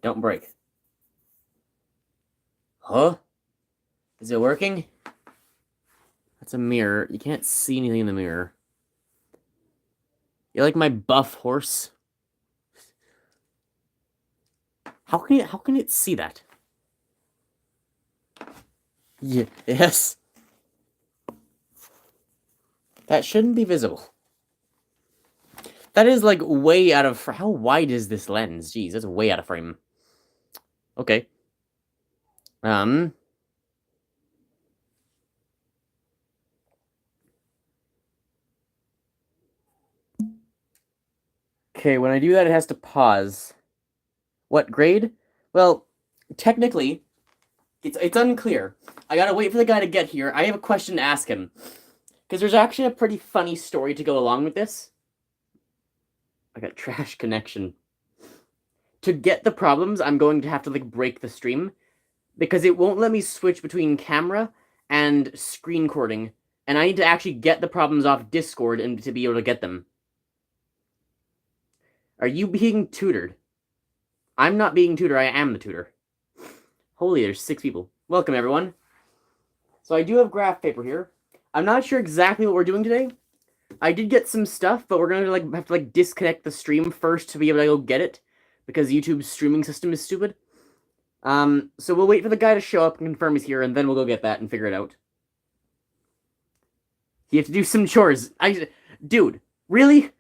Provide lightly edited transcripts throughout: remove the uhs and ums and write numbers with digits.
Don't break. Huh? Is it working? That's a mirror. You can't see anything in the mirror. You're like my buff horse. How can it see that? Yeah, yes. That shouldn't be visible. That is like way out of how wide is this lens? Jeez, that's way out of frame. Okay. Okay, when I do that, it has to pause. What grade? Well, technically, it's unclear. I gotta wait for the guy to get here. I have a question to ask him. Because there's actually a pretty funny story to go along with this. I got trash connection. To get the problems, I'm going to have to like break the stream. Because it won't let me switch between camera and screen recording. And I need to actually get the problems off Discord and to be able to get them. Are you being tutored? I'm not being tutored, I am the tutor. Holy, there's 6 people. Welcome, everyone. So I do have graph paper here. I'm not sure exactly what we're doing today. I did get some stuff, but we're gonna have to disconnect the stream first to be able to go get it. Because YouTube's streaming system is stupid. So we'll wait for the guy to show up and confirm he's here, and then we'll go get that and figure it out. You have to do some chores. Dude, really?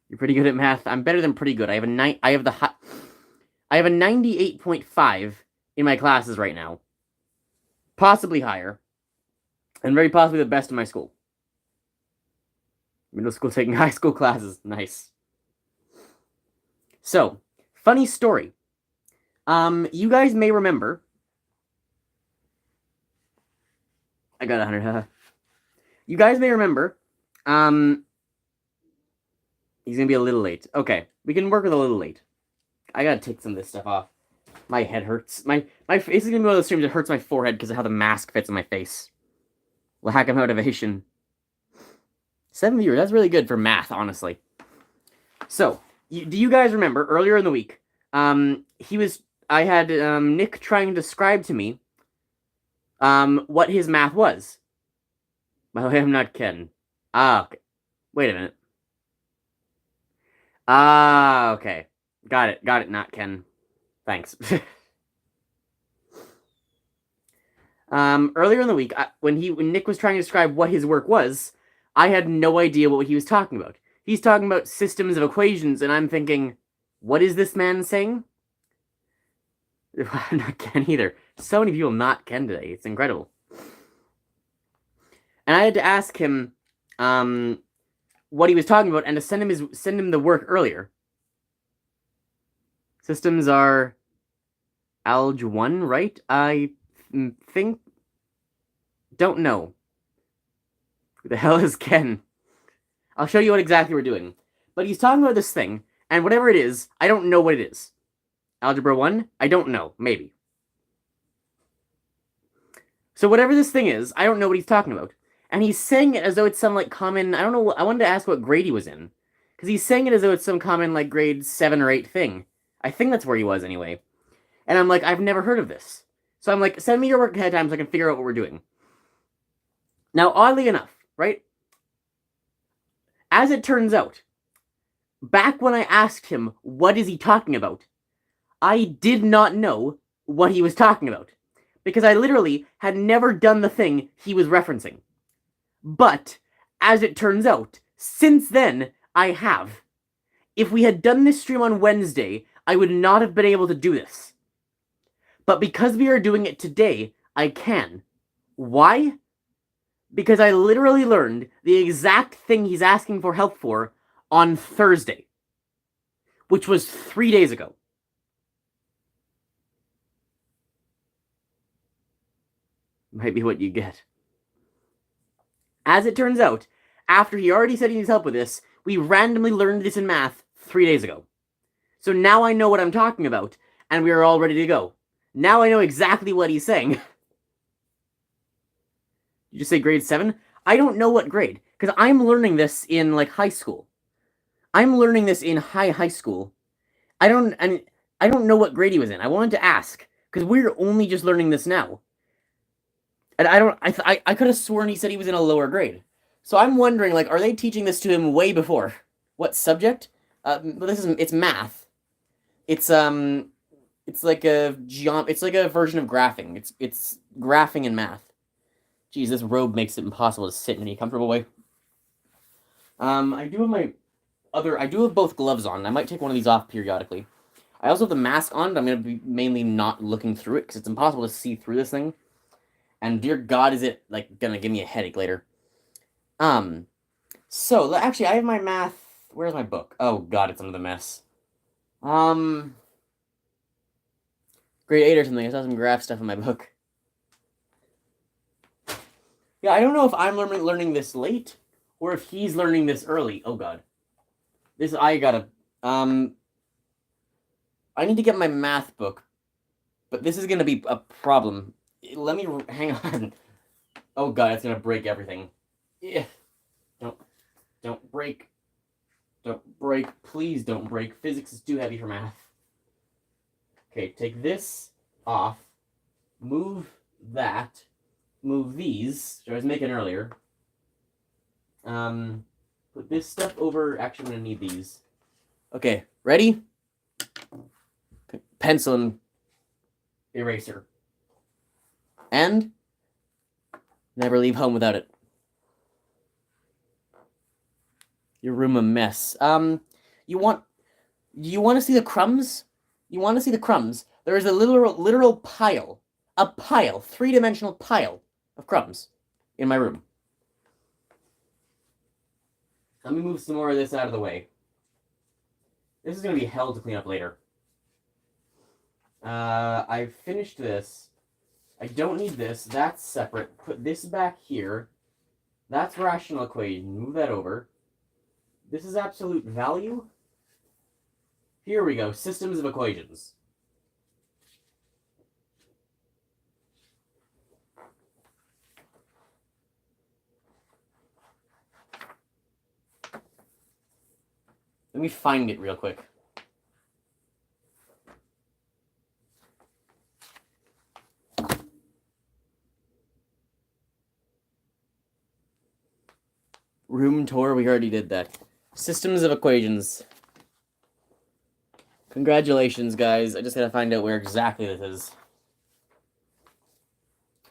You're pretty good at math. I'm better than pretty good. I have a 98.5 in my classes right now. Possibly higher. And very possibly the best in my school. Middle school taking high school classes. Nice. So, funny story. You guys may remember. I got 100. You guys may remember. He's gonna be a little late. Okay, we can work with a little late. I gotta take some of this stuff off. My head hurts. My face is gonna be one of those streams that hurts my forehead because of how the mask fits in my face. Lack of motivation. 7 viewers. That's really good for math, honestly. So, do you guys remember earlier in the week? I had Nick trying to describe to me what his math was. By the way, I'm not Ken. Okay. Wait a minute. Okay. Got it, not Ken. Thanks. Earlier in the week, when Nick was trying to describe what his work was, I had no idea what he was talking about. He's talking about systems of equations, and I'm thinking, what is this man saying? Not Ken either. So many people not Ken today. It's incredible. And I had to ask him what he was talking about and to send him the work earlier. Systems are Alg 1, right? I think... Don't know. Who the hell is Ken? I'll show you what exactly we're doing. But he's talking about this thing, and whatever it is, I don't know what it is. Algebra 1? I don't know. Maybe. So whatever this thing is, I don't know what he's talking about. And he's saying it as though it's some, common... I don't know... I wanted to ask what grade he was in. Because he's saying it as though it's some common, grade 7 or 8 thing. I think that's where he was, anyway. And I'm like, I've never heard of this. So I'm like, send me your work ahead of time so I can figure out what we're doing. Now, oddly enough, right? As it turns out, back when I asked him, what is he talking about? I did not know what he was talking about. Because I literally had never done the thing he was referencing. But, as it turns out, since then, I have. If we had done this stream on Wednesday, I would not have been able to do this. But because we are doing it today, I can. Why? Because I literally learned the exact thing he's asking for help for on Thursday. Which was 3 days ago. Might be what you get. As it turns out, after he already said he needs help with this, we randomly learned this in math 3 days ago. So now I know what I'm talking about, and we are all ready to go. Now I know exactly what he's saying. You just say grade 7? I don't know what grade, because I'm learning this in, high school. I'm learning this in high school. I I don't know what grade he was in. I wanted to ask because we're only just learning this now, and I don't. I could have sworn he said he was in a lower grade. So I'm wondering, like, are they teaching this to him way before? What subject? It's math. It's like it's like a version of graphing. It's graphing and math. Geez, this robe makes it impossible to sit in any comfortable way. I do have both gloves on. I might take one of these off periodically. I also have the mask on, but I'm going to be mainly not looking through it, because it's impossible to see through this thing. And dear God, is it, like, going to give me a headache later. So, actually, I have my math... Where's my book? Oh, God, it's under the mess. Grade 8 or something. I saw some graph stuff in my book. Yeah, I don't know if I'm learning this late, or if he's learning this early. Oh, God. I need to get my math book, but this is going to be a problem. Let me... Hang on. Oh, God, it's going to break everything. Yeah. Don't break. Don't break. Please don't break. Physics is too heavy for math. Okay, take this off. Move that. Move these, which I was making earlier. Put this stuff over. Actually, I'm going to need these. Okay, ready? Pencil and eraser. And never leave home without it. Your room a mess. You want to see the crumbs? You want to see the crumbs? There is a literal pile. A pile. 3-dimensional pile of crumbs in my room. Let me move some more of this out of the way. This is going to be hell to clean up later. I finished this. I don't need this. That's separate. Put this back here. That's rational equation. Move that over. This is absolute value. Here we go. Systems of equations. Let me find it real quick. Room tour, we already did that. Systems of equations. Congratulations, guys. I just gotta find out where exactly this is.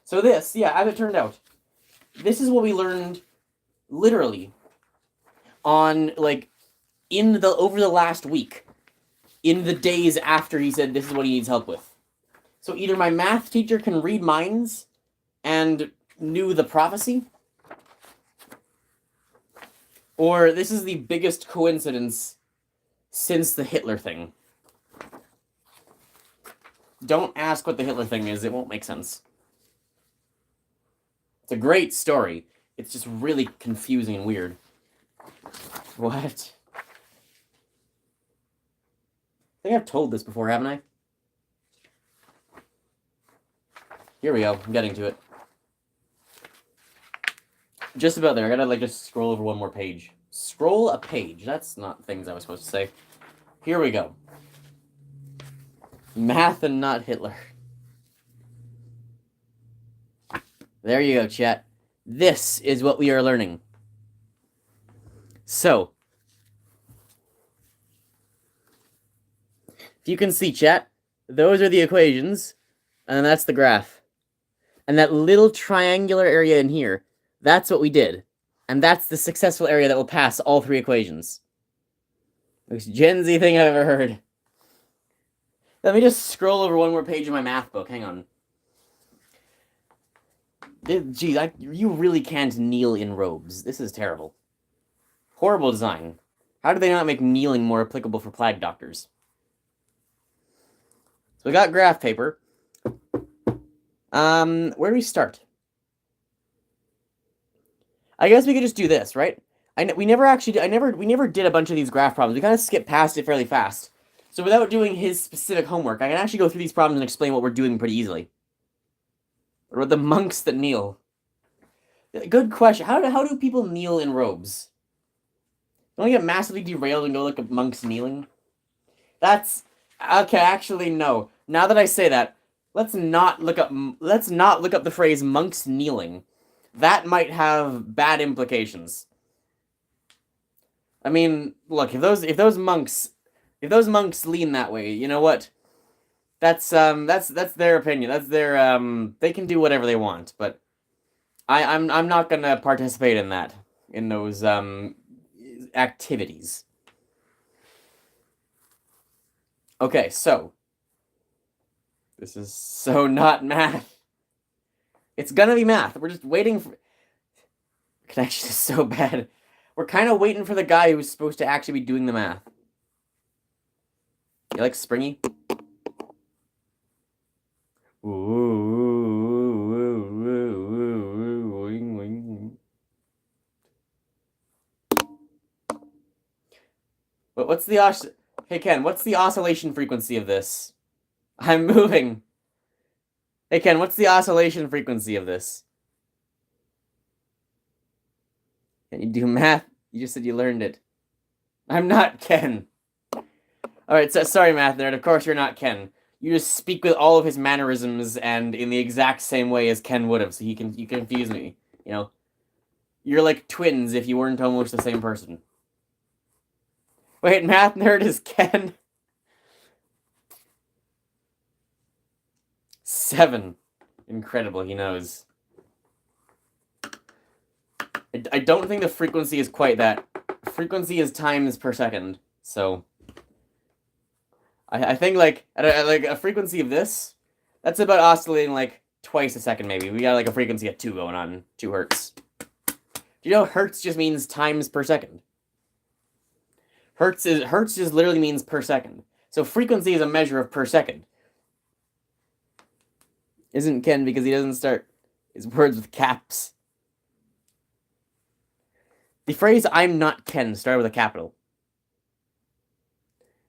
So this, yeah, as it turned out, this is what we learned literally on, like, over the last week, in the days after he said this is what he needs help with. So either my math teacher can read minds and knew the prophecy, or this is the biggest coincidence since the Hitler thing. Don't ask what the Hitler thing is, it won't make sense. It's a great story. It's just really confusing and weird. What? I think I've told this before, haven't I? Here we go. I'm getting to it. Just about there. I gotta, like, just scroll over one more page. Scroll a page. That's not things I was supposed to say. Here we go. Math and not Hitler. There you go, chat. This is what we are learning. So, if you can see, chat, those are the equations, and that's the graph. And that little triangular area in here, that's what we did. And that's the successful area that will pass all 3 equations. Most Gen Z thing I've ever heard. Let me just scroll over one more page of my math book. Hang on. Geez, you really can't kneel in robes. This is terrible. Horrible design. How did they not make kneeling more applicable for plague doctors? So we got graph paper. Where do we start? I guess we could just do this, right? We never did a bunch of these graph problems. We kind of skipped past it fairly fast. So without doing his specific homework, I can actually go through these problems and explain what we're doing pretty easily. What about the monks that kneel? Good question. How do people kneel in robes? Don't we get massively derailed and go look at monks kneeling? That's Okay, actually, no. Now that I say that, let's not look up the phrase monks kneeling. That might have bad implications. I mean, look, if those monks lean that way, you know what? That's their opinion. That's their they can do whatever they want, but I'm not gonna participate in that, in those activities. Okay, so this is so not math. It's gonna be math. We're just waiting for connection is so bad. We're kind of waiting for the guy who's supposed to actually be doing the math. You like Springy? But what's the Hey Ken, what's the oscillation frequency of this? I'm moving. Hey Ken, what's the oscillation frequency of this? Can you do math? You just said you learned it. I'm not Ken. Alright, so sorry, math nerd. Of course you're not Ken. You just speak with all of his mannerisms and in the exact same way as Ken would have, so you confuse me. You know? You're like twins if you weren't almost the same person. Wait, math nerd is Ken? 7. Incredible, he knows. I don't think the frequency is quite that. Frequency is times per second, so... I think, like, at a frequency of this, that's about oscillating, like, twice a second, maybe. We got, like, a frequency at 2 going on, 2 hertz. Do you know hertz just means times per second? Hertz just literally means per second. So frequency is a measure of per second. Isn't Ken because he doesn't start his words with caps. The phrase "I'm not Ken" started with a capital.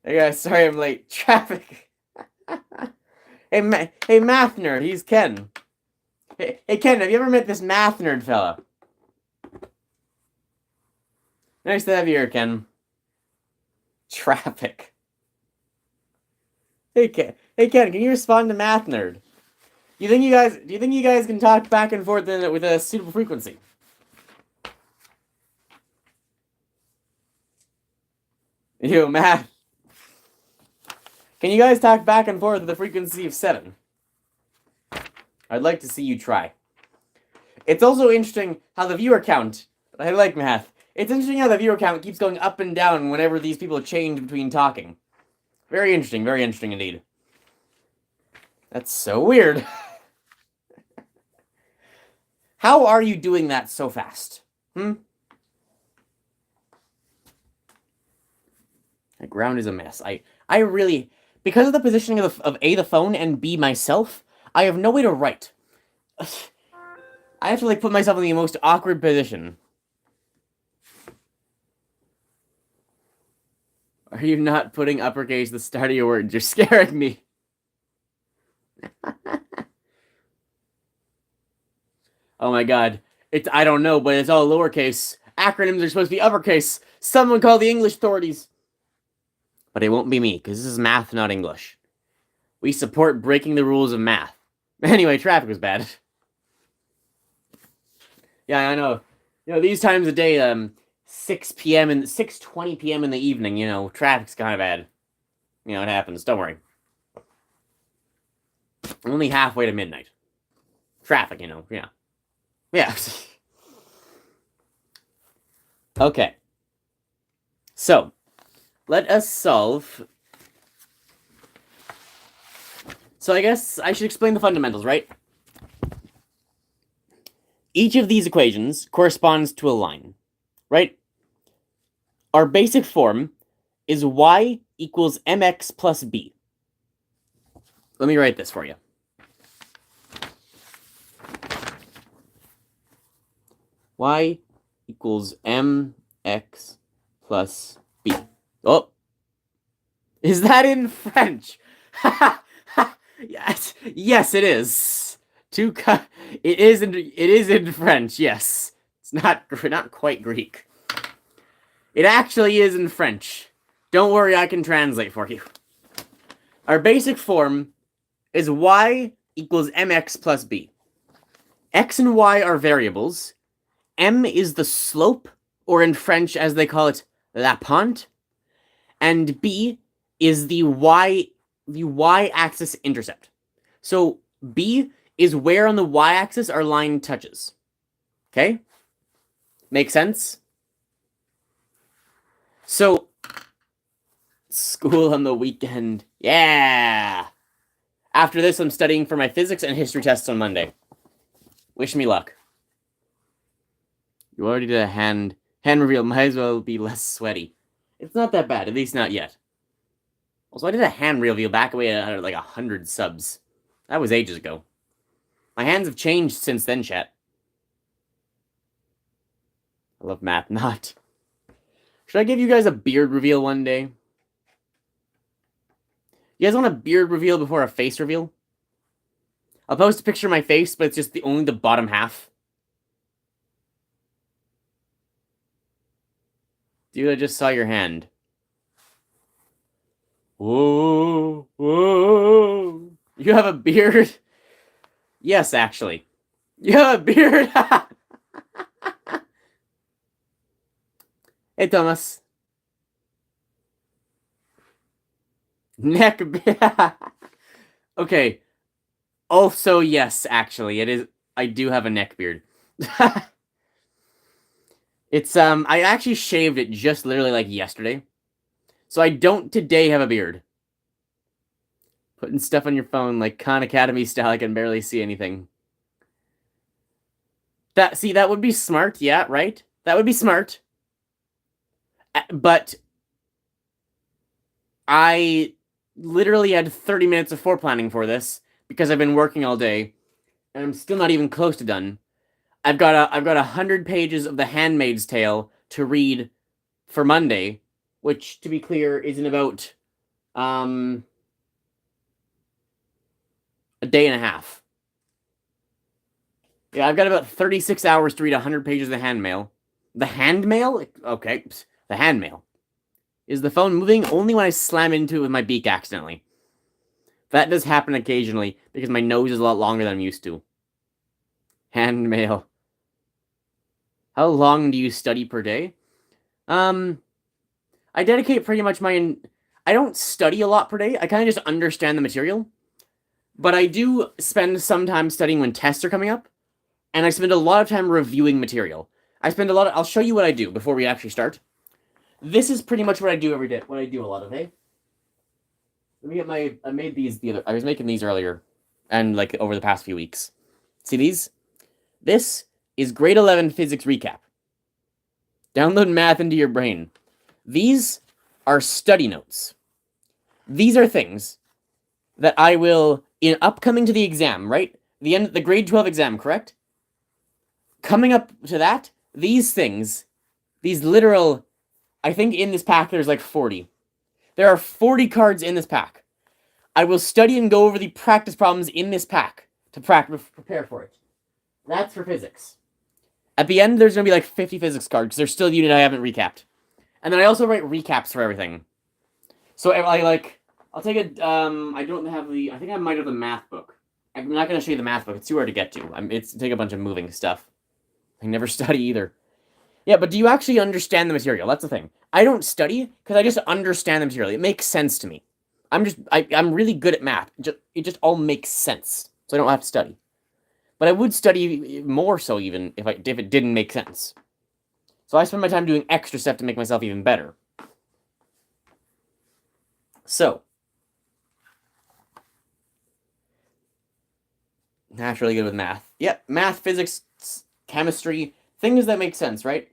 Hey guys, sorry I'm late. Traffic. Hey math nerd, he's Ken. Hey Ken, have you ever met this math nerd fella? Nice to have you here, Ken. Traffic. Hey Ken, can you respond to math nerd? Do you think you guys can talk back and forth with a suitable frequency? Yo, math. Can you guys talk back and forth with a frequency of 7? I'd like to see you try. It's also interesting how the viewer count... I like math. It's interesting how the viewer count keeps going up and down whenever these people change between talking. Very interesting indeed. That's so weird. How are you doing that so fast? The ground is a mess. I really... Because of the positioning of A, the phone, and B, myself, I have no way to write. I have to, like, put myself in the most awkward position. Are you not putting uppercase at the start of your words? You're scaring me. Oh my god. I don't know, but it's all lowercase. Acronyms are supposed to be uppercase. Someone call the English authorities. But it won't be me, because this is math, not English. We support breaking the rules of math. Anyway, traffic was bad. Yeah, I know. You know, these times of day, 6 p.m. and 6:20 p.m. in the evening, you know, traffic's kind of bad. You know, it happens. Don't worry. I'm only halfway to midnight. Traffic, you know, yeah. Yeah. Okay. So, let us solve... So I guess I should explain the fundamentals, right? Each of these equations corresponds to a line, right? Our basic form is y equals mx plus b. Let me write this for you. Y equals mx plus b. Oh! Is that in French? Yes, it is. It is in French, yes. It's not quite Greek. It actually is in French. Don't worry, I can translate for you. Our basic form is y equals mx plus b. X and y are variables. M is the slope, or in French, as they call it, la pente, and b is the y-axis intercept. So b is where on the y-axis our line touches. Okay? Make sense? So, school on the weekend. Yeah! After this, I'm studying for my physics and history tests on Monday. Wish me luck. You already did a hand reveal. Might as well be less sweaty. It's not that bad, at least not yet. Also, I did a hand reveal back away at like 100 subs. That was ages ago. My hands have changed since then, chat. I love math, not. Should I give you guys a beard reveal one day? You guys want a beard reveal before a face reveal? I'll post a picture of my face, but it's just only the bottom half. Dude, I just saw your hand. Whoa, whoa. You have a beard? Yes, actually. You have a beard? Hey, Thomas. Neck beard. Okay. Also, yes, actually, it is. I do have a neck beard. It's, I actually shaved it just literally like yesterday. So I don't today have a beard. Putting stuff on your phone like Khan Academy style, I can barely see anything. That would be smart, yeah, right? That would be smart. But I literally had 30 minutes of foreplanning for this because I've been working all day, and I'm still not even close to done. I've got 100 pages of The Handmaid's Tale to read for Monday, which, to be clear, is in about a day and a half. Yeah, I've got about 36 hours to read 100 pages of The Handmail. The Handmail? Okay, The Handmail. Is the phone moving? Only when I slam into it with my beak accidentally. That does happen occasionally, because my nose is a lot longer than I'm used to. Handmail. How long do you study per day? I dedicate pretty much my... I don't study a lot per day. I kind of just understand the material. But I do spend some time studying when tests are coming up. And I spend a lot of time reviewing material. I'll show you what I do before we actually start. This is pretty much what I do every day. What I do a lot of, hey? Let me get I made these I was making these earlier. And like over the past few weeks. See these? This is grade 11 physics recap. Download math into your brain. These are study notes. These are things that I will, in upcoming to the exam, right? The grade 12 exam, correct? Coming up to that, these things, these literal, I think in this pack there's like 40. There are 40 cards in this pack. I will study and go over the practice problems in this pack to prepare for it. That's for physics. At the end, there's going to be like 50 physics cards, because there's still a unit I haven't recapped. And then I also write recaps for everything. So I'll take it, I don't have I think I might have the math book. I'm not going to show you the math book, it's too hard to get to. It's take a bunch of moving stuff. I never study either. Yeah, but do you actually understand the material? That's the thing. I don't study, because I just understand the material. It makes sense to me. I'm really good at math. It just all makes sense, so I don't have to study. But I would study more so even if it didn't make sense. So I spend my time doing extra stuff to make myself even better. So, naturally good with math. Yep, math, physics, chemistry, things that make sense, right?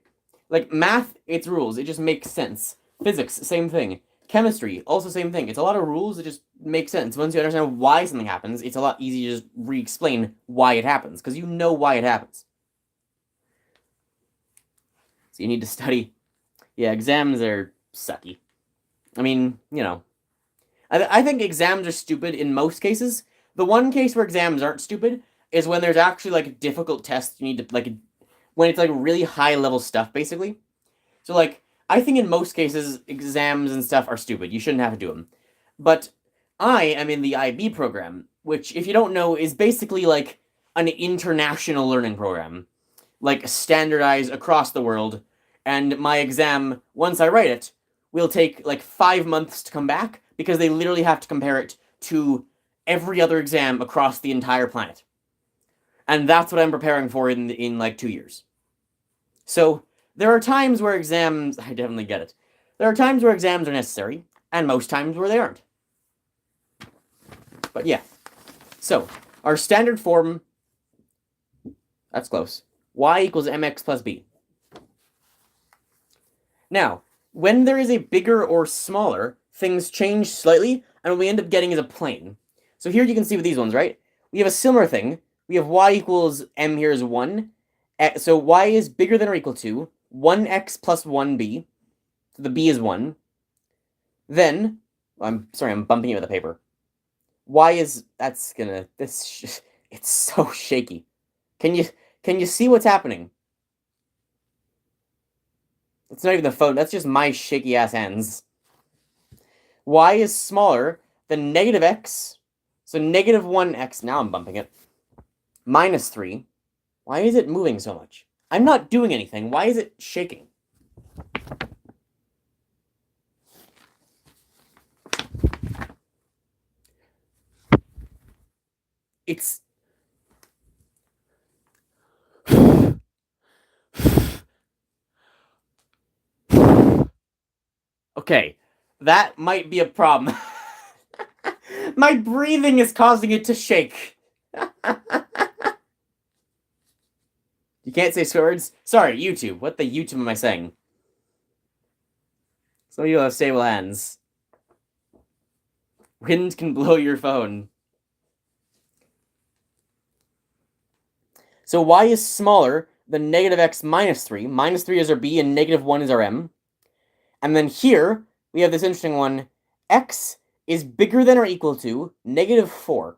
Like math, it's rules. It just makes sense. Physics, same thing. Chemistry, also same thing. It's a lot of rules that just make sense. Once you understand why something happens, it's a lot easier to just re-explain why it happens, because you know why it happens. So you need to study. Yeah, exams are sucky. I mean, you know. I think exams are stupid in most cases. The one case where exams aren't stupid is when there's actually, like, difficult tests you need to, like, when it's, like, really high-level stuff, basically. So, like, I think in most cases, exams and stuff are stupid. You shouldn't have to do them. But I am in the IB program, which, if you don't know, is basically like an international learning program, like standardized across the world. And my exam, once I write it, will take like 5 months to come back because they literally have to compare it to every other exam across the entire planet. And that's what I'm preparing for in like 2 years. So there are times where exams, I definitely get it. There are times where exams are necessary, and most times where they aren't. But yeah. So, our standard form, that's close. Y equals mx plus b. Now, when there is a bigger or smaller, things change slightly, and what we end up getting is a plane. So here you can see with these ones, right? We have a similar thing. We have y equals m here is 1. So y is bigger than or equal to 1x plus 1b. So the b is 1. Then, I'm sorry, I'm bumping it with the paper. Y is, that's gonna, this, it's so shaky. Can you see what's happening? It's not even the phone, that's just my shaky ass hands. Y is smaller than negative x, so negative 1x, now I'm bumping it, minus 3. Why is it moving so much? I'm not doing anything, why is it shaking? It's... Okay, that might be a problem. My breathing is causing it to shake. You can't say swear words? Sorry, YouTube. What the YouTube am I saying? Some of you have stable hands. Wind can blow your phone. So y is smaller than negative x minus 3. Minus 3 is our b, and negative 1 is our m. And then here, we have this interesting one. X is bigger than or equal to negative 4.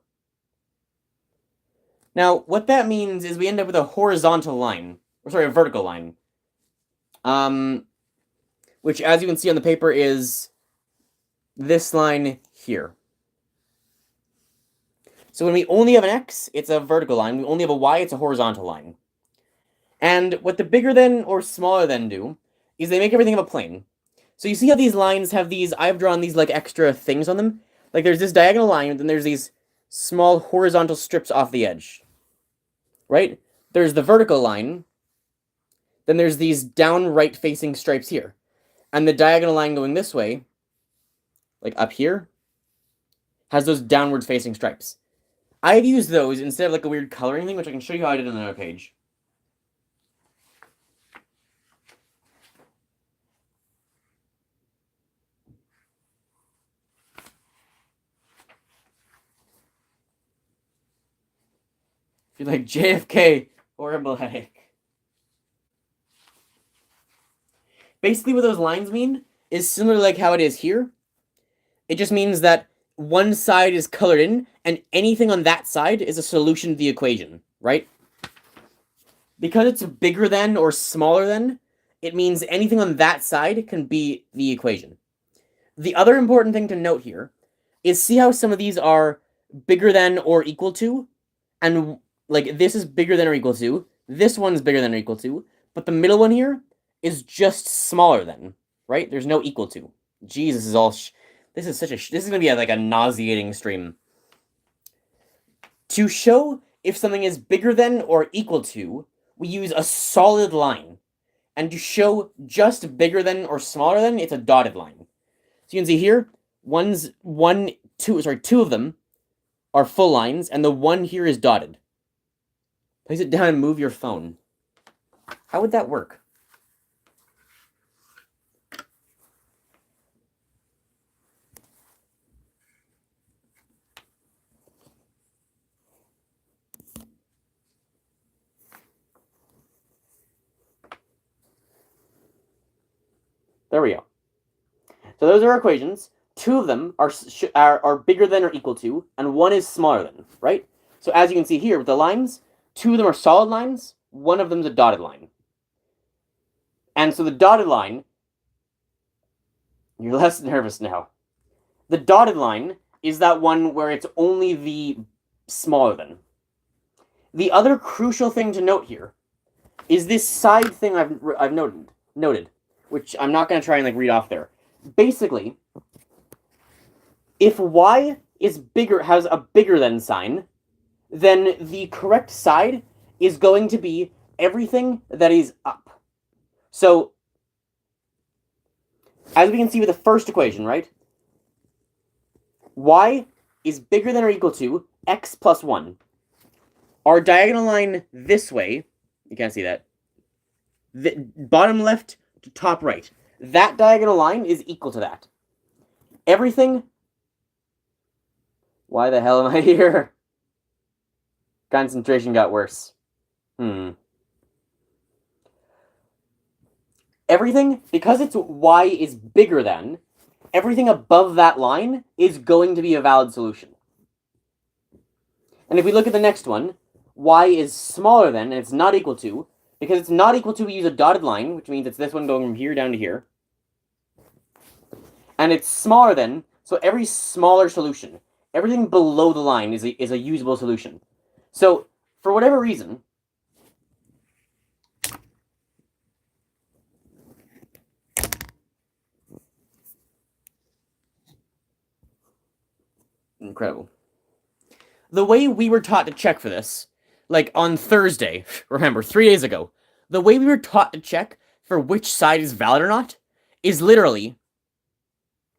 Now, what that means is we end up with a horizontal line. Or sorry, a vertical line. Which, as you can see on the paper, is this line here. So when we only have an x, it's a vertical line. We only have a y, it's a horizontal line. And what the bigger than or smaller than do is they make everything have a plane. So you see how these lines have these, I've drawn these like extra things on them? Like there's this diagonal line, and then there's these small horizontal strips off the edge. Right? There's the vertical line. Then there's these down right facing stripes here. And the diagonal line going this way, like up here, has those downward facing stripes. I've used those instead of like a weird coloring thing, which I can show you how I did on another page. If you like JFK, horrible headache. Basically what those lines mean is similar like how it is here. It just means that one side is colored in, and anything on that side is a solution to the equation, right? Because it's bigger than or smaller than, it means anything on that side can be the equation. The other important thing to note here is see how some of these are bigger than or equal to, and like this is bigger than or equal to, this one's bigger than or equal to, but the middle one here is just smaller than, right? There's no equal to. Jeez, this is all... this is going to be like a nauseating stream. To show if something is bigger than or equal to, we use a solid line. And to show just bigger than or smaller than, it's a dotted line. So you can see here, two of them are full lines, and the one here is dotted. Place it down and move your phone. How would that work? There we go. So those are our equations. Two of them are bigger than or equal to, and one is smaller than, right? So as you can see here with the lines, two of them are solid lines, one of them is a dotted line. And so the dotted line, you're less nervous now. The dotted line is that one where it's only the smaller than. The other crucial thing to note here is this side thing I've noted, which I'm not going to try and read off there. Basically, if y is bigger, has a bigger than sign, then the correct side is going to be everything that is up. So, as we can see with the first equation, right? Y is bigger than or equal to x plus 1. Our diagonal line this way, you can't see that, the bottom left to top right, that diagonal line is equal to that. Everything... Why the hell am I here? Concentration got worse. Everything, because it's y is bigger than, everything above that line is going to be a valid solution. And if we look at the next one, y is smaller than, and it's not equal to, because it's not equal to, we use a dotted line, which means it's this one going from here down to here. And it's smaller than, so every smaller solution, everything below the line is a usable solution. So, for whatever reason, incredible. The way we were taught to check for this, on Thursday, remember, 3 days ago, the way we were taught to check for which side is valid or not is literally,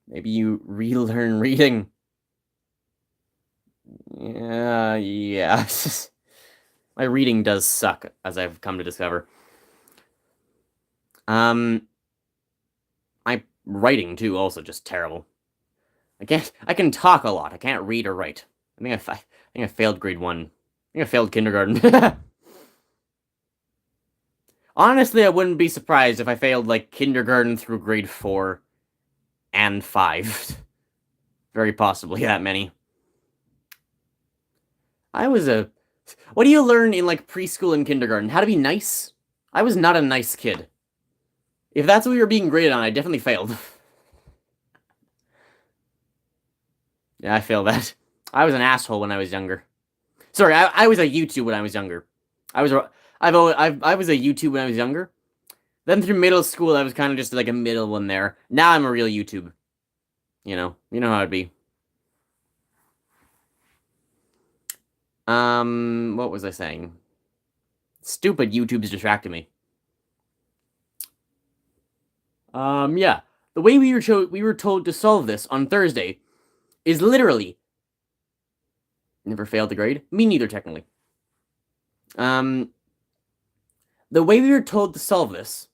maybe you relearn reading. Yeah. My reading does suck, as I've come to discover. My writing, too, also just terrible. I can talk a lot. I can't read or write. I think I failed grade 1. I think I failed kindergarten. Honestly, I wouldn't be surprised if I failed, kindergarten through grade 4 and 5. Very possibly that many. What do you learn in, preschool and kindergarten? How to be nice? I was not a nice kid. If that's what we were being graded on, I definitely failed. Yeah, I failed that. I was an asshole when I was younger. Sorry, I was a YouTube when I was younger. I was a YouTube when I was younger. Then through middle school, I was kind of just a middle one there. Now I'm a real YouTube. You know how it'd be. What was I saying? Stupid YouTube's distracted me. Yeah. The way we were told to solve this on Thursday is literally... Never failed the grade. Me neither, technically. The way we were told to solve this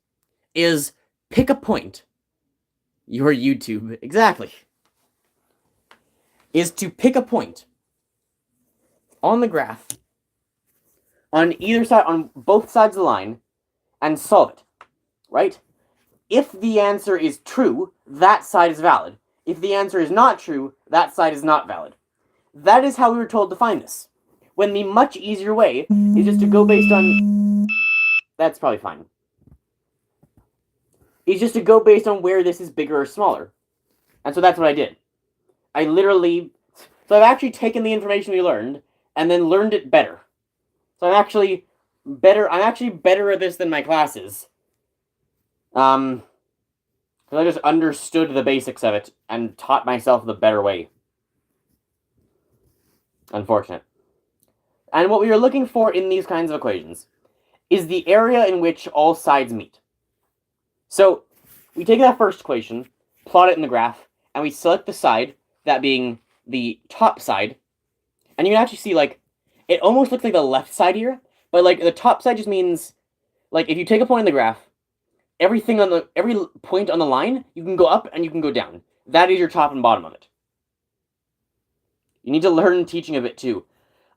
is pick a point. Your YouTube, exactly. Is to pick a point on the graph, on either side, on both sides of the line, and solve it, right? If the answer is true, that side is valid. If the answer is not true, that side is not valid. That is how we were told to find this. When the much easier way is just to go based on... That's probably fine. Is just to go based on where this is bigger or smaller. And so that's what I did. I literally... So I've actually taken the information we learned and then learned it better. So I'm actually better at this than my classes. Because I just understood the basics of it and taught myself the better way. Unfortunate. And what we are looking for in these kinds of equations is the area in which all sides meet. So we take that first equation, plot it in the graph, and we select the side, that being the top side. And you can actually see, it almost looks like the left side here, but, the top side just means, if you take a point in the graph, every point on the line, you can go up and you can go down. That is your top and bottom of it. You need to learn teaching a bit, too.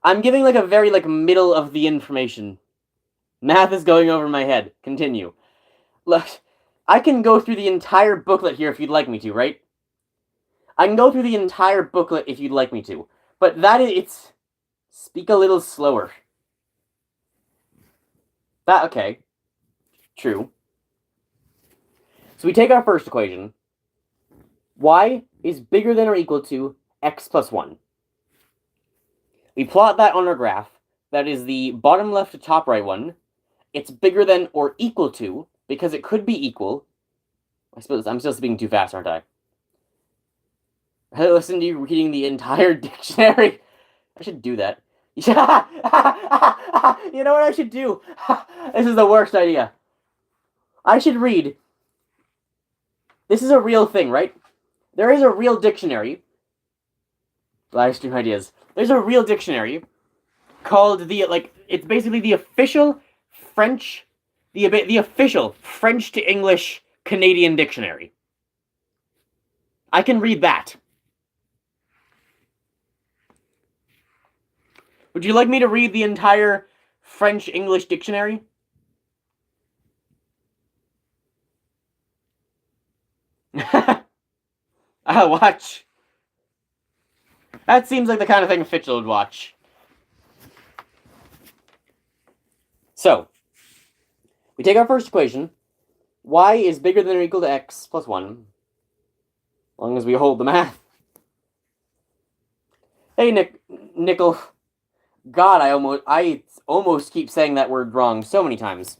I'm giving, a very, middle of the information. Math is going over my head. Continue. Look, I can go through the entire booklet here if you'd like me to, right? I can go through the entire booklet if you'd like me to. But it's... Speak a little slower. Okay. True. So we take our first equation. Y is bigger than or equal to x plus 1. We plot that on our graph. That is the bottom left to top right one. It's bigger than or equal to, because it could be equal. I suppose I'm still speaking too fast, aren't I? I listened to you reading the entire dictionary. I should do that. You know what I should do? This is the worst idea. I should read. This is a real thing, right? There is a real dictionary. Live stream ideas. There's a real dictionary called it's basically the official French, the official French to English Canadian dictionary. I can read that. Would you like me to read the entire French-English dictionary? I'll watch. That seems like the kind of thing Fitchel would watch. So, we take our first equation. Y is bigger than or equal to x plus 1. As long as we hold the math. Hey, Nickel. God, I almost keep saying that word wrong so many times.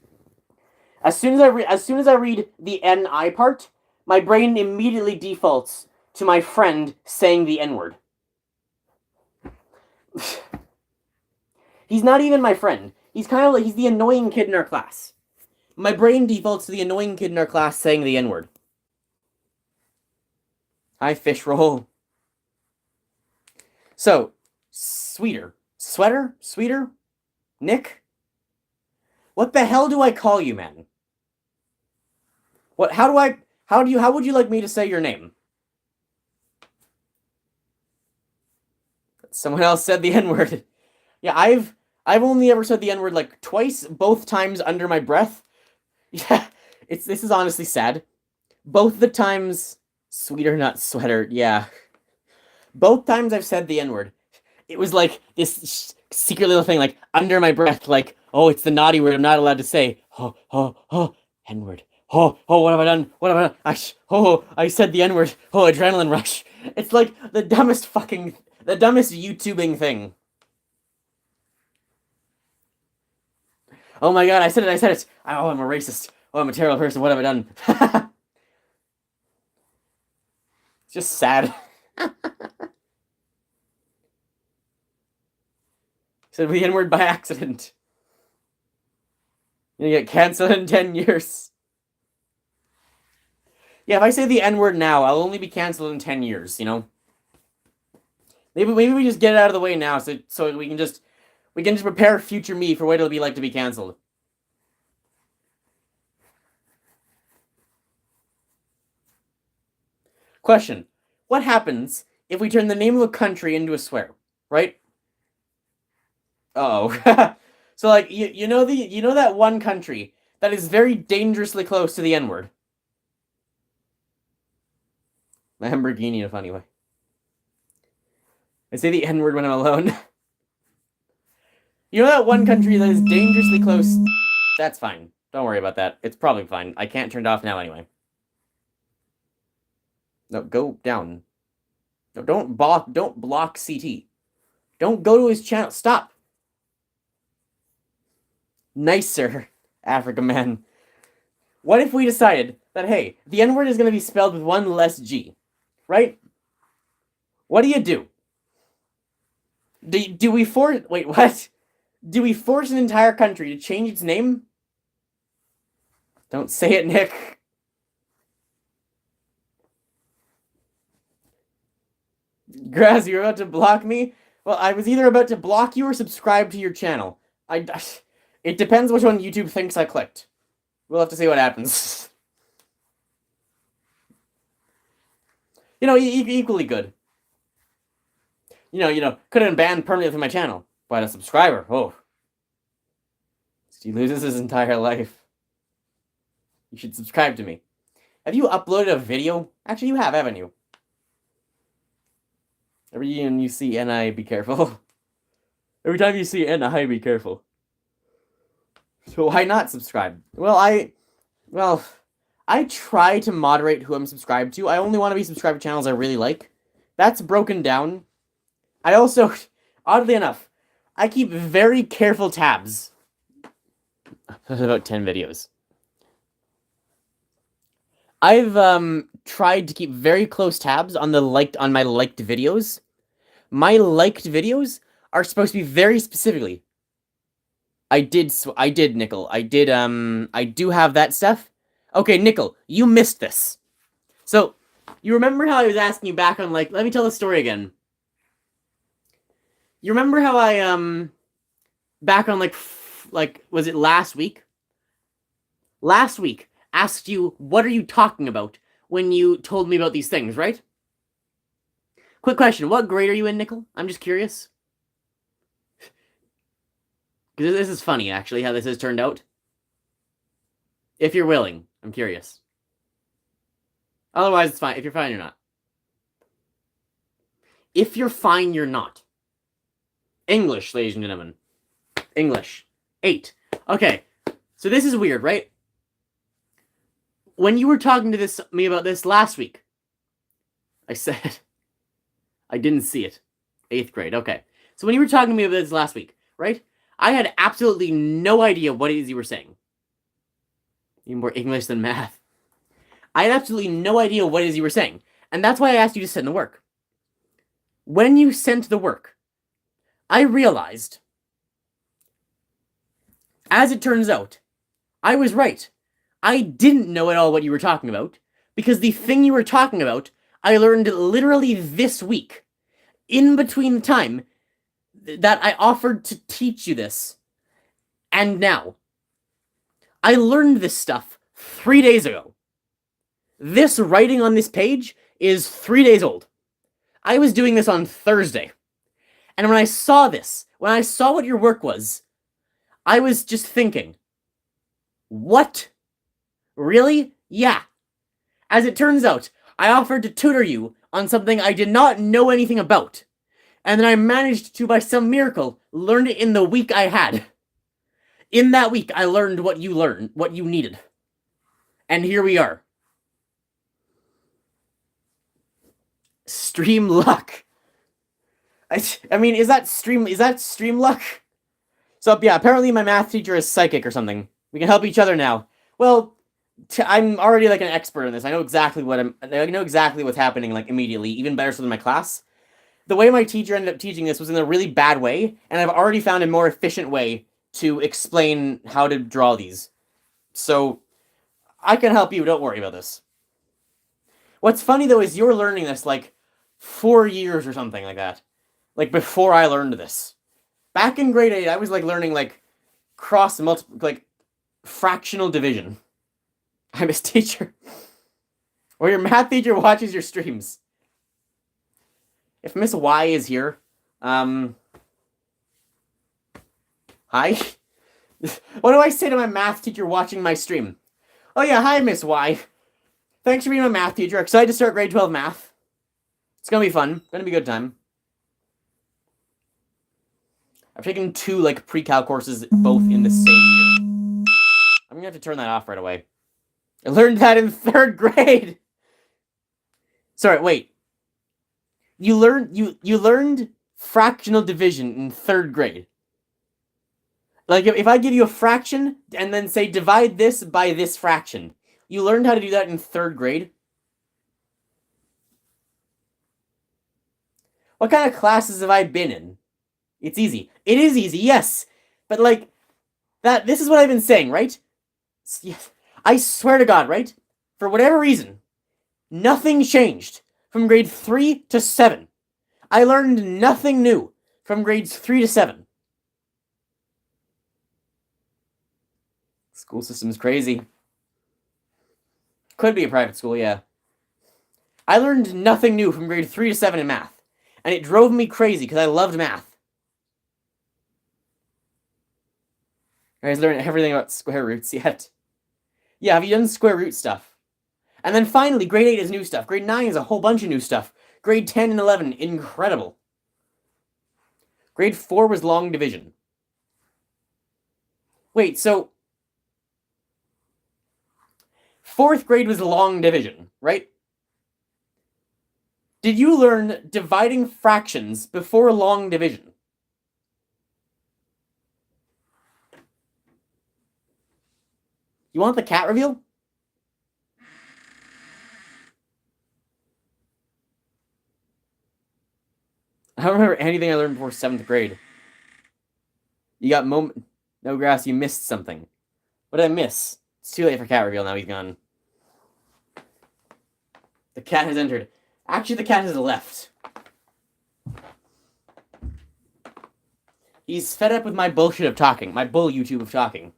As soon as I read the NI part, my brain immediately defaults to my friend saying the N-word. He's not even my friend. He's he's the annoying kid in our class. My brain defaults to the annoying kid in our class saying the N-word. Hi, fish roll. So, sweeter. Sweater? Sweeter? Nick? What the hell do I call you, man? How would you like me to say your name? Someone else said the N-word. Yeah, I've only ever said the N-word like twice, both times under my breath. Yeah, this is honestly sad. Both the times, sweeter, not sweater, yeah. Both times I've said the N-word, it was like this secret little thing, like under my breath, like, oh, it's the naughty word I'm not allowed to say. Oh, N-word. Oh, what have I done? What have I done? I said the N-word. Oh, adrenaline rush. It's like the dumbest YouTubing thing. Oh my god, I said it. Oh, I'm a racist. Oh, I'm a terrible person. What have I done? It's just sad. Said the N-word by accident. You're gonna get canceled in 10 years. Yeah, if I say the N-word now, I'll only be canceled in 10 years, you know? Maybe we just get it out of the way now so we can just prepare future me for what it'll be like to be canceled. Question. What happens if we turn the name of a country into a swear, right? Uh-oh. So like you know that one country that is very dangerously close to the N-word. Lamborghini in a funny way. I say the N-word when I'm alone. You know that one country that is dangerously close? That's fine. Don't worry about that. It's probably fine. I can't turn it off now anyway. No, go down. No, don't block CT. Don't go to his channel. Stop. Nicer, Africa man. What if we decided that, hey, the N-word is going to be spelled with one less G, right? What do you do? Do we force... Wait, what? Do we force an entire country to change its name? Don't say it, Nick. Graz, you're about to block me? Well, I was either about to block you or subscribe to your channel. It depends which one YouTube thinks I clicked. We'll have to see what happens. You know, equally good. You know, could have been banned permanently from my channel. But a subscriber, oh. He loses his entire life. You should subscribe to me. Have you uploaded a video? Actually, you have, haven't you? Every time you see NI, be careful. Every time you see NI, be careful. So why not subscribe? Well, I try to moderate who I'm subscribed to. I only want to be subscribed to channels I really like. That's broken down. I also, oddly enough, I keep very careful tabs. About 10 videos. I've tried to keep very close tabs on my liked videos. My liked videos are supposed to be very specifically. I did, Nickel. I do have that stuff. Okay, Nickel, you missed this. So, you remember how I was asking you back on, like, let me tell the story again. You remember how I, back on, like, was it last week? Last week, asked you, what are you talking about when you told me about these things, right? Quick question, what grade are you in, Nickel? I'm just curious. Because this is funny, actually, how this has turned out. If you're willing, I'm curious. Otherwise, it's fine. If you're fine, you're not. If you're fine, you're not. English, ladies and gentlemen. English. 8. Okay, so this is weird, right? When you were talking to me about this last week, I said... I didn't see it. 8th grade, okay. So when you were talking to me about this last week, right? I had absolutely no idea what it is you were saying. Even more English than math. I had absolutely no idea what it is you were saying. And that's why I asked you to send the work. When you sent the work, I realized, as it turns out, I was right. I didn't know at all what you were talking about, because the thing you were talking about, I learned literally this week, in between the time that I offered to teach you this, and now. I learned this stuff 3 days ago. This writing on this page is 3 days old. I was doing this on Thursday. And when I saw this, when I saw what your work was, I was just thinking, what? Really? Yeah. As it turns out, I offered to tutor you on something I did not know anything about. And then I managed to, by some miracle, learn it in the week I had. In that week, I learned what you needed. And here we are. Stream luck. I mean, is that stream luck? So yeah, apparently my math teacher is psychic or something. We can help each other now. Well, I'm already like an expert in this. I know exactly what's happening like immediately, even better so than my class. The way my teacher ended up teaching this was in a really bad way, and I've already found a more efficient way to explain how to draw these. So I can help you, don't worry about this. What's funny though is you're learning this like 4 years or something like that. Like before I learned this. Back in grade 8, I was like learning like fractional division. I'm his teacher. Or your math teacher watches your streams. If Miss Y is here, hi? What do I say to my math teacher watching my stream? Oh yeah, hi Miss Y. Thanks for being my math teacher. Excited to start grade 12 math. It's gonna be fun. Gonna be a good time. I've taken 2 like pre-cal courses both in the same year. I'm gonna have to turn that off right away. I learned that in 3rd grade. Sorry, wait. You learned fractional division in 3rd grade. Like if I give you a fraction and then say divide this by this fraction, you learned how to do that in 3rd grade? What kind of classes have I been in? It's easy. It is easy, yes. But like this is what I've been saying, right? Yes. I swear to God, right? For whatever reason, nothing changed from grade 3 to 7. I learned nothing new from grades 3 to 7. School system's crazy. Could be a private school, yeah. I learned nothing new from grade 3 to 7 in math. And it drove me crazy because I loved math. I guys learned everything about square roots yet. Yeah, have you done square root stuff? And then finally, grade 8 is new stuff. Grade 9 is a whole bunch of new stuff. Grade 10 and 11, incredible. Grade 4 was long division. Wait, so 4th grade was long division, right? Did you learn dividing fractions before long division? You want the cat reveal? I don't remember anything I learned before 7th grade. You got no grass, you missed something. What did I miss? It's too late for cat reveal, now he's gone. The cat has entered. Actually, the cat has left. He's fed up with my bullshit of talking. My bull YouTube of talking.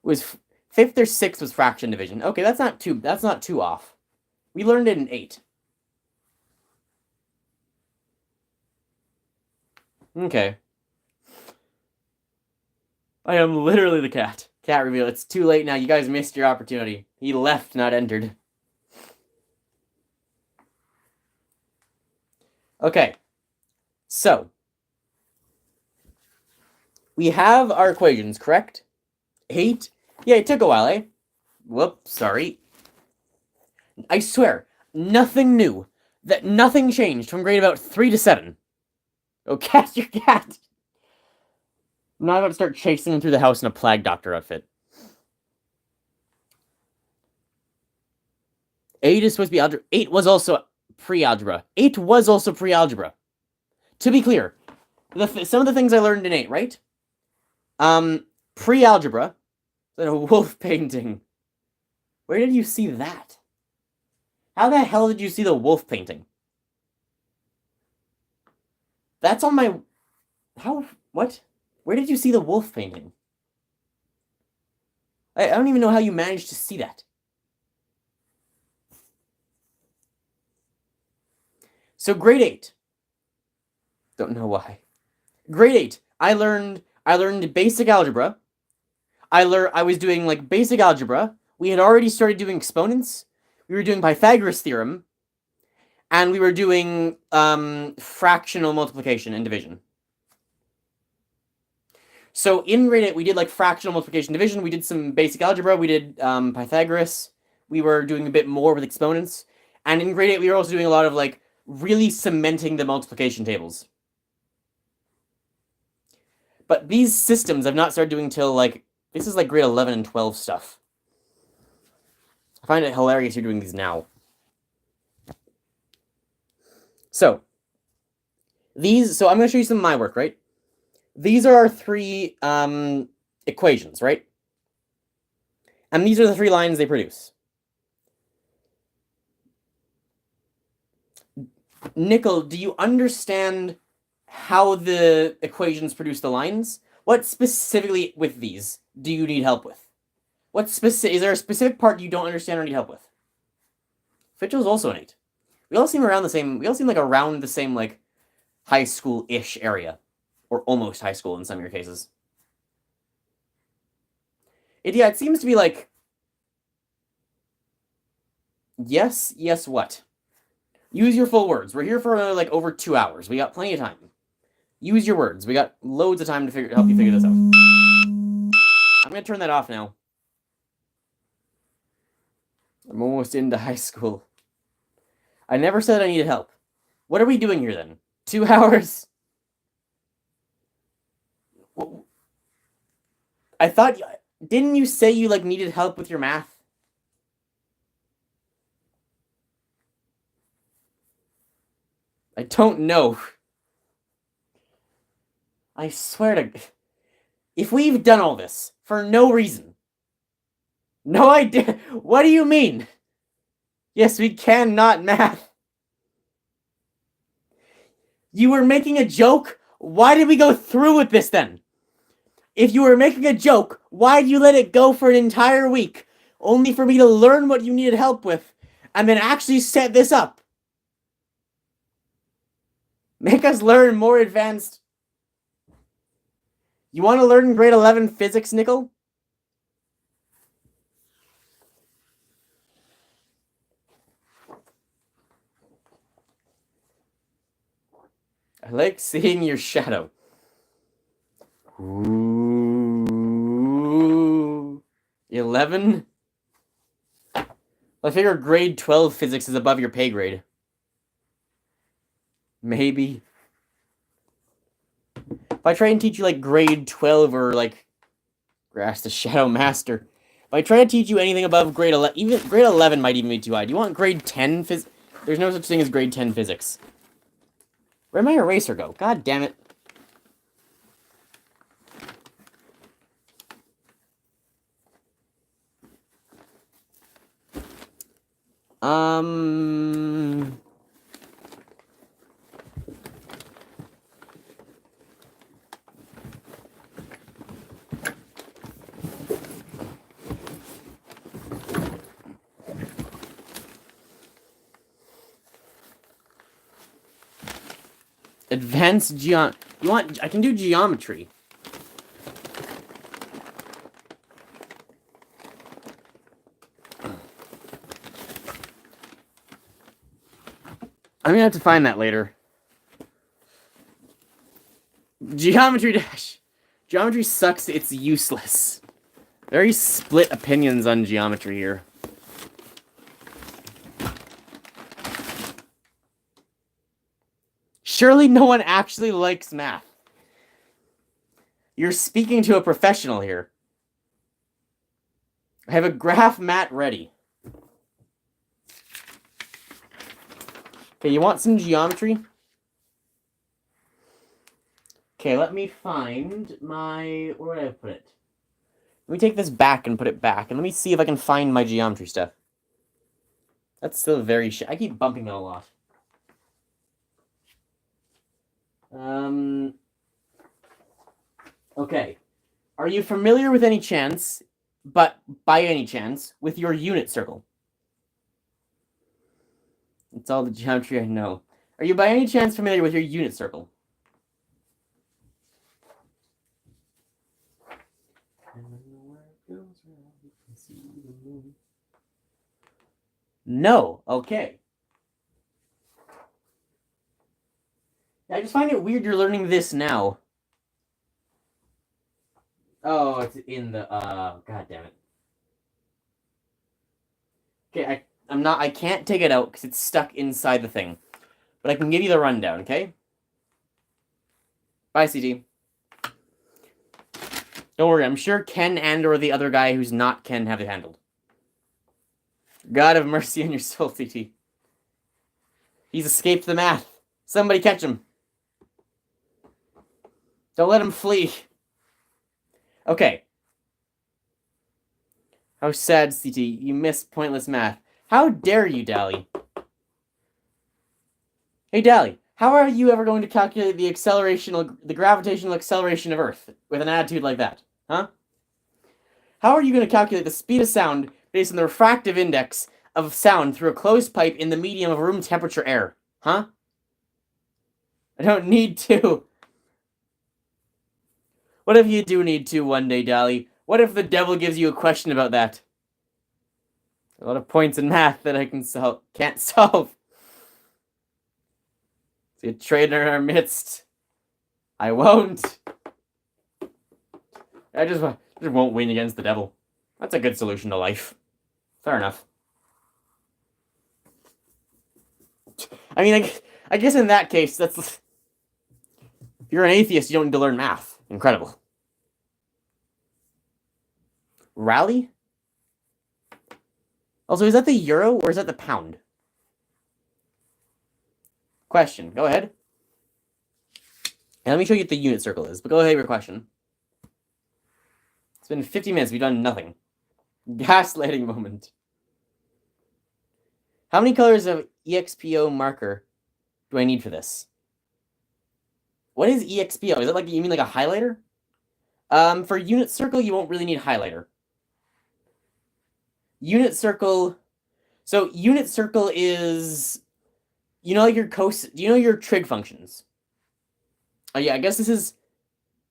It was 5th or 6th was fraction division. Okay, that's not too off. We learned it in 8. Okay. I am literally the cat. Cat reveal. It's too late now. You guys missed your opportunity. He left, not entered. Okay. So. We have our equations, correct? 8? Yeah, it took a while, eh? Whoops, sorry. I swear, nothing new. That nothing changed from grade about 3 to 7. Oh, cat, your cat! I'm not about to start chasing him through the house in a plague doctor outfit. 8 is supposed to be algebra. 8 was also pre-algebra. 8 was also pre-algebra. To be clear, some of the things I learned in 8, right? Pre-algebra. Then a wolf painting. Where did you see that? How the hell did you see the wolf painting? That's on my... How? What? Where did you see the wolf painting? I don't even know how you managed to see that. So grade 8. Don't know why. Grade 8. I learned basic algebra. I was doing like basic algebra. We had already started doing exponents. We were doing Pythagoras theorem. And we were doing fractional multiplication and division. So in grade 8, we did like fractional multiplication division. We did some basic algebra. We did Pythagoras. We were doing a bit more with exponents. And in grade 8, we were also doing a lot of like really cementing the multiplication tables. But these systems I've not started doing till like, this is like grade 11 and 12 stuff. I find it hilarious you're doing these now. So I'm going to show you some of my work, right? These are our 3 equations, right? And these are the 3 lines they produce. Nickel, do you understand how the equations produce the lines? What specifically with these do you need help with? Is there a specific part you don't understand or need help with? Fitchell's also an 8. We all seem around the same. We all seem like around the same like high school-ish area, or almost high school in some of your cases. It seems to be like yes, what? Use your full words. We're here for another like over 2 hours. We got plenty of time. Use your words. We got loads of time to help you figure this out. I'm gonna turn that off now. I'm almost into high school. I never said I needed help. What are we doing here then? 2 hours? I thought... Didn't you say you like needed help with your math? I don't know. I swear to... If we've done all this for no reason... No idea... What do you mean? Yes, we cannot math. You were making a joke? Why did we go through with this then? If you were making a joke, why did you let it go for an entire week? Only for me to learn what you needed help with, and then actually set this up. Make us learn more advanced... You want to learn grade 11 physics, Nickel? I like seeing your shadow. Ooh. 11? I figure grade 12 physics is above your pay grade. Maybe. If I try and teach you, like, grade 12 or, like, Grass the Shadow Master, if I try to teach you anything above grade 11, even grade 11 might even be too high. Do you want grade 10 phys? There's no such thing as grade 10 physics. Where'd my eraser go? God damn it. Advanced geom... You want... I can do geometry. I'm gonna have to find that later. Geometry dash. Geometry sucks, it's useless. Very split opinions on geometry here. Surely no one actually likes math. You're speaking to a professional here. I have a graph mat ready. Okay, you want some geometry? Okay, let me find my... Where would I put it? Let me take this back and put it back, and let me see if I can find my geometry stuff. That's still very I keep bumping it a lot. Okay. Are you familiar with any chance, but by any chance, with your unit circle? It's all the geometry I know. Are you by any chance familiar with your unit circle? No. Okay. I just find it weird you're learning this now. Oh, it's in the god damn it. Okay, I can't take it out because it's stuck inside the thing. But I can give you the rundown, okay? Bye, CT. Don't worry, I'm sure Ken and or the other guy who's not Ken have it handled. God have mercy on your soul, CT. He's escaped the math. Somebody catch him. Don't let him flee. Okay. How sad, CT. You missed pointless math. How dare you, Dally? Hey, Dally. How are you ever going to calculate the gravitational acceleration of Earth with an attitude like that? Huh? How are you going to calculate the speed of sound based on the refractive index of sound through a closed pipe in the medium of room temperature air? Huh? I don't need to. What if you do need to one day, Dally? What if the devil gives you a question about that? A lot of points in math that I can't solve. See a traitor in our midst. I won't. I just won't win against the devil. That's a good solution to life. Fair enough. I mean, I guess in that case, that's... If you're an atheist, you don't need to learn math. Incredible. Rally? Also, is that the euro or is that the pound? Question. Go ahead. And let me show you what the unit circle is. But go ahead with your question. It's been 50 minutes. We've done nothing. Gaslighting moment. How many colors of EXPO marker do I need for this? What is EXPO? Is it like, you mean like a highlighter? For unit circle, you won't really need highlighter. Unit circle... So, unit circle is... You know your do you know your trig functions? Oh yeah, I guess this is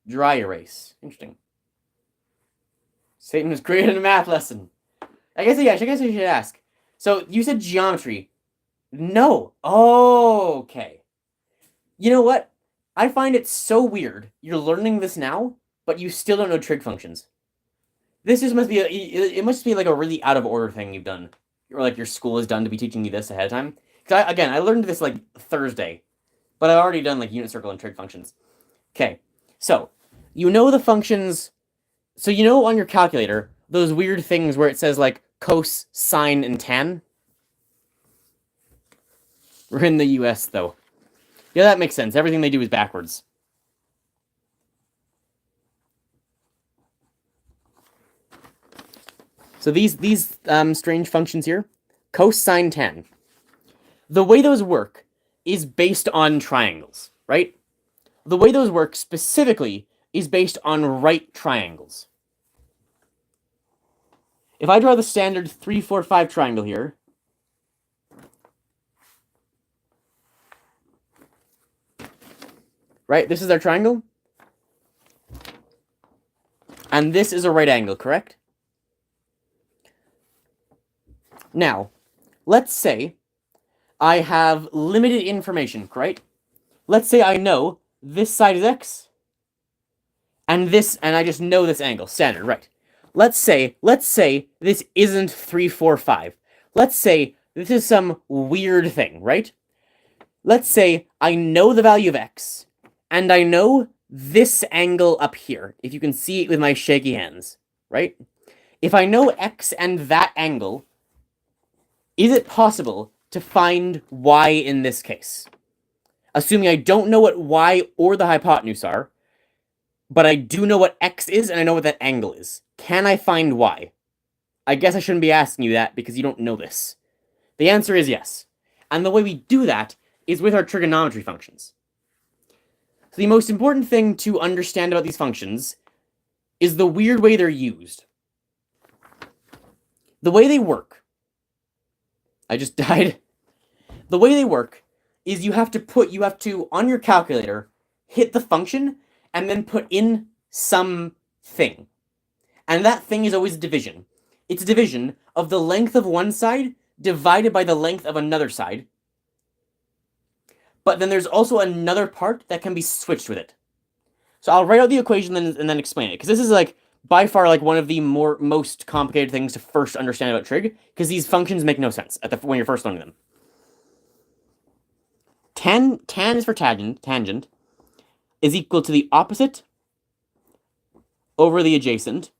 dry erase. Interesting. Satan was great in a math lesson. I guess I should ask. So, you said geometry. No. Oh, okay. You know what? I find it so weird. You're learning this now, but you still don't know trig functions. This just must be it must be like a really out of order thing you've done. Or like your school has done to be teaching you this ahead of time. Because I learned this like Thursday. But I've already done like unit circle and trig functions. Okay, so you know the functions. So you know on your calculator those weird things where it says like cos, sine, and tan. We're in the U.S. though. Yeah, that makes sense. Everything they do is backwards. So these strange functions here, cos, sine, tan. The way those work is based on triangles, right? The way those work specifically is based on right triangles. If I draw the standard 3, 4, 5 triangle here, right? This is our triangle. And this is a right angle, correct? Now, let's say I have limited information, right? Let's say I know this side is x, and I just know this angle, standard, right? Let's say this isn't 3, 4, 5. Let's say this is some weird thing, right? Let's say I know the value of x, and I know this angle up here, if you can see it with my shaky hands, right? If I know x and that angle, is it possible to find y in this case? Assuming I don't know what y or the hypotenuse are, but I do know what x is and I know what that angle is. Can I find y? I guess I shouldn't be asking you that because you don't know this. The answer is yes. And the way we do that is with our trigonometry functions. So the most important thing to understand about these functions is the weird way they're used. The way they work. I just died. The way they work is you have to, on your calculator, hit the function and then put in some thing. And that thing is always division. It's division of the length of one side divided by the length of another side. But then there's also another part that can be switched with it. So I'll write out the equation and then explain it, because this is like by far like one of the most complicated things to first understand about trig, because these functions make no sense when you're first learning them. Tan is for tangent, is equal to the opposite over the adjacent.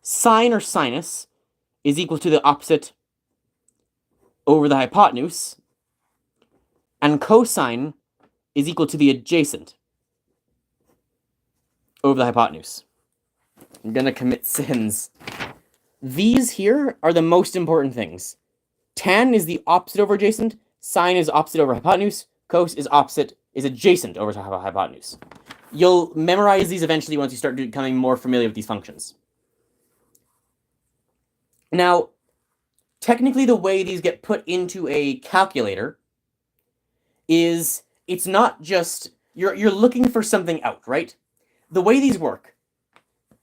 Sine or sinus is equal to the opposite over the hypotenuse. And cosine is equal to the adjacent over the hypotenuse. I'm going to commit sins. These here are the most important things. Tan is the opposite over adjacent. Sine is opposite over hypotenuse. Cos is adjacent over hypotenuse. You'll memorize these eventually once you start becoming more familiar with these functions. Now, technically the way these get put into a calculator is it's not just you're looking for something out, right? The way these work,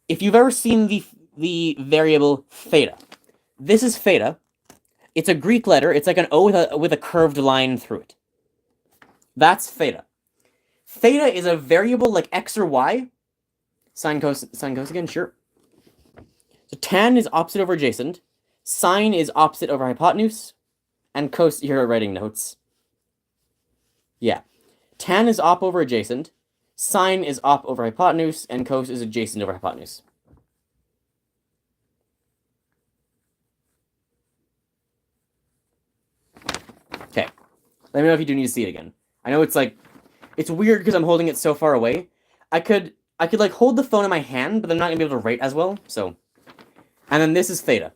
if you've ever seen the variable theta, this is theta. It's a Greek letter. It's like an O with a curved line through it. That's theta. Theta is a variable like x or y. Sine cos again, sure. So tan is opposite over adjacent. Sine is opposite over hypotenuse. And cos, here are writing notes. Yeah. Tan is op over adjacent. Sine is op over hypotenuse. And cos is adjacent over hypotenuse. Okay. Let me know if you do need to see it again. I know it's like, it's weird because I'm holding it so far away. I could like hold the phone in my hand, but I'm not gonna be able to write as well, so. And then this is theta.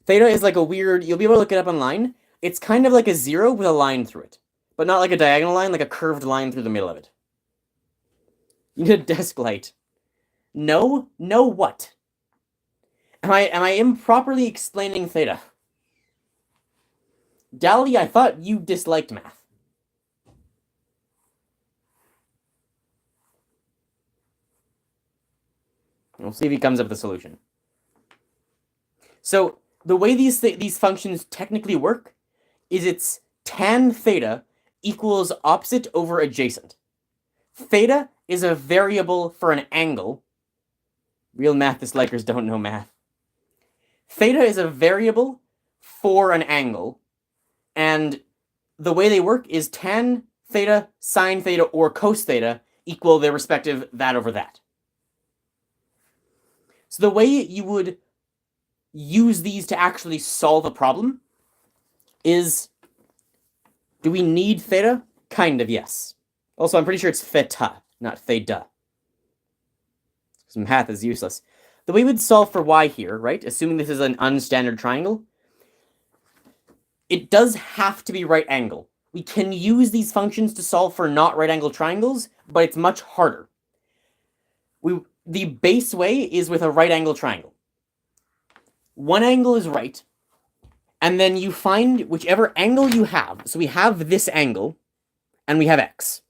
Theta is like a weird, you'll be able to look it up online. It's kind of like a 0 with a line through it. But not like a diagonal line, like a curved line through the middle of it. You need a desk light. No? No what? Am I improperly explaining theta? Dally, I thought you disliked math. We'll see if he comes up with a solution. So, the way these functions technically work is it's tan theta equals opposite over adjacent. Theta is a variable for an angle. Real math dislikers don't know math. Theta is a variable for an angle, and the way they work is tan theta, sine theta, or cos theta equal their respective that over that. So the way you would use these to actually solve a problem is, do we need theta? Kind of, yes. Also, I'm pretty sure it's theta, not theta. Some math is useless. The way we'd solve for y here, right, assuming this is an unstandard triangle, it does have to be right angle. We can use these functions to solve for not right angle triangles, but it's much harder. The base way is with a right angle triangle. One angle is right, and then you find whichever angle you have. So we have this angle, and we have x.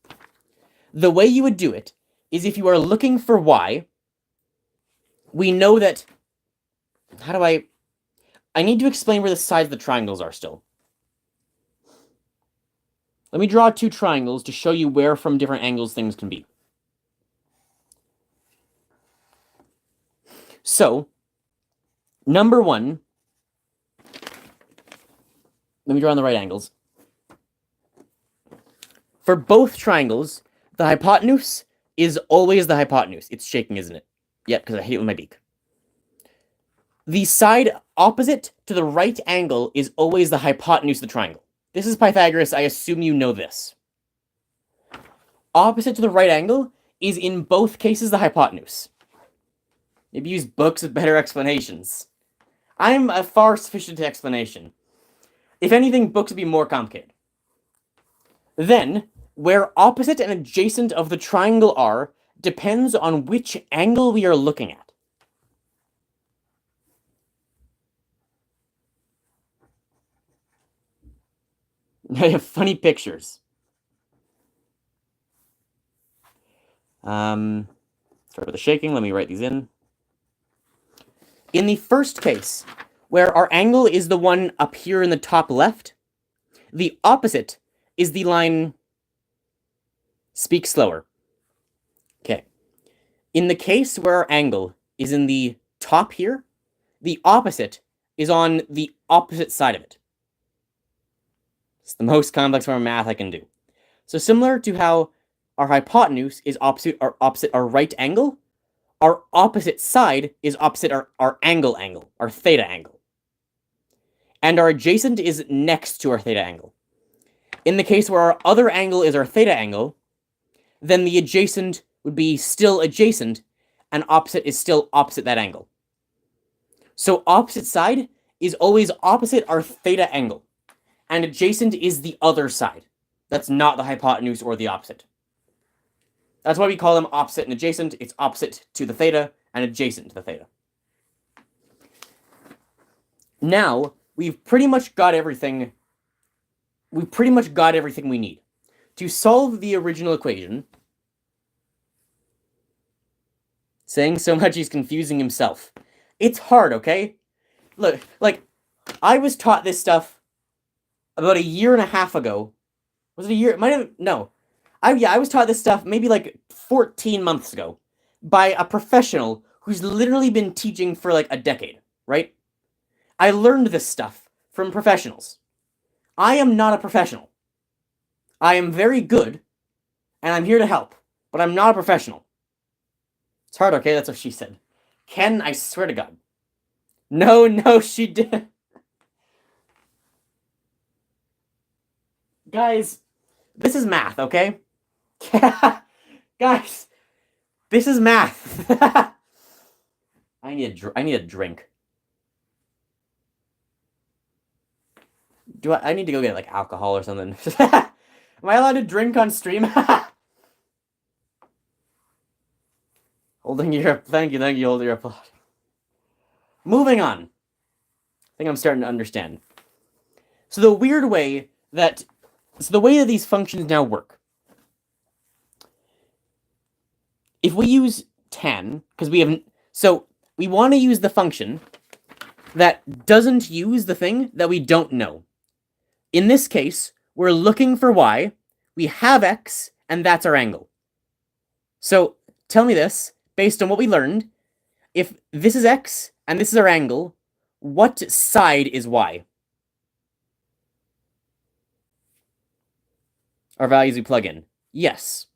The way you would do it is if you are looking for y, we know that... How do I need to explain where the sides of the triangles are still. Let me draw two triangles to show you where from different angles things can be. So, number one, let me draw on the right angles. For both triangles, the hypotenuse is always the hypotenuse. It's shaking, isn't it? Yep, because I hate it with my beak. The side opposite to the right angle is always the hypotenuse of the triangle. This is Pythagoras. I assume you know this. Opposite to the right angle is in both cases the hypotenuse. Maybe use books with better explanations. I'm a far sufficient explanation. If anything, books would be more complicated. Then, where opposite and adjacent of the triangle are depends on which angle we are looking at. I have funny pictures. Start with the shaking. Let me write these in. In the first case, where our angle is the one up here in the top left, the opposite is the line... Speak slower. Okay. In the case where our angle is in the top here, the opposite is on the opposite side of it. It's the most complex form of math I can do. So similar to how our hypotenuse is opposite our right angle, our opposite side is opposite our angle, our theta angle. And our adjacent is next to our theta angle. In the case where our other angle is our theta angle, then the adjacent would be still adjacent, and opposite is still opposite that angle. So opposite side is always opposite our theta angle, and adjacent is the other side. That's not the hypotenuse or the opposite. That's why we call them opposite and adjacent. It's opposite to the theta and adjacent to the theta. Now, we've pretty much got everything we need. To solve the original equation, saying so much he's confusing himself. It's hard, okay? Look, like, I was taught this stuff about a year and a half ago. Was it a year? It might have... No. I was taught this stuff maybe like 14 months ago by a professional who's literally been teaching for like a decade, right? I learned this stuff from professionals. I am not a professional. I am very good, and I'm here to help, but I'm not a professional. It's hard, okay? That's what she said. Ken, I swear to God. No, she didn't. Guys, this is math, okay? Guys, this is math. I need a drink. I need to go get like alcohol or something? Am I allowed to drink on stream? Holding your... Thank you, holding your applaud. Moving on. I think I'm starting to understand. So the way that these functions now work. If we use tan, because we have... So, we want to use the function that doesn't use the thing that we don't know. In this case, we're looking for y, we have x, and that's our angle. So, tell me this, based on what we learned, if this is x, and this is our angle, what side is y? are values we plug in. Yes.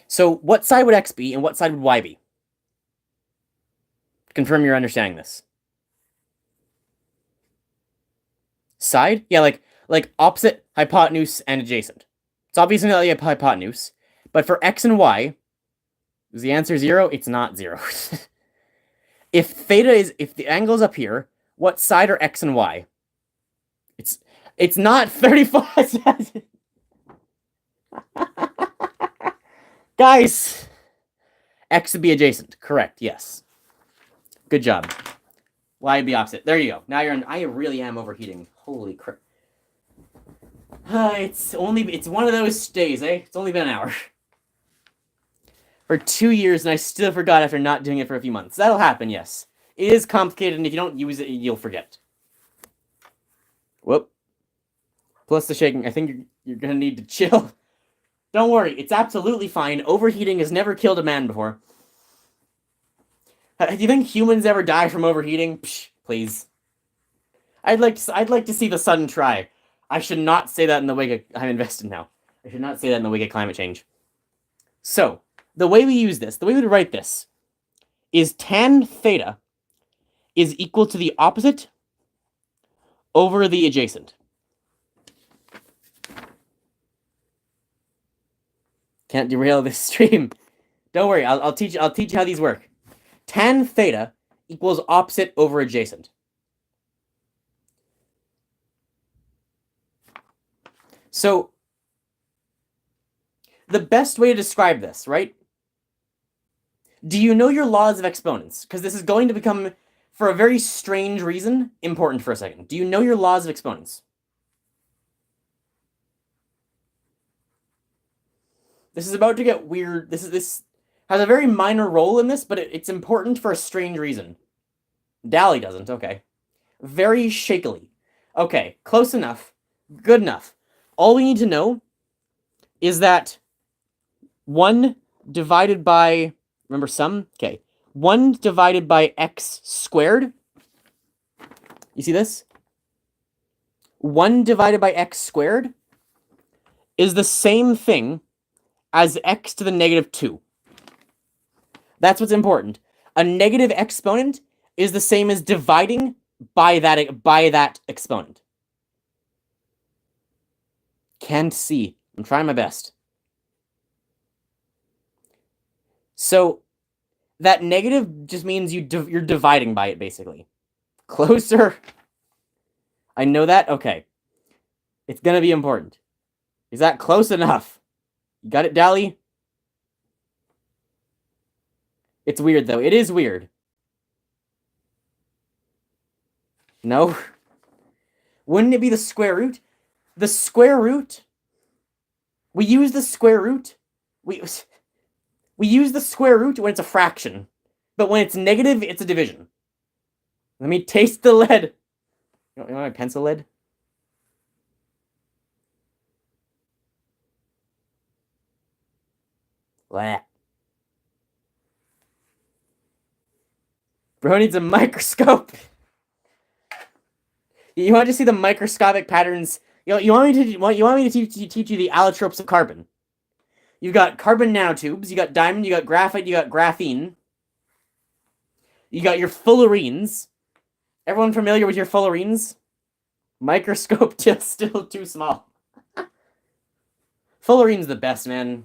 So what side would x be and what side would y be? Confirm you're understanding this. Side? Yeah, like opposite, hypotenuse, and adjacent. It's obviously not the hypotenuse, but for x and y, is the answer 0? It's not 0. If the angle's up here, what side are x and y? It's not 35. Guys, x would be adjacent. Correct, yes. Good job. Y would be opposite. There you go. Now I really am overheating. Holy crap. It's one of those days, eh? It's only been an hour. For 2 years, and I still forgot after not doing it for a few months. That'll happen, yes. It is complicated, and if you don't use it, you'll forget. Whoop. Plus the shaking. I think you're gonna need to chill. Don't worry, it's absolutely fine. Overheating has never killed a man before. Do you think humans ever die from overheating? Psh, please. I'd like to see the sun try. I should not say that in the wake of... I'm invested now. I should not say that in the wake of climate change. So, the way we use this, the way we write this, is tan theta is equal to the opposite over the adjacent. Can't derail this stream. Don't worry, I'll teach you how these work. Tan theta equals opposite over adjacent. So, the best way to describe this, right? Do you know your laws of exponents? Because this is going to become, for a very strange reason, important for a second. Do you know your laws of exponents? This is about to get weird. This has a very minor role in this, but it's important for a strange reason. Dally doesn't, okay. Very shakily. Okay, close enough. Good enough. All we need to know is that 1 divided by, remember sum? Okay. 1 divided by x squared. You see this? 1 divided by x squared is the same thing as x to the negative 2. That's what's important. A negative exponent is the same as dividing by that exponent. Can't see. I'm trying my best. So that negative just means you're dividing by it, basically. Closer. I know that? Okay. It's going to be important. Is that close enough? You got it, Dally? It's weird, though. It is weird. No? Wouldn't it be the square root? The square root? We use the square root? We use the square root when it's a fraction. But when it's negative, it's a division. Let me taste the lead. You want my pencil lead? Blah. Bro needs a microscope. You want to see the microscopic patterns? You want me to teach you the allotropes of carbon? You've got carbon nanotubes. You got diamond. You got graphite. You got graphene. You got your fullerenes. Everyone familiar with your fullerenes? Microscope still too small. Fullerene's the best, man.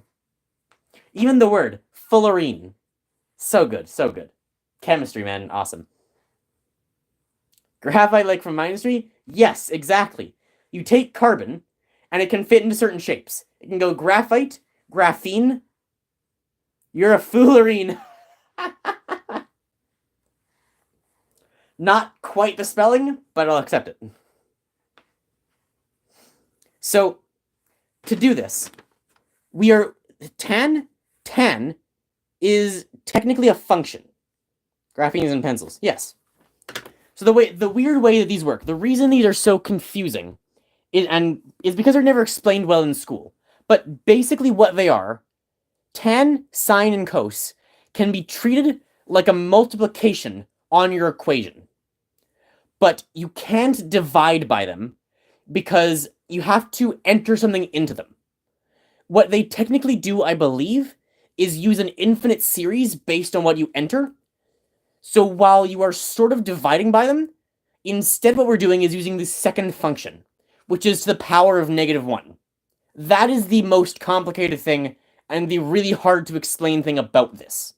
Even the word fullerene, so good, so good. Chemistry, man, awesome. Graphite, like from Mindustry? Yes, exactly. You take carbon, and it can fit into certain shapes. It can go graphite, graphene. You're a fullerene. Not quite the spelling, but I'll accept it. So, to do this, we are tan is technically a function. Graphenes and pencils, yes. So the weird way that these work, the reason these are so confusing is because they're never explained well in school. But basically what they are, tan, sine, and cos can be treated like a multiplication on your equation. But you can't divide by them because you have to enter something into them. What they technically do, I believe, is use an infinite series based on what you enter. So while you are sort of dividing by them, instead what we're doing is using the second function, which is to the power of -1. That is the most complicated thing and the really hard to explain thing about this.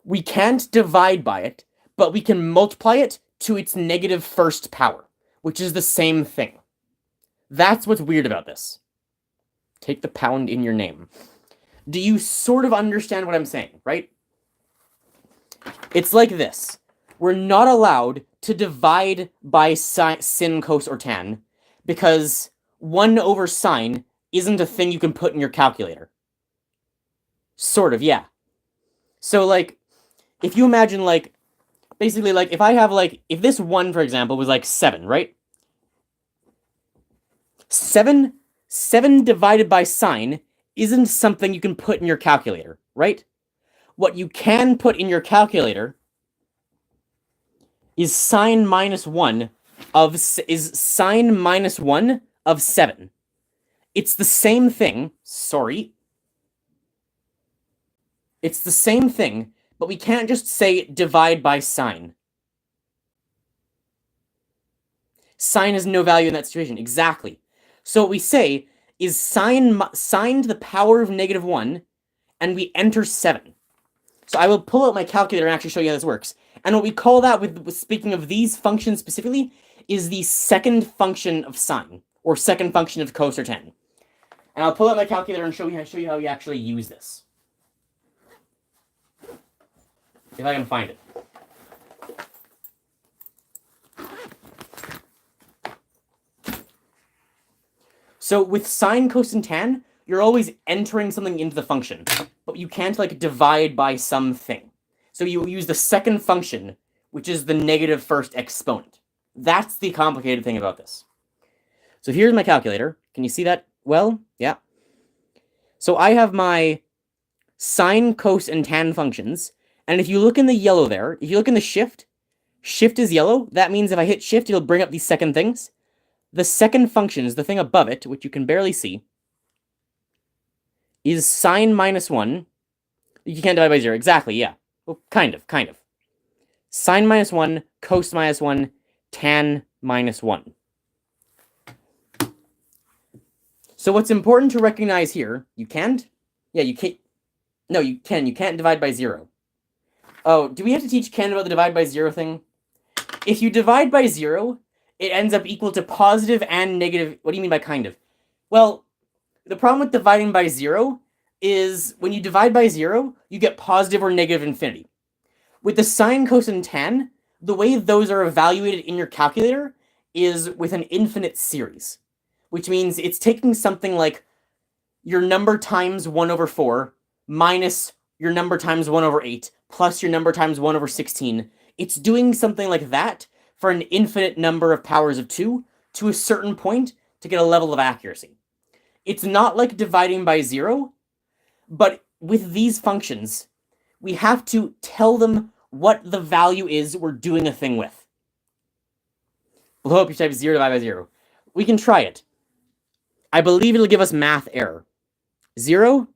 We can't divide by it, but we can multiply it to its negative first power, which is the same thing. That's what's weird about this. Take the pound in your name. Do you sort of understand what I'm saying, right? It's like this. We're not allowed to divide by sin, cos, or tan because 1 over sine isn't a thing you can put in your calculator. Sort of, yeah. So, like, if you imagine, like, basically, like, if I have, like, if this 1, for example, was, like, 7, right? 7 divided by sine isn't something you can put in your calculator, right? What you can put in your calculator is sine minus 1 of 7. It's the same thing. Sorry. It's the same thing, but we can't just say divide by sine. Sine has no value in that situation. Exactly. So what we say is sine to the power of -1, and we enter 7. So I will pull out my calculator and actually show you how this works. And what we call that, with speaking of these functions specifically, is the second function of sine, or second function of cos or tan. And I'll pull out my calculator and show you how you actually use this. If I can find it. So with sine, cos, and tan, you're always entering something into the function, but you can't, like, divide by something. So you use the second function, which is the negative first exponent. That's the complicated thing about this. So here's my calculator. Can you see that well? Yeah. So I have my sine, cos, and tan functions, and if you look in the yellow there, if you look in the shift is yellow. That means if I hit shift, it'll bring up these second things. The second function is the thing above it, which you can barely see, is sine minus 1. You can't divide by 0. Exactly, yeah. Well, kind of. Sine minus 1, cos minus 1, tan minus 1. So what's important to recognize here, you can't? Yeah, you can't. No, you can. You can't divide by 0. Oh, do we have to teach Ken about the divide by 0 thing? If you divide by 0, it ends up equal to positive and negative. What do you mean by kind of? Well, the problem with dividing by 0 is when you divide by 0, you get positive or negative infinity. With the sine, cos, and tan, the way those are evaluated in your calculator is with an infinite series, which means it's taking something like your number times 1 over 4 minus your number times 1 over 8 plus your number times 1 over 16. It's doing something like that for an infinite number of powers of 2 to a certain point to get a level of accuracy. It's not like dividing by 0, but with these functions, we have to tell them what the value is we're doing a thing with. Blow up your type 0 divided by 0. We can try it. I believe it'll give us math error. 0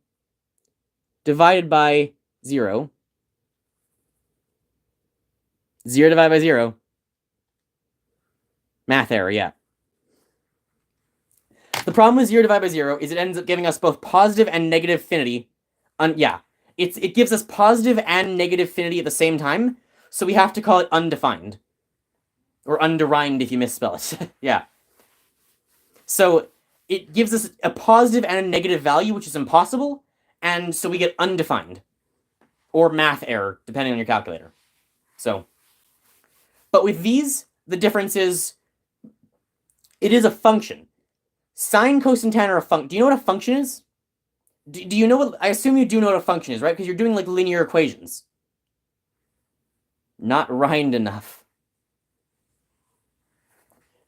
divided by 0. 0 divided by 0. Math error, yeah. The problem with 0 divided by 0 is it ends up giving us both positive and negative finity. Yeah, it gives us positive and negative finity at the same time, so we have to call it undefined. Or underrhymed if you misspell it. Yeah. So it gives us a positive and a negative value, which is impossible, and so we get undefined. Or math error, depending on your calculator. So, but with these, the difference is it is a function. Sine, cos, and tan are a function. Do you know what a function is? Do you know what... I assume you do know what a function is, right? Because you're doing, like, linear equations. Not rhymed enough.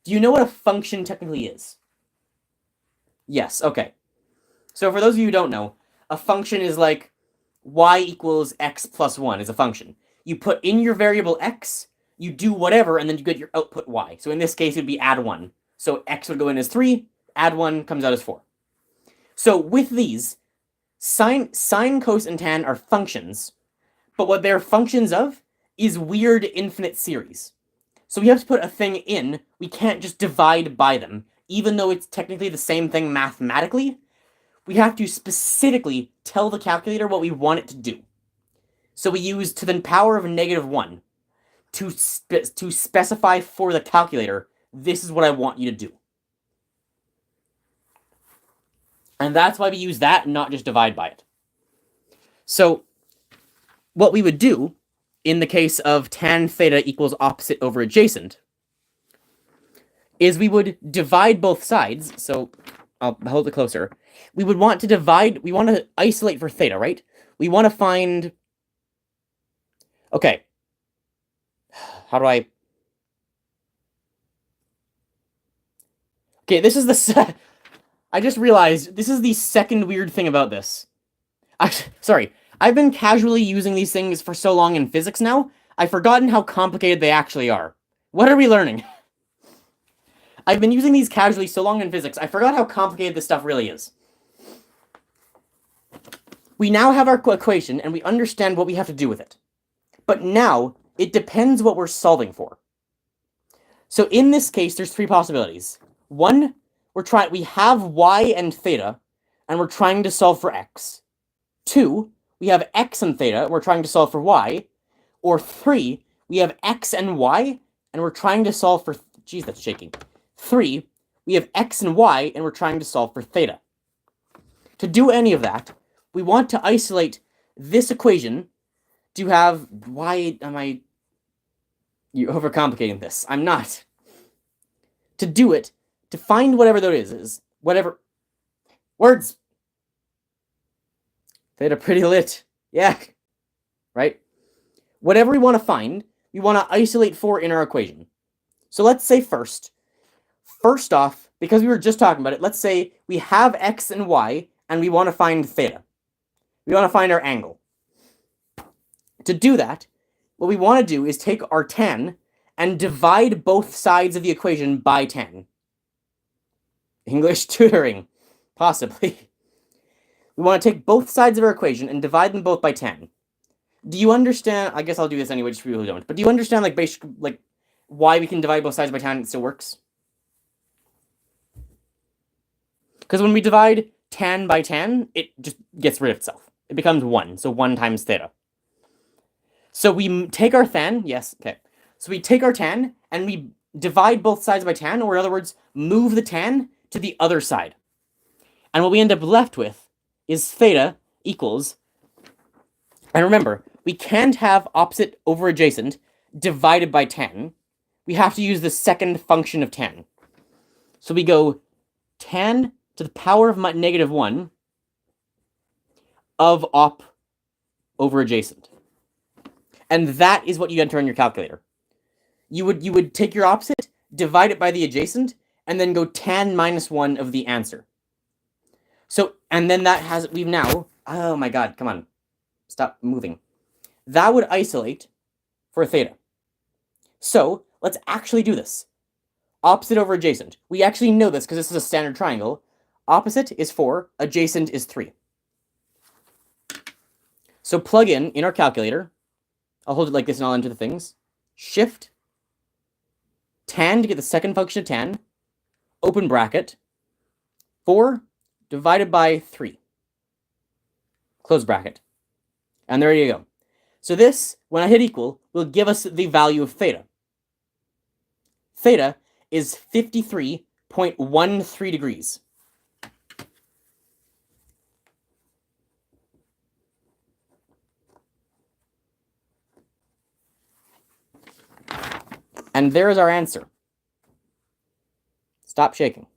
Do you know what a function technically is? Yes, okay. So for those of you who don't know, a function is like y equals x plus 1 is a function. You put in your variable x, you do whatever, and then you get your output y. So in this case, it would be add 1. So x would go in as 3, add 1, comes out as 4. So with these, sine, cos, and tan are functions, but what they're functions of is weird infinite series. So we have to put a thing in, we can't just divide by them, even though it's technically the same thing mathematically. We have to specifically tell the calculator what we want it to do. So we use to the power of -1 to specify for the calculator, this is what I want you to do. And that's why we use that and not just divide by it. So what we would do in the case of tan theta equals opposite over adjacent is we would divide both sides. So I'll hold it closer. We would want to divide, we want to isolate for theta, right? We want to find, okay, how do I, okay, this is the, I just realized this is the second weird thing about this. Sorry, I've been casually using these things for so long in physics now, I've forgotten how complicated they actually are. What are we learning? I've been using these casually so long in physics, I forgot how complicated this stuff really is. We now have our equation, and we understand what we have to do with it. But now, it depends what we're solving for. So in this case, there's 3 possibilities. 1, we have y and theta, and we're trying to solve for x. 2, we have x and theta, we're trying to solve for y. Or 3, we have x and y, and we're trying to solve for... Geez, that's shaking. 3, we have x and y, and we're trying to solve for theta. To do any of that, we want to isolate this equation to have... Why am I... You're overcomplicating this. I'm not. To do it, to find whatever that is whatever... Words! Theta pretty lit. Yeah. Right? Whatever we want to find, we want to isolate for in our equation. So let's say first off, because we were just talking about it, let's say we have x and y, and we want to find theta. We want to find our angle. To do that, what we want to do is take our tan and divide both sides of the equation by tan. English tutoring, possibly. We want to take both sides of our equation and divide them both by tan. Do you understand? I guess I'll do this anyway, just for people who don't. But do you understand, like, basically, like, why we can divide both sides by tan and it still works? Because when we divide tan by tan, it just gets rid of itself. It becomes 1, so 1 times theta. So we take our tan, yes, okay. So we take our tan, and we divide both sides by tan, or in other words, move the tan to the other side. And what we end up left with is theta equals, and remember, we can't have opposite over adjacent divided by tan. We have to use the second function of tan. So we go tan to the power of -1 of op over adjacent. And that is what you enter in your calculator. You would take your opposite, divide it by the adjacent, and then go tan -1 of the answer. So, and then that has, we've now, oh my god, come on, stop moving. That would isolate for theta. So, let's actually do this. Opposite over adjacent. We actually know this because this is a standard triangle. Opposite is 4, adjacent is 3. So plug in our calculator. I'll hold it like this and I'll enter the things. Shift tan to get the second function of tan. Open bracket. 4 divided by 3. Close bracket. And there you go. So this, when I hit equal, will give us the value of theta. Theta is 53.13 degrees. And there is our answer. Stop shaking.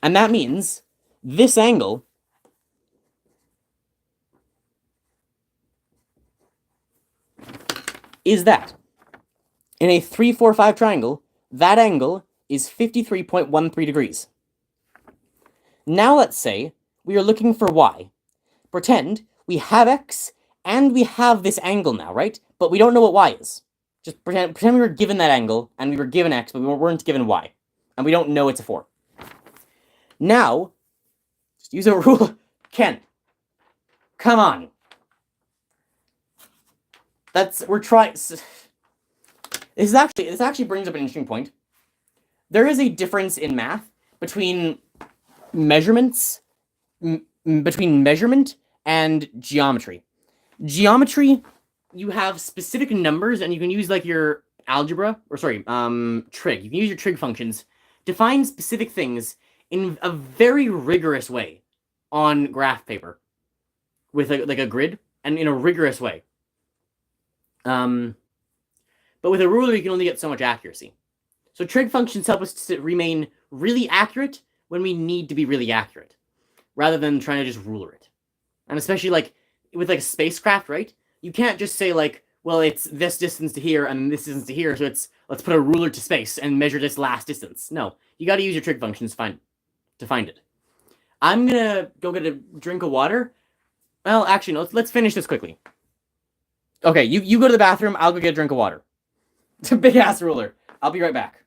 And that means this angle is that. In a 3, 4, 5 triangle, that angle is 53.13 degrees. Now let's say we are looking for y. Pretend we have x and we have this angle now, right? But we don't know what y is. Just pretend we were given that angle, and we were given x, but we weren't given y. And we don't know it's a 4. Now, just use a rule. Ken, come on. We're trying. This actually brings up an interesting point. There is a difference in math between measurement and geometry. Geometry, you have specific numbers, and you can use like your algebra, or sorry, trig. You can use your trig functions to find specific things in a very rigorous way on graph paper with a grid, and in a rigorous way. But with a ruler, you can only get so much accuracy. So trig functions help us to remain really accurate when we need to be really accurate, rather than trying to just ruler it. And especially like with like a spacecraft, right? You can't just say like, well, it's this distance to here and this distance to here, so let's put a ruler to space and measure this last distance. No, you got to use your trig functions to find it. I'm gonna go get a drink of water. Well, actually, no, let's finish this quickly. Okay, you go to the bathroom. I'll go get a drink of water. It's a big ass ruler. I'll be right back.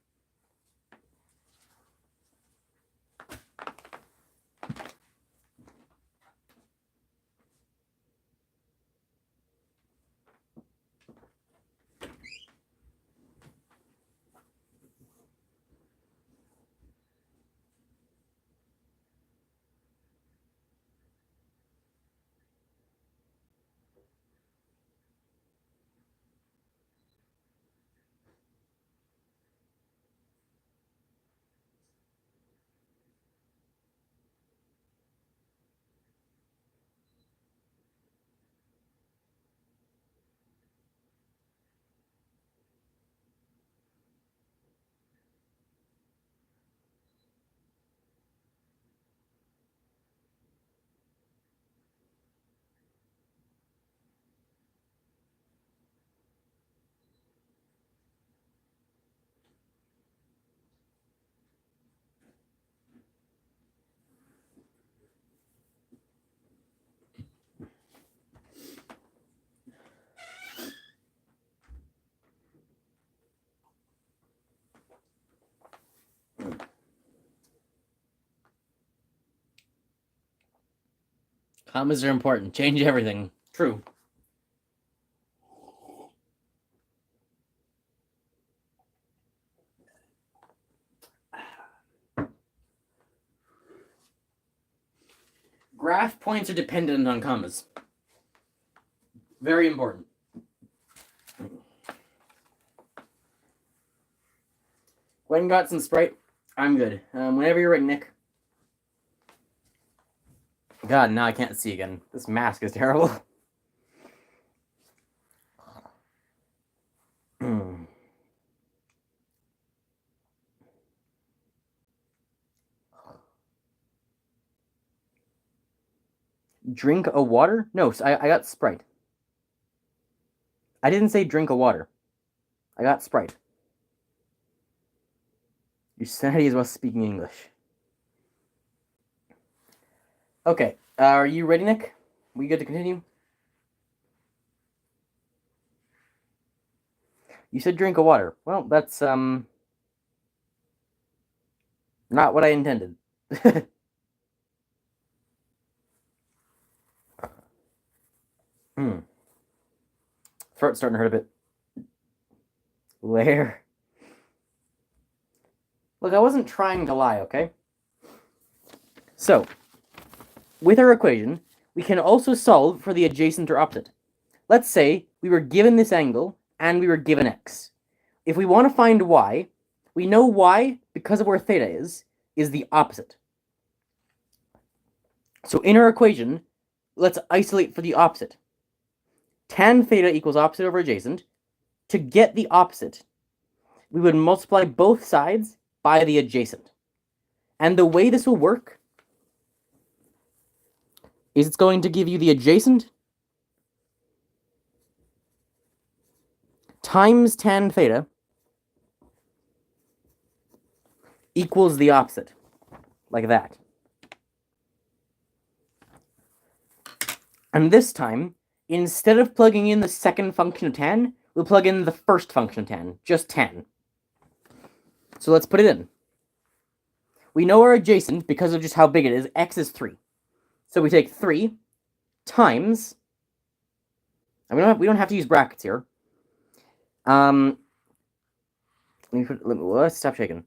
Commas are important. Change everything. True. Graph points are dependent on commas. Very important. Gwen got some Sprite. I'm good. Whenever you're ready, Nick. God, now I can't see again. This mask is terrible. Drink a water? No, I got Sprite. I didn't say drink a water. I got Sprite. Your sanity is while speaking English. Okay, are you ready, Nick? We good to continue? You said drink a water. Well, that's not what I intended. Throat's starting to hurt a bit. Lair. Look, I wasn't trying to lie, okay? So, with our equation, we can also solve for the adjacent or opposite. Let's say we were given this angle and we were given x. If we want to find y, we know y, because of where theta is the opposite. So in our equation, let's isolate for the opposite. Tan theta equals opposite over adjacent. To get the opposite, we would multiply both sides by the adjacent. And the way this will work is it's going to give you the adjacent times tan theta equals the opposite, like that. And this time, instead of plugging in the second function of tan, we'll plug in the first function tan, just tan. So let's put it in. We know our adjacent, because of just how big it is, x is 3. So we take 3 times, and we don't have to use brackets here. Let's stop shaking.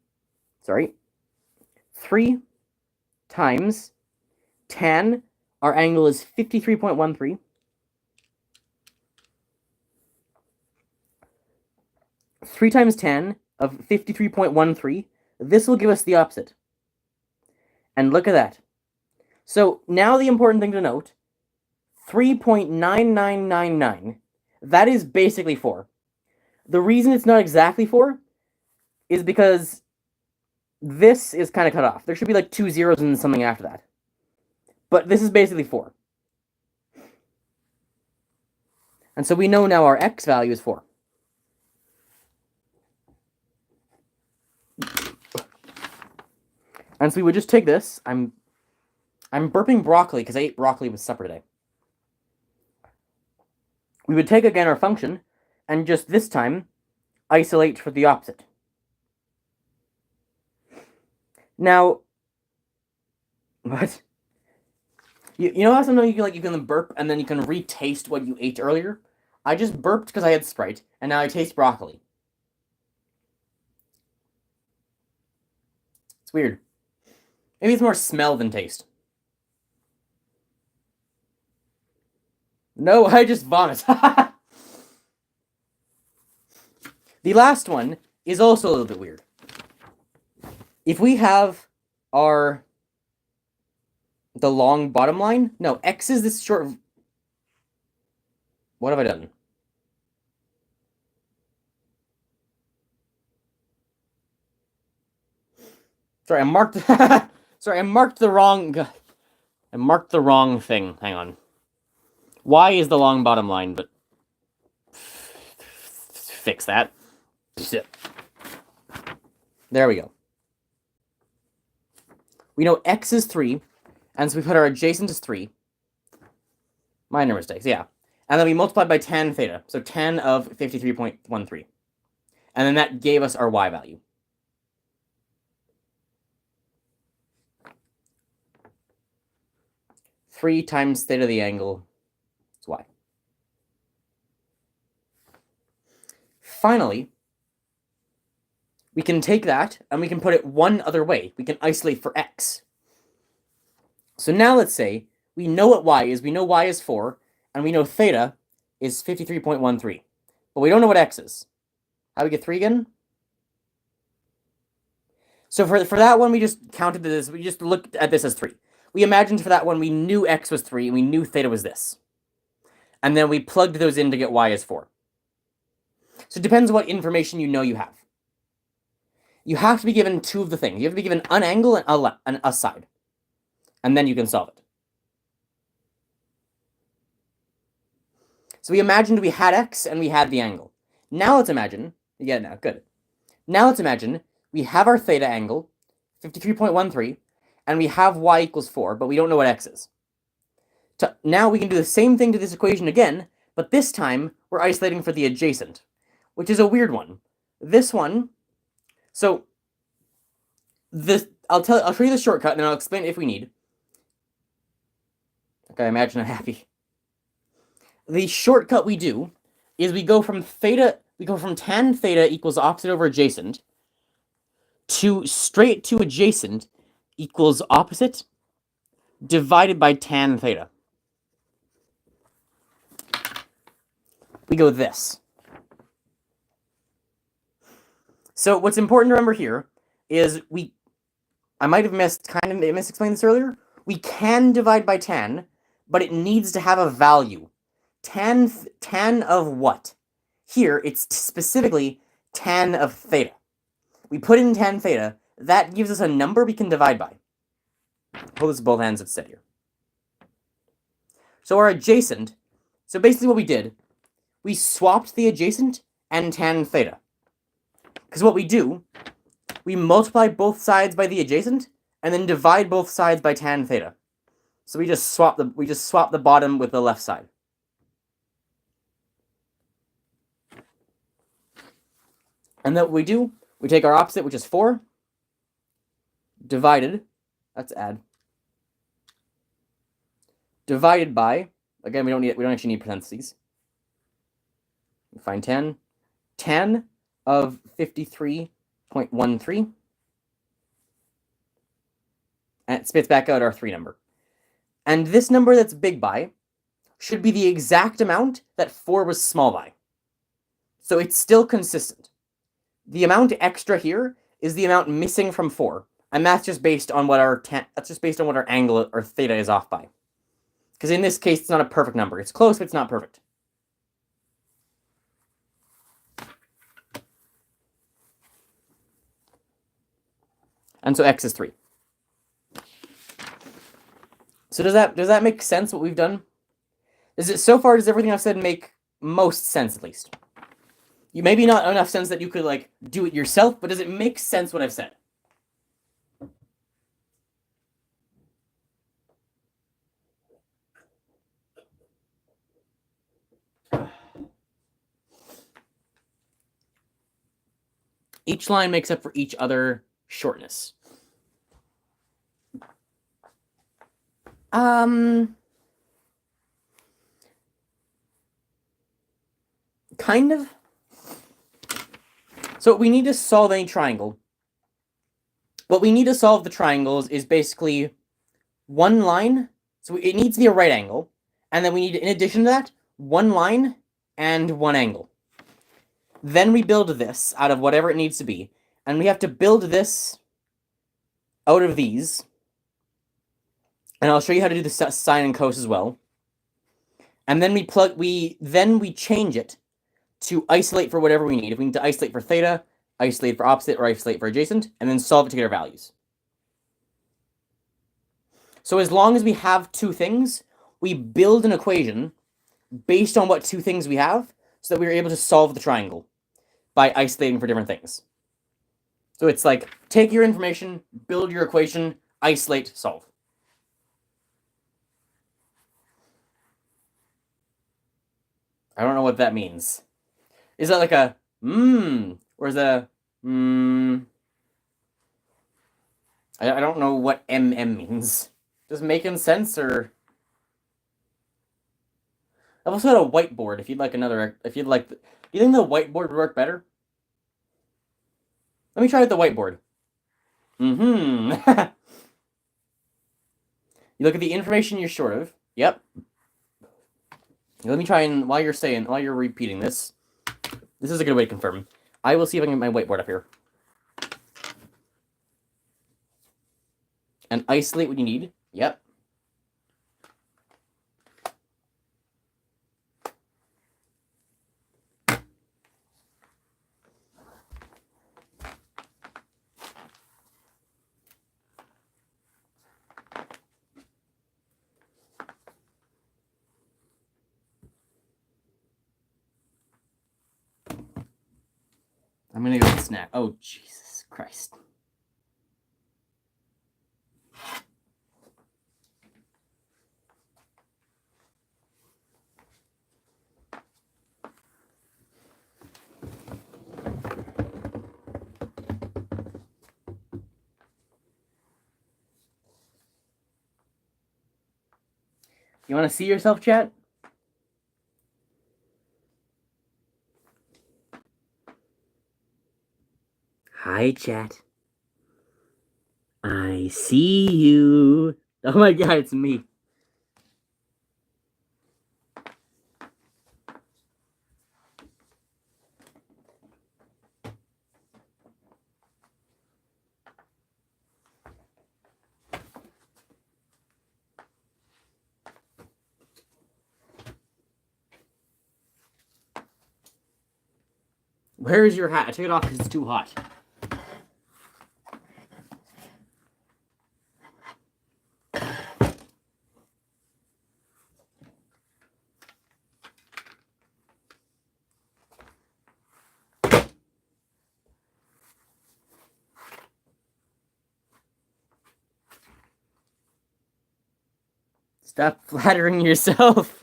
Sorry. 3 times tan, our angle is 53.13. 3 times tan of 53.13, this will give us the opposite. And look at that. So now the important thing to note, 3.9999, that is basically 4. The reason it's not exactly 4 is because this is kind of cut off. There should be like 2 zeros and something after that. But this is basically 4. And so we know now our x value is 4. And so we would just take this. I'm burping broccoli because I ate broccoli with supper today. We would take again our function and just this time isolate for the opposite. Now, what? You know how sometimes you can burp and then you can retaste what you ate earlier? I just burped because I had Sprite, and now I taste broccoli. It's weird. Maybe it's more smell than taste. No, I just vomit. The last one is also a little bit weird. If we have the long bottom line, no, x is this short. What have I done? Sorry, I marked. Sorry, I marked the wrong. I marked the wrong thing. Hang on. Y is the long bottom line, but fix that. There we go. We know x is 3, and so we put our adjacent as 3. Minor mistakes, yeah. And then we multiplied by tan theta, so tan of 53.13. And then that gave us our y value. Three times theta of the angle is y. Finally, we can take that and we can put it one other way. We can isolate for x. So now let's say we know what y is. We know y is 4, and we know theta is 53.13. But we don't know what x is. How do we get 3 again? So for that one, we just counted this. We just looked at this as 3. We imagined for that one, we knew x was 3, and we knew theta was this. And then we plugged those in to get y as 4. So it depends what information you know you have. You have to be given 2 of the things. You have to be given an angle and a side. And then you can solve it. So we imagined we had x and we had the angle. Now let's imagine, good. Now let's imagine we have our theta angle, 53.13, and we have y equals 4, but we don't know what x is. Now we can do the same thing to this equation again, but this time we're isolating for the adjacent, which is a weird one. This one, so I'll show you the shortcut and then I'll explain it if we need. Okay, I imagine I'm happy. The shortcut we do is we go from tan theta equals opposite over adjacent to straight to adjacent equals opposite divided by tan theta. We go this. So what's important to remember here is I might have misexplained this earlier. We can divide by tan, but it needs to have a value. Tan of what? Here, it's specifically tan of theta. We put in tan theta. That gives us a number we can divide by. Hold this with both hands instead here. So our adjacent, so basically what we did, we swapped the adjacent and tan theta. Because what we do, we multiply both sides by the adjacent and then divide both sides by tan theta. So we just swap the bottom with the left side. And then what we do, we take our opposite, which is 4, divided, that's add, divided by, again, we don't actually need parentheses. We find 10. 10 of 53.13. And it spits back out our 3 number. And this number that's big by should be the exact amount that 4 was small by. So it's still consistent. The amount extra here is the amount missing from 4. And that's just based on what our angle or theta is off by. Because in this case, it's not a perfect number. It's close, but it's not perfect. And so x is 3. So does that make sense, what we've done? So far, does everything I've said make most sense, at least? Maybe not enough sense that you could, like, do it yourself, but does it make sense what I've said? Each line makes up for each other shortness. Kind of. So we need to solve any triangle. What we need to solve the triangles is basically one line. So it needs to be a right angle. And then we need, in addition to that, one line and one angle. Then we build this out of whatever it needs to be. And we have to build this out of these. And I'll show you how to do the sine and cos as well. And then we change it to isolate for whatever we need. If we need to isolate for theta, isolate for opposite, or isolate for adjacent, and then solve it to get our values. So as long as we have 2 things, we build an equation based on what 2 things we have, so that we're able to solve the triangle by isolating for different things. So it's like, take your information, build your equation, isolate, solve. I don't know what that means. Is that like a or is that a I don't know what means. Does it make any sense, or? I've also had a whiteboard. If you'd like another, do you think the whiteboard would work better? Let me try with the whiteboard. You look at the information you're short of. Yep. Let me try and, while you're repeating this, this is a good way to confirm. I will see if I can get my whiteboard up here. And isolate what you need. Yep. I'm gonna go get a snack. Oh, Jesus Christ. You want to see yourself, chat? Hi, chat. I see you. Oh my God, it's me. Where is your hat? I took it off because it's too hot. Stop flattering yourself.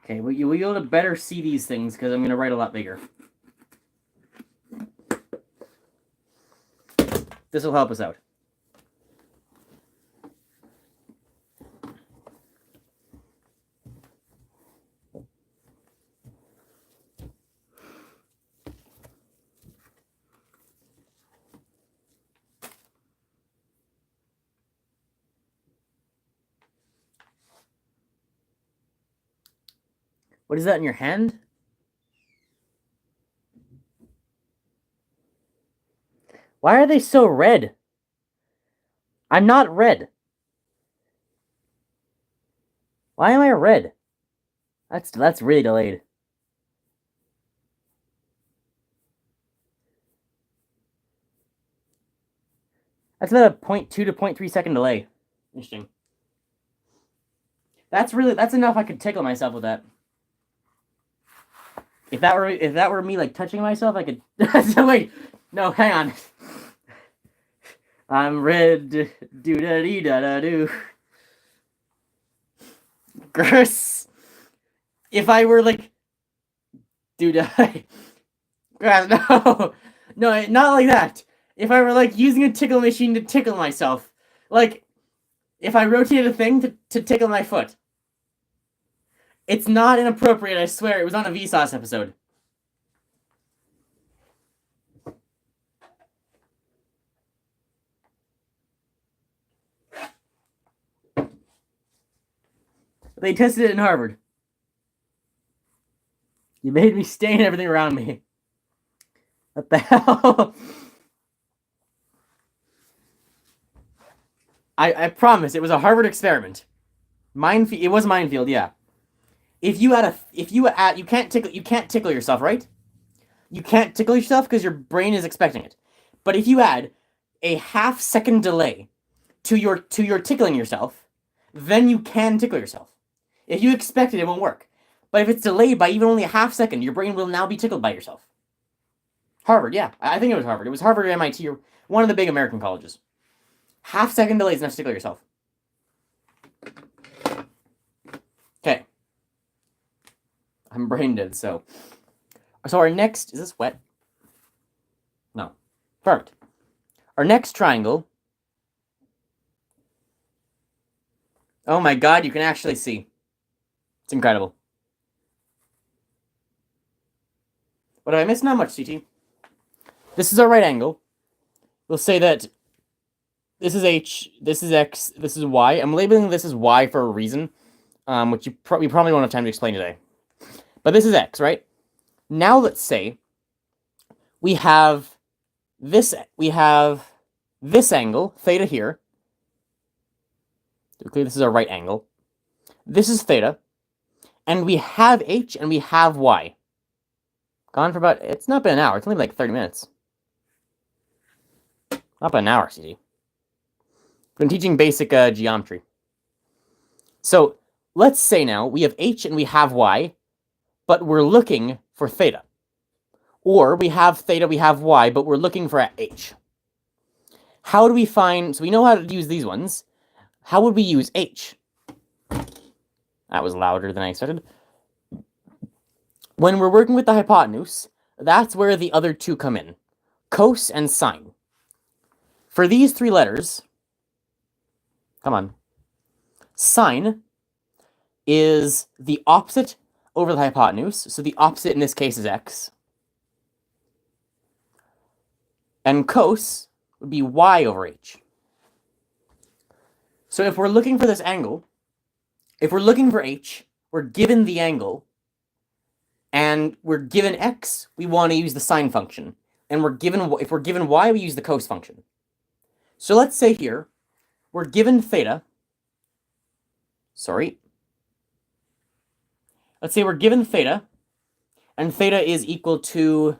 Okay, well, you'll be able to better see these things because I'm going to write a lot bigger. This will help us out. What is that in your hand? Why are they so red? I'm not red. Why am I red? That's really delayed. That's about a 0.2 to 0.3 second delay. Interesting. That's enough I could tickle myself with that. If that were me like touching myself, I could wait. No, hang on. I'm red do da dee da da do. Gross. If I were like do da no. No, not like that. If I were like using a tickle machine to tickle myself. Like if I rotated a thing to tickle my foot. It's not inappropriate, I swear. It was on a Vsauce episode. They tested it in Harvard. You made me stain everything around me. What the hell? I promise, it was a Harvard experiment. Minefield. It was Minefield, yeah. You can't tickle yourself, right? You can't tickle yourself because your brain is expecting it. But if you add a half-second delay to your tickling yourself, then you can tickle yourself. If you expect it, it won't work. But if it's delayed by even only a half second, your brain will now be tickled by yourself. Harvard, yeah. I think it was Harvard. It was Harvard or MIT or one of the big American colleges. Half-second delay is enough to tickle yourself. Okay. I'm brain dead, so our next... Is this wet? No. Perfect. Our next triangle... Oh my god, you can actually see. It's incredible. What did I miss? Not much, CT. This is our right angle. We'll say that this is H, this is X, this is Y. I'm labeling this as Y for a reason, which we probably won't have time to explain today. But this is X, right? Now let's say we have this angle, theta here. So clearly this is our right angle. This is theta. And we have H and we have Y. Gone for about, it's not been an hour, it's only like 30 minutes. Not been an hour, CD. Been teaching basic geometry. So let's say now we have H and we have Y, but we're looking for theta. Or we have theta, we have Y, but we're looking for H. How do we find, so we know how to use these ones. How would we use H? That was louder than I expected. When we're working with the hypotenuse, that's where the other two come in. Cos and sine. For these three letters, come on, sine is the opposite over the hypotenuse. So the opposite in this case is x. And cos would be y over h. So if we're looking for this angle, if we're looking for h, we're given the angle, and we're given x, we want to use the sine function. And if we're given y, we use the cos function. So let's say here, we're given theta. Sorry. Let's say we're given theta, and theta is equal to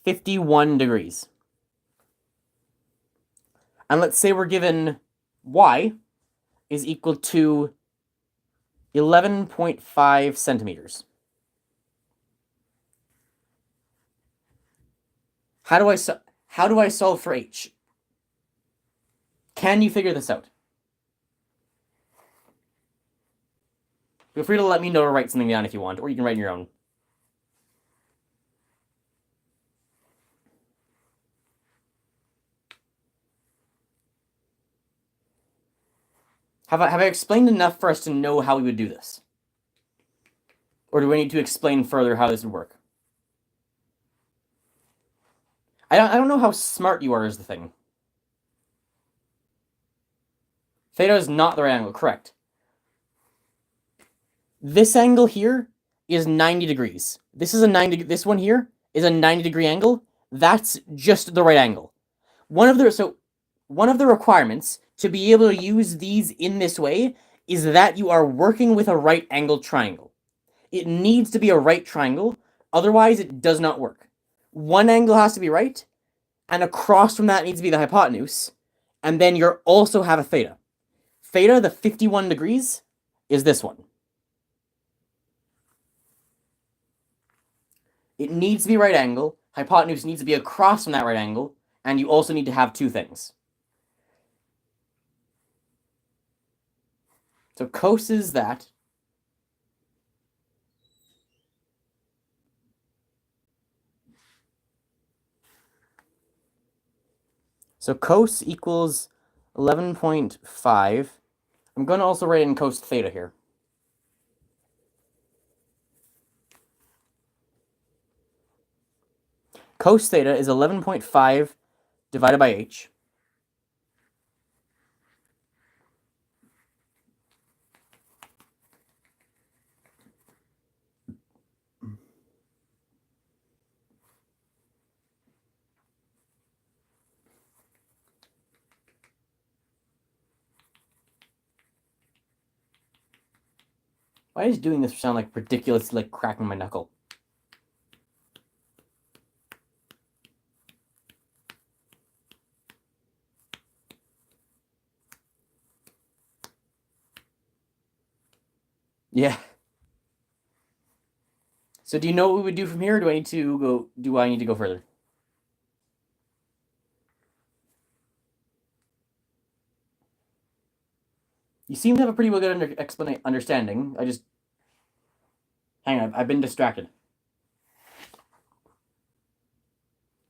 51 degrees. And let's say we're given y is equal to 11.5 centimeters. How do I solve for h? Can you figure this out? Feel free to let me know to write something down if you want, or you can write in your own. Have I explained enough for us to know how we would do this? Or do I need to explain further how this would work? I don't know how smart you are is the thing. Theta is not the right angle, correct. This angle here is 90 degrees. This one here is a 90-degree angle. That's just the right angle. One of the requirements to be able to use these in this way is that you are working with a right angled triangle. It needs to be a right triangle, otherwise it does not work. One angle has to be right, and across from that needs to be the hypotenuse, and then you also have a theta. Theta, the 51 degrees, is this one. It needs to be right angle, hypotenuse needs to be across from that right angle, and you also need to have two things. So cos is that. So cos equals 11.5. I'm going to also write in cos theta here. Cos theta is 11.5 divided by h. Why is doing this sound like ridiculous, like cracking my knuckle? Yeah. So do you know what we would do from here, or do I need to go further? You seem to have a pretty well good understanding. Hang on, I've been distracted.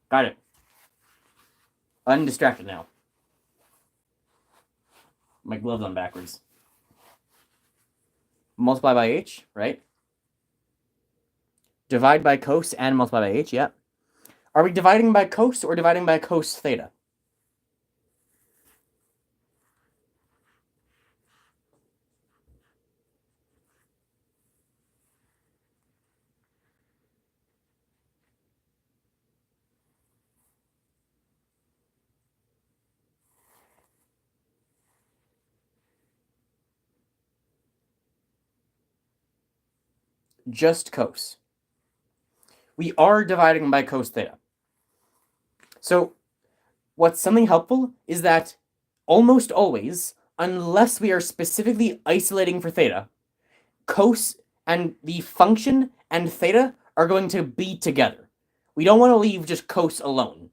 Got it. Undistracted now. My gloves on backwards. Multiply by h, right? Divide by cos and multiply by h, yeah. Are we dividing by cos or dividing by cos theta? Just cos. We are dividing by cos theta. So what's something helpful is that almost always, unless we are specifically isolating for theta, cos and the function and theta are going to be together. We don't want to leave just cos alone.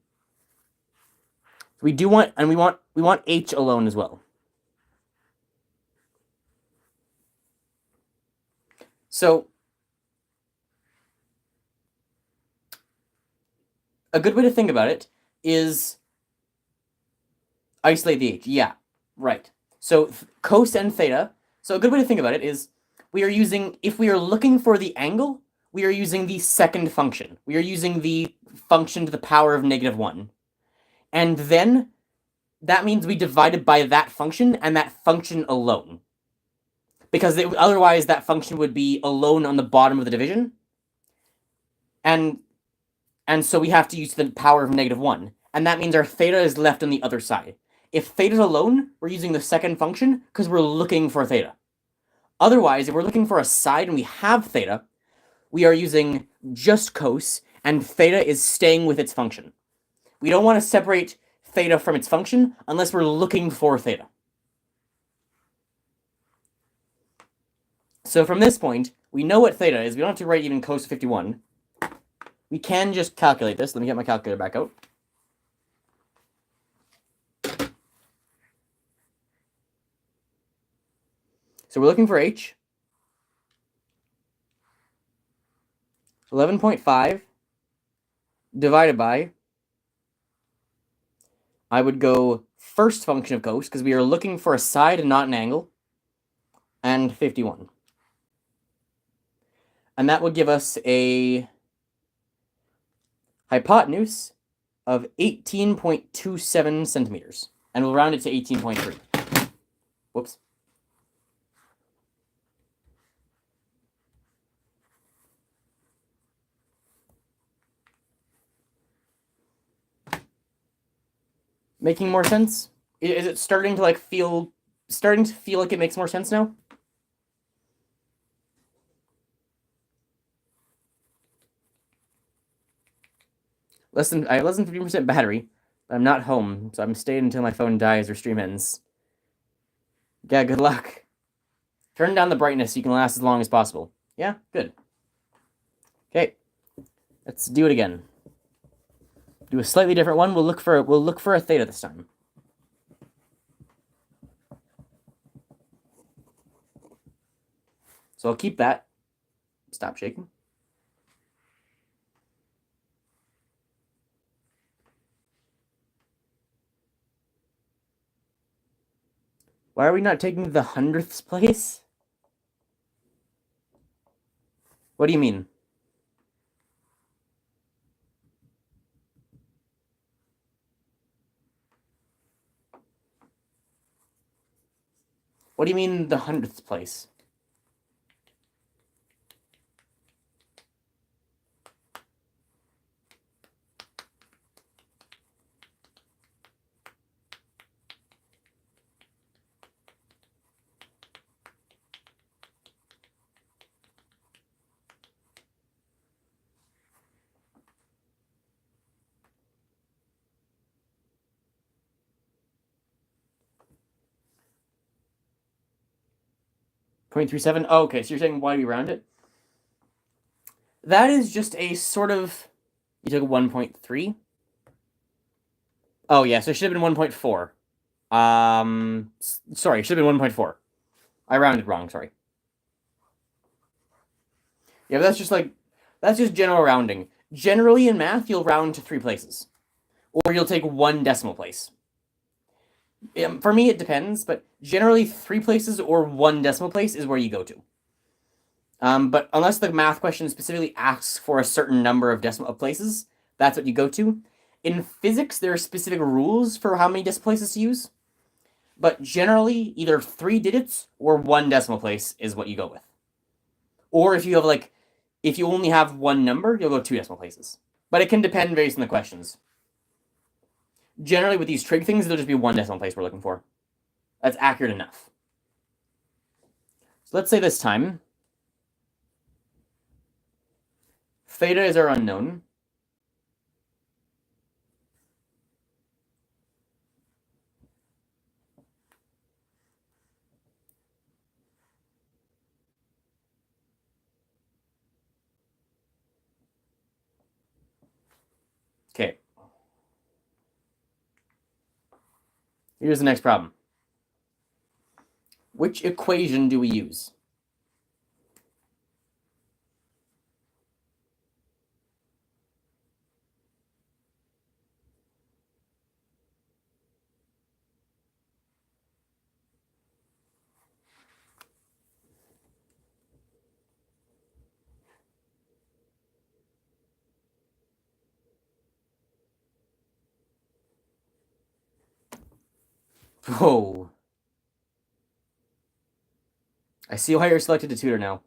We want h alone as well. So a good way to think about it is isolate the h. Yeah, right. So cos and theta. So a good way to think about it is if we are looking for the angle, we are using the second function. We are using the function to the power of -1. And then that means we divided by that function and that function alone. Because otherwise that function would be alone on the bottom of the division. And so we have to use the power of -1. And that means our theta is left on the other side. If theta is alone, we're using the second function because we're looking for theta. Otherwise, if we're looking for a side and we have theta, we are using just cos, and theta is staying with its function. We don't want to separate theta from its function unless we're looking for theta. So from this point, we know what theta is. We don't have to write even cos 51. We can just calculate this. Let me get my calculator back out. So we're looking for h. 11.5 divided by, I would go first function of cos, because we are looking for a side and not an angle, and 51. And that would give us a hypotenuse of 18.27 centimeters. And we'll round it to 18.3. Whoops. Making more sense? Is it starting to feel like it makes more sense now? I have less than 50% battery. I'm not home, so I'm staying until my phone dies or stream ends. Yeah, good luck. Turn down the brightness so you can last as long as possible. Yeah, good. Okay, let's do it again. Do a slightly different one. We'll look for a theta this time. So I'll keep that. Stop shaking. Why are we not taking the hundredths place? What do you mean? What do you mean the hundredths place? .37? Oh, okay, so you're saying why do we round it? That is just a sort of... You took 1.3? Oh, yeah, so it should have been 1.4. Sorry, it should have been 1.4. I rounded wrong, sorry. Yeah, but that's just general rounding. Generally in math, you'll round to 3 places. Or you'll take 1 decimal place. For me, it depends, but generally 3 places or 1 decimal place is where you go to. But unless the math question specifically asks for a certain number of decimal places, that's what you go to. In physics, there are specific rules for how many decimal places to use. But generally, either 3 digits or 1 decimal place is what you go with. Or if you have if you only have 1 number, you'll go 2 decimal places. But it can depend based on the questions. Generally, with these trig things, there'll just be 1 decimal place we're looking for. That's accurate enough. So let's say this time, theta is our unknown. Okay. Here's the next problem. Which equation do we use? Whoa. I see why you're selected to tutor now.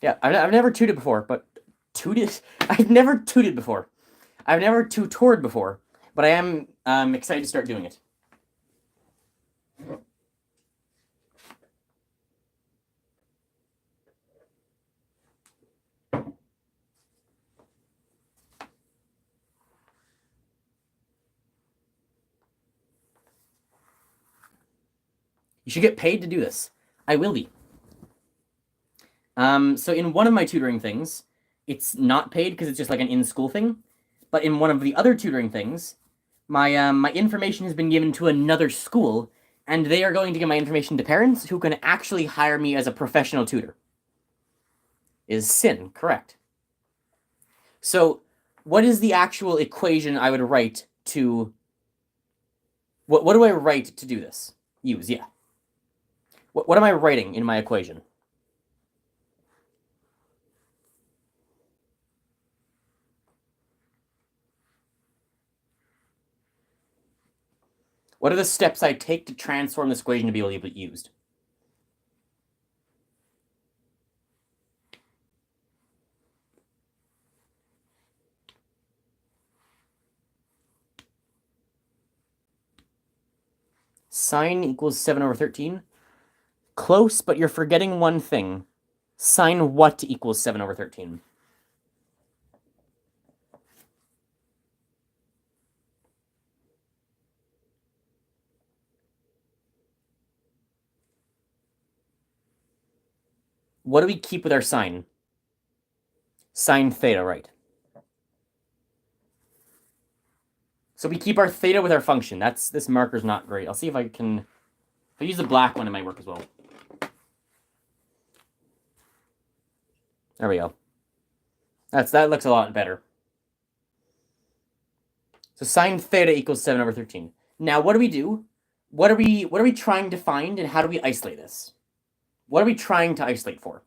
Yeah, I've never tutored before, but I've never tutored before. I've never tutored before, but I am excited to start doing it. You should get paid to do this. I will be. So in one of my tutoring things, it's not paid because it's just like an in-school thing. But in one of the other tutoring things, my information has been given to another school, and they are going to give my information to parents who can actually hire me as a professional tutor. is sin, correct. So what is the actual equation I would write to... What do I write to do this? Use, yeah. What am I writing in my equation? What are the steps I take to transform this equation to be able to be used? Sine equals 7 over 13. Close, but you're forgetting one thing. Sine what equals 7 over 13? What do we keep with our sine? Sine theta, right. So we keep our theta with our function. This marker's not great. I'll see if I can... If I use the black one, it might work as well. There we go. That looks a lot better. So sine theta equals 7 over 13. Now, what do we do? What are we trying to find, and how do we isolate this? What are we trying to isolate for?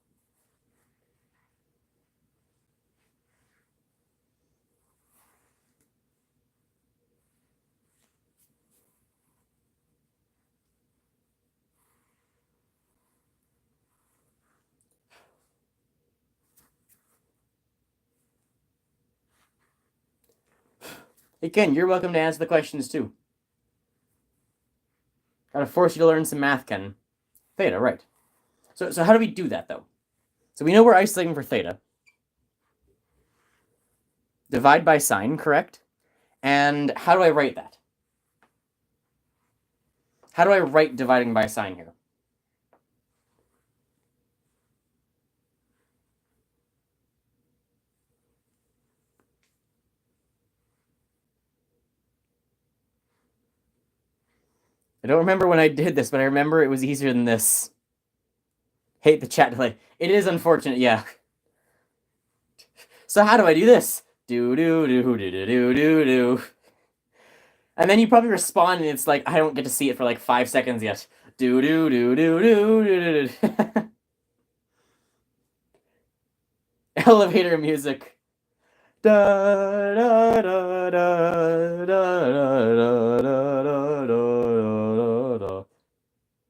Again, you're welcome to answer the questions too. Gotta force you to learn some math, Ken. Theta, right. So how do we do that, though? So we know we're isolating for theta. Divide by sine, correct? And how do I write that? How do I write dividing by sine here? I don't remember when I did this, but I remember it was easier than this. Hate the chat delay. It is unfortunate, yeah. So how do I do this? Do do do do do do do do. And then you probably respond, and it's like I don't get to see it for like 5 seconds yet. Do do do do do do do. Elevator music. Da da da da da da da da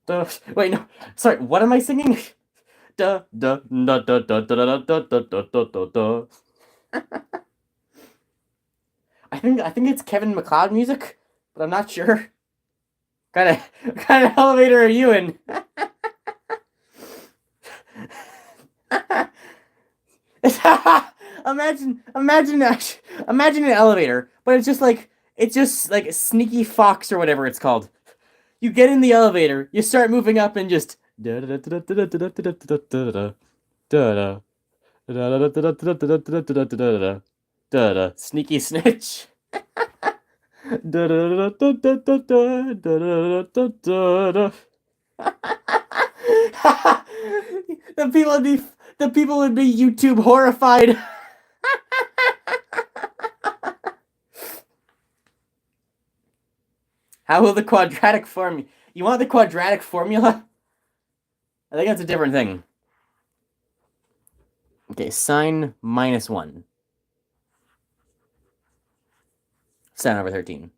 da. Wait, no. Sorry, what am I singing? Da da da da da da da da da da da da. I think it's Kevin MacLeod music, but I'm not sure. Kind of elevator are you in? imagine an elevator, but it's just like Sneaky Fox or whatever it's called. You get in the elevator, you start moving up, and just sneaky snitch. The people would be YouTube horrified. How will the quadratic formula? You want the quadratic formula? I think that's a different thing. Okay, sine minus 1. 7 over 13.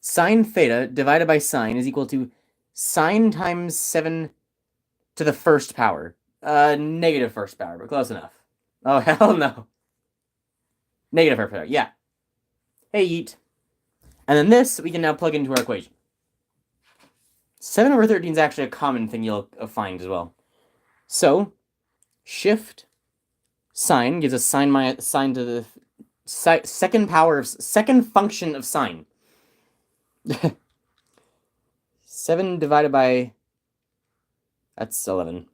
Sine theta divided by sine is equal to sine times 7 to the first power. Negative first power, but close enough. Oh, hell no. Negative first power, yeah. Hey, yeet. And then this, we can now plug into our equation. 7 over 13 is actually a common thing you'll find as well. So, shift sine gives us sine to the second power of second function of sine. 7 divided by, that's 11.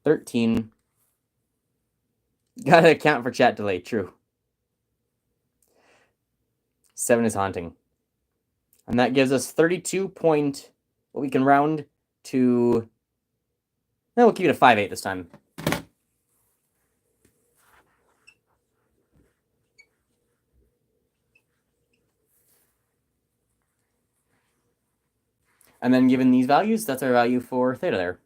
13. Gotta account for chat delay, true. 7 is haunting. And that gives us 32 point, what we can round to, no, we'll keep it at 5/8 this time. And then given these values, that's our value for theta there.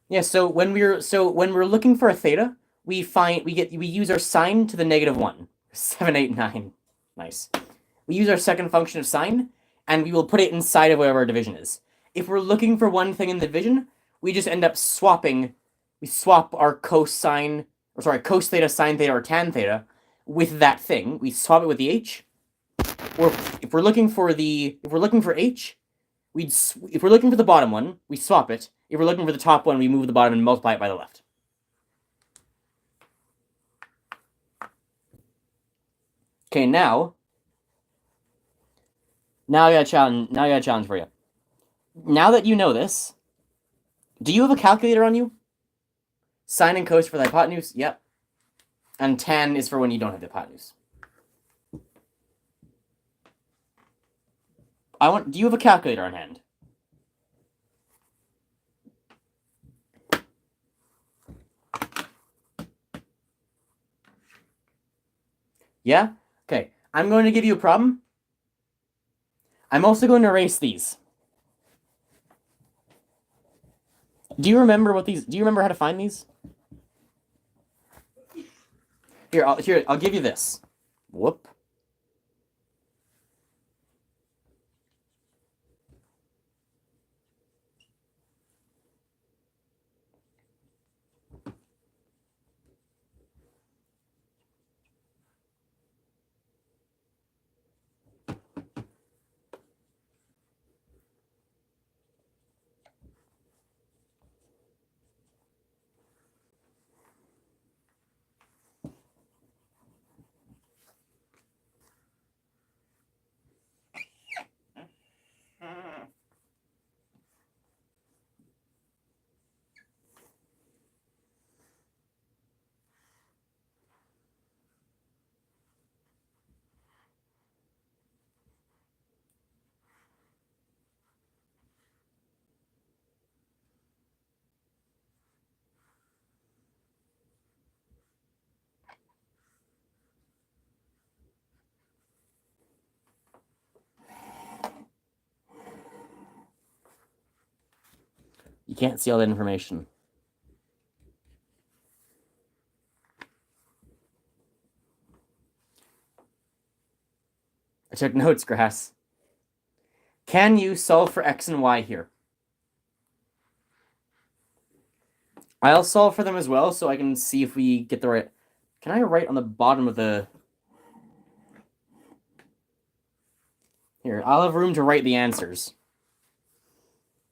Yeah, so when we're looking for a theta, we use our sine to the -1. 7, 8, 9. Nice. We use our second function of sine, and we will put it inside of whatever our division is. If we're looking for one thing in the division, we just end up swapping. We swap our cos theta, sine theta, or tan theta with that thing. We swap it with the h. Or if we're looking for h, if we're looking for the bottom one, we swap it. If we're looking for the top one, we move the bottom and multiply it by the left. Okay, now I got a challenge for you. Now that you know this, do you have a calculator on you? Sine and cos for the hypotenuse? Yep. And tan is for when you don't have the hypotenuse. Do you have a calculator on hand? Yeah? Okay. I'm going to give you a problem. I'm also going to erase these. Do you remember how to find these? Here, I'll give you this. Whoop. You can't see all that information. I took notes, Grass. Can you solve for x and y here? I'll solve for them as well, so I can see if we get the right... Can I write on the bottom of the... Here, I'll have room to write the answers.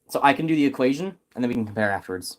So I can do the equation, and then we can compare afterwards.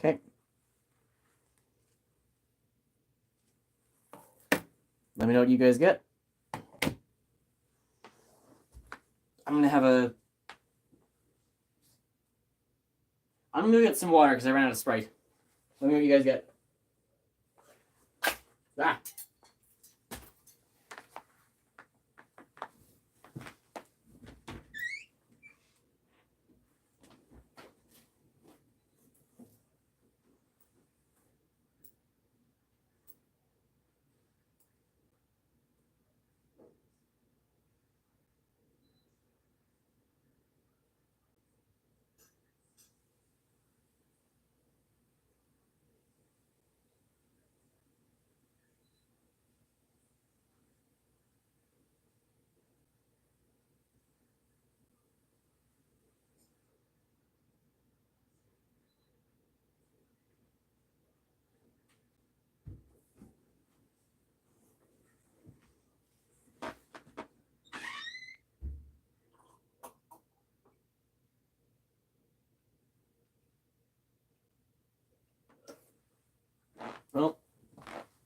Okay. Let me know what you guys get. I'm going to get some water because I ran out of Sprite. Let me know what you guys get. Ah.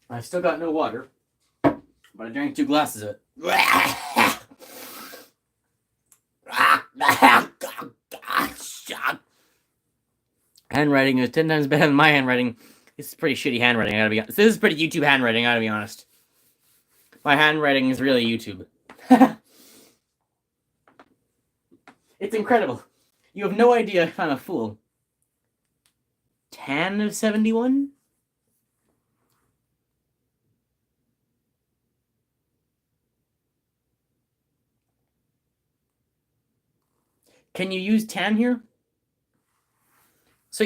I've still got no water, but I drank 2 glasses of it. Handwriting is 10 times better than my handwriting. This is pretty shitty handwriting, I gotta be honest. This is pretty YouTube handwriting, I gotta be honest. My handwriting is really YouTube. It's incredible. You have no idea if I'm a fool. Tan of 71? Can you use tan here? So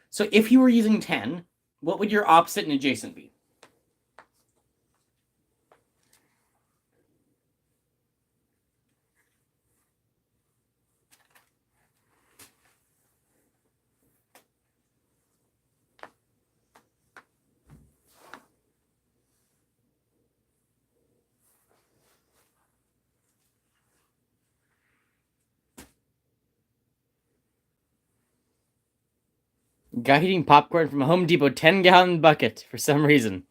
so if you were using tan, what would your opposite and adjacent be? Guy eating popcorn from a Home Depot 10-gallon bucket for some reason.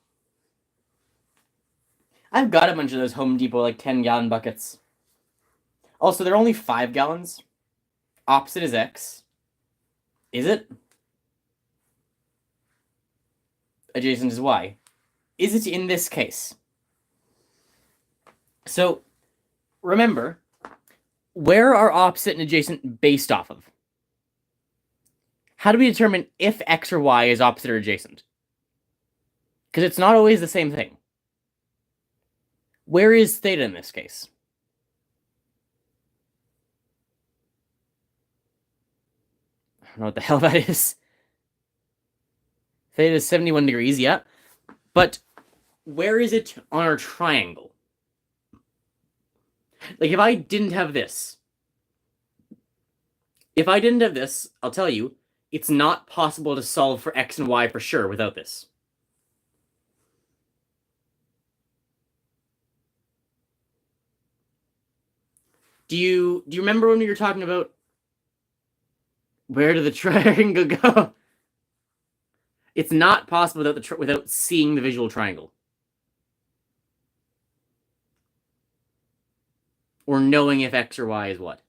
I've got a bunch of those Home Depot, like, 10-gallon buckets. Also, they're only 5 gallons. Opposite is X. Is it? Adjacent is Y. Is it in this case? So, remember, where are opposite and adjacent based off of? How do we determine if X or Y is opposite or adjacent? Because it's not always the same thing. Where is theta in this case? I don't know what the hell that is. Theta is 71 degrees, yeah. But where is it on our triangle? Like, if I didn't have this, I'll tell you, it's not possible to solve for X and Y for sure without this. Do you remember when we were talking about where did the triangle go? It's not possible without seeing the visual triangle. Or knowing if X or Y is what.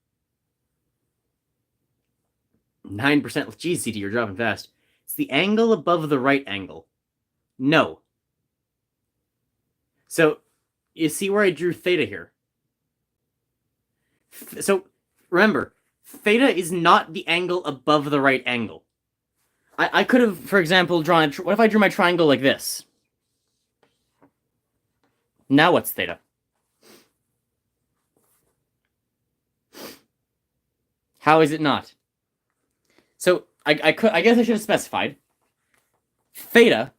9%. Geez, CT, you're dropping fast. It's the angle above the right angle. No. So, you see where I drew theta here? So, remember, theta is not the angle above the right angle. I could have, for example, drawn... What if I drew my triangle like this? Now what's theta? How is it not? So, I guess I should have specified. Theta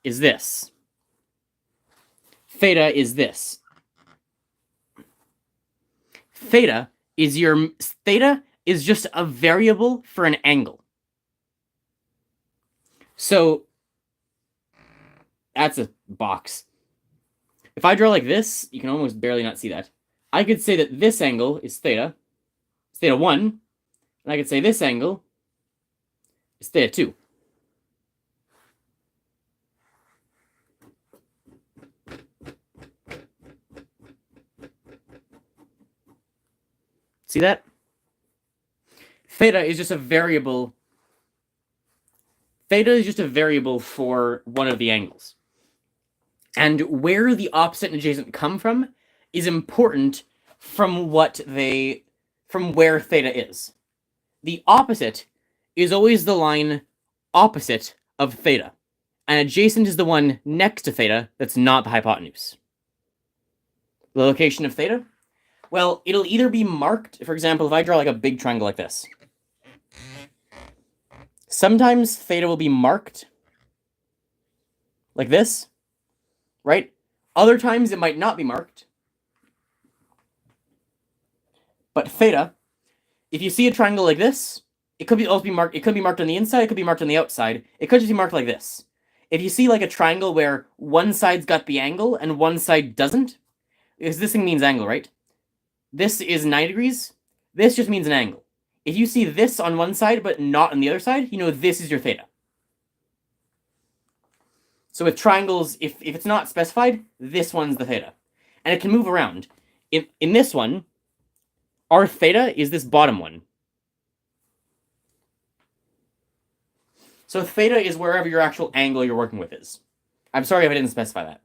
is this. Theta is this. Theta is just a variable for an angle. So, that's a box. If I draw like this, you can almost barely not see that. I could say that this angle is theta. It's theta 1. And I could say this angle is theta 2. See that? Theta is just a variable. Theta is just a variable for one of the angles. And where the opposite and adjacent come from is important from where theta is. The opposite is always the line opposite of theta. And adjacent is the one next to theta that's not the hypotenuse. The location of theta? Well, it'll either be marked, for example, if I draw like a big triangle like this. Sometimes theta will be marked like this, right? Other times it might not be marked. But theta, if you see a triangle like this, it could also be marked. It could be marked on the inside, it could be marked on the outside. It could just be marked like this. If you see like a triangle where one side's got the angle and one side doesn't, because this thing means angle, right? This is 9 degrees. This just means an angle. If you see this on one side but not on the other side, you know this is your theta. So with triangles, if it's not specified, this one's the theta. And it can move around. In this one, our theta is this bottom one. So theta is wherever your actual angle you're working with is. I'm sorry if I didn't specify that.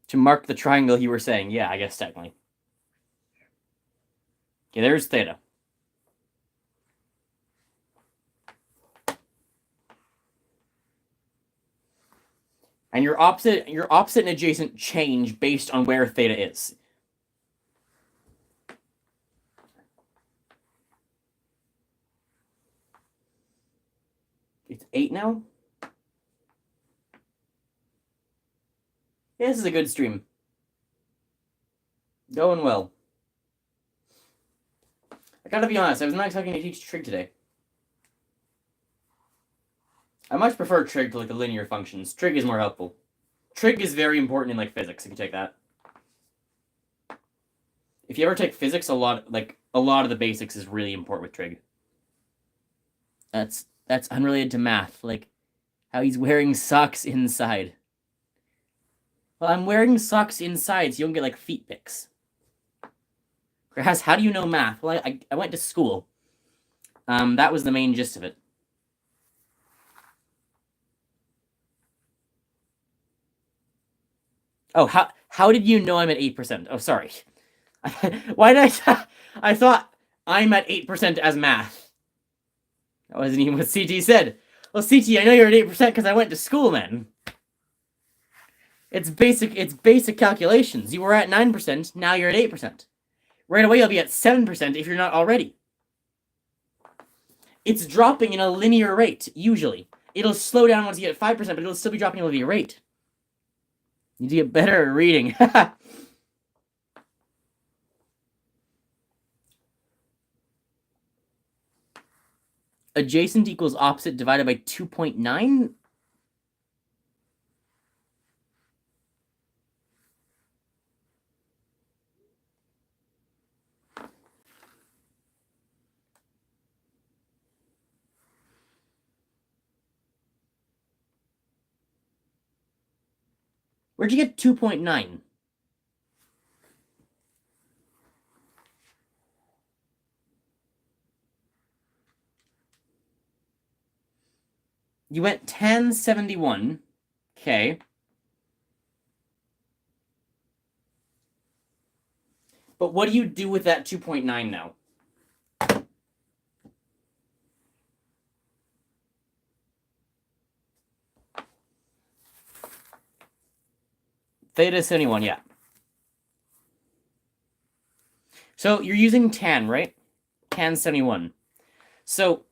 To mark the triangle you were saying. Yeah, I guess technically. Okay, there's theta. And your opposite and adjacent change based on where theta is. It's 8 now? Yeah, this is a good stream. Going well. I gotta be honest, I was not expecting to teach trig today. I much prefer trig to like the linear functions. Trig is more helpful. Trig is very important in like physics, if you take that. If you ever take physics, a lot of the basics is really important with trig. That's unrelated to math, like how he's wearing socks inside. Well, I'm wearing socks inside, so you don't get like feet pics. Whereas, how do you know math? Well, I went to school. That was the main gist of it. Oh, how did you know I'm at 8%? Oh, sorry. Why did I thought I'm at 8% as math. That wasn't even what CT said. Well, CT, I know you're at 8% because I went to school, man. It's basic calculations. You were at 9%, now you're at 8%. Right away, you'll be at 7% if you're not already. It's dropping in a linear rate, usually. It'll slow down once you get 5%, but it'll still be dropping at a linear rate. You need to get better at reading. Adjacent equals opposite divided by 2.9? Where'd you get 2.9? You went 1071. Okay. But what do you do with that 2.9 now? Theta 71, yeah. So you're using tan, right? Tan 71. So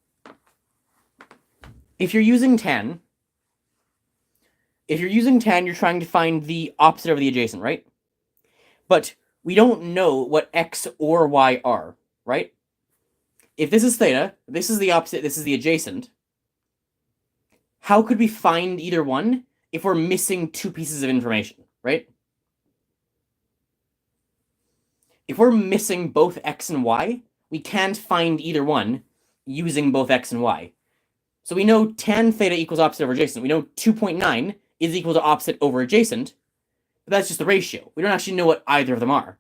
if you're using tan, you're trying to find the opposite of the adjacent, right? But we don't know what x or y are, right? If this is theta, this is the opposite, this is the adjacent. How could we find either one if we're missing two pieces of information, right? If we're missing both x and y, we can't find either one using both x and y. So we know tan theta equals opposite over adjacent. We know 2.9 is equal to opposite over adjacent, but that's just the ratio. We don't actually know what either of them are.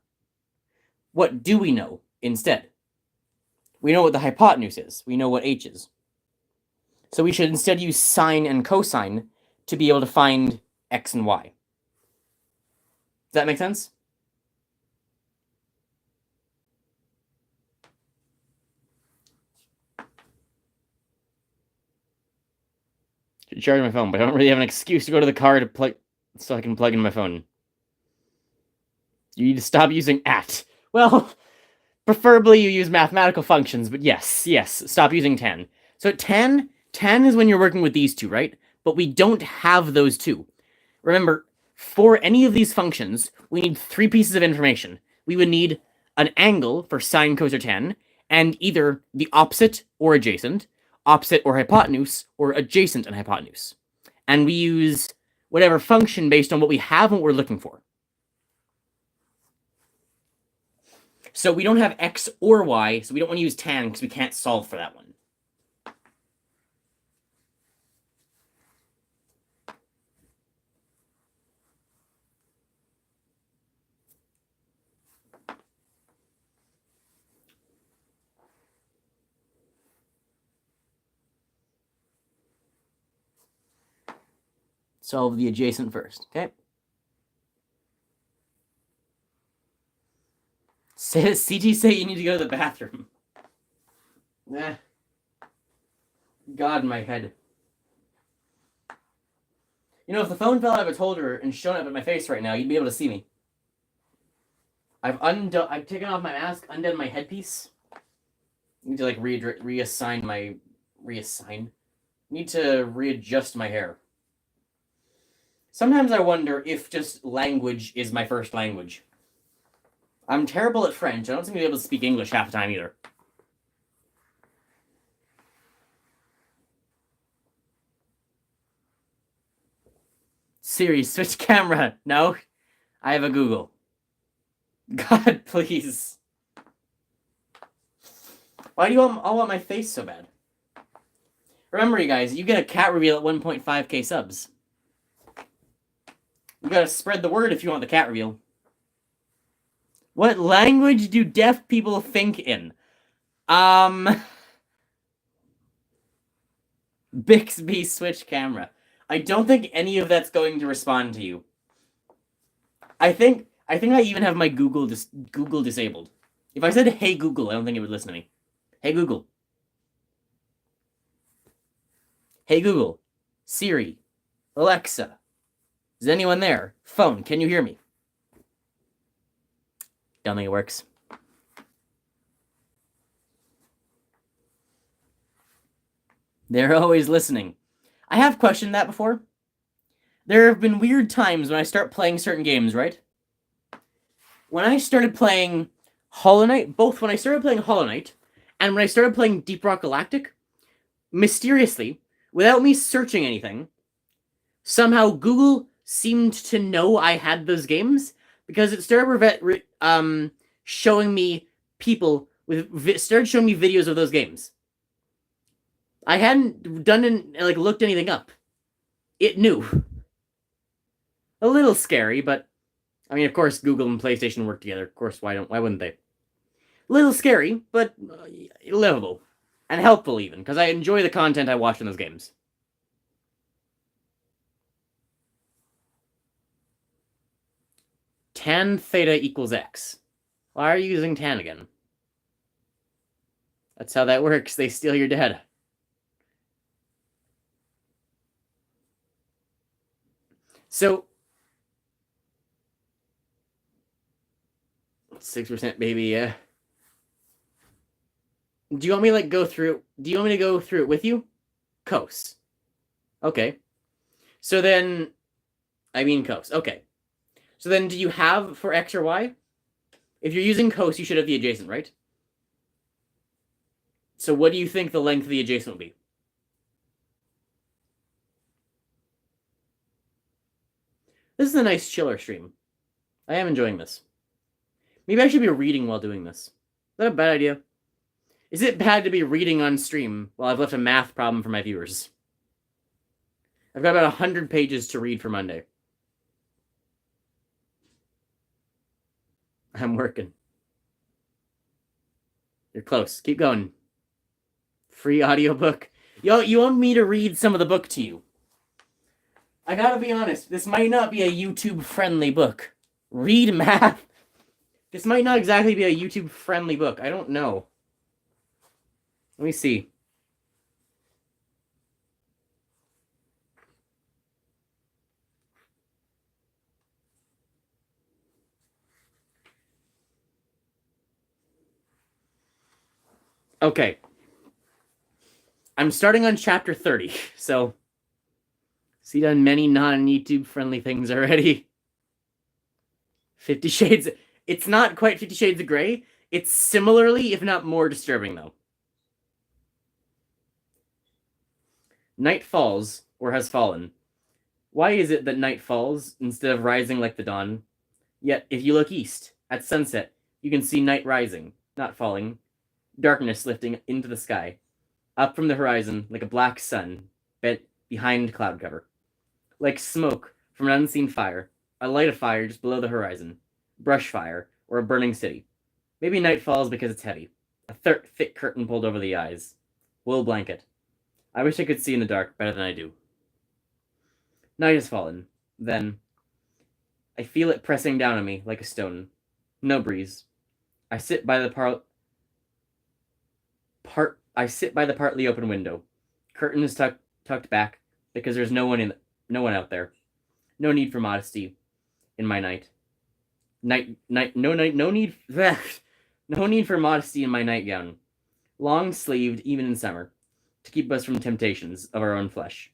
What do we know instead? We know what the hypotenuse is. We know what h is. So we should instead use sine and cosine to be able to find x and y. Does that make sense? Should charge my phone, but I don't really have an excuse to go to the car to plug, so I can plug in my phone. You need to stop using at. Well, preferably you use mathematical functions, but yes, stop using tan. So tan is when you're working with these two, right? But we don't have those two. Remember, for any of these functions, we need three pieces of information. We would need an angle for sine, cos, or tan, and either the opposite or adjacent, opposite or hypotenuse, or adjacent and hypotenuse. And we use whatever function based on what we have and what we're looking for. So we don't have x or y, so we don't want to use tan because we can't solve for that one. Solve the adjacent first, okay? CT say you need to go to the bathroom. Eh. God in my head. You know, if the phone fell out of its holder and shown up at my face right now, you'd be able to see me. I've taken off my mask, undone my headpiece. Need to like readjust my hair. Sometimes I wonder if just language is my first language. I'm terrible at French. I don't seem to be able to speak English half the time either. Siri, switch camera. No, I have a Google. God, please. Why do you all want my face so bad? Remember, you guys, you get a cat reveal at 1.5k subs. You gotta spread the word if you want the cat reveal. What language do deaf people think in? Bixby switch camera. I don't think any of that's going to respond to you. I think I even have my Google disabled. If I said, hey Google, I don't think it would listen to me. Hey Google. Hey Google. Siri. Alexa. Is anyone there? Phone, can you hear me? Don't think it works. They're always listening. I have questioned that before. There have been weird times when I start playing certain games, right? When I started playing Hollow Knight, both when I started playing Hollow Knight and when I started playing Deep Rock Galactic, mysteriously, without me searching anything, somehow Google seemed to know I had those games because it started showing me started showing me videos of those games. I hadn't looked anything up. It knew. A little scary, but I mean, of course, Google and PlayStation work together. Of course, why wouldn't they? A little scary, but livable and helpful even, because I enjoy the content I watch in those games. Tan theta equals x. Why are you using tan again? That's how that works. They steal your data. So 6% baby, yeah. Do you want me to go through it with you? Cos. Okay. So then I mean cos. Okay. So then do you have for x or y? If you're using cos, you should have the adjacent, right? So what do you think the length of the adjacent will be? This is a nice chiller stream. I am enjoying this. Maybe I should be reading while doing this. Is that a bad idea? Is it bad to be reading on stream while I've left a math problem for my viewers? I've got about 100 pages to read for Monday. I'm working. You're close. Keep going. Free audiobook. Yo, you want me to read some of the book to you? I gotta be honest, this might not be a YouTube-friendly book. Read math. This might not exactly be a YouTube-friendly book. I don't know. Let me see. Okay. I'm starting on chapter 30, so see, done many non-YouTube friendly things already. 50 Shades. It's not quite 50 Shades of Grey. It's similarly, if not more, disturbing, though. Night falls, or has fallen. Why is it that night falls instead of rising like the dawn? Yet, if you look east, at sunset, you can see night rising, not falling, darkness lifting into the sky, up from the horizon like a black sun bent behind cloud cover. Like smoke from an unseen fire, a light of fire just below the horizon, brush fire, or a burning city. Maybe night falls because it's heavy, a thick curtain pulled over the eyes, wool blanket. I wish I could see in the dark better than I do. Night has fallen. Then I feel it pressing down on me like a stone. No breeze. I sit by the partly open window. Curtains tucked back because there's no one out there. No need for modesty in my night. No need no need for modesty in my nightgown. Long sleeved even in summer, to keep us from temptations of our own flesh,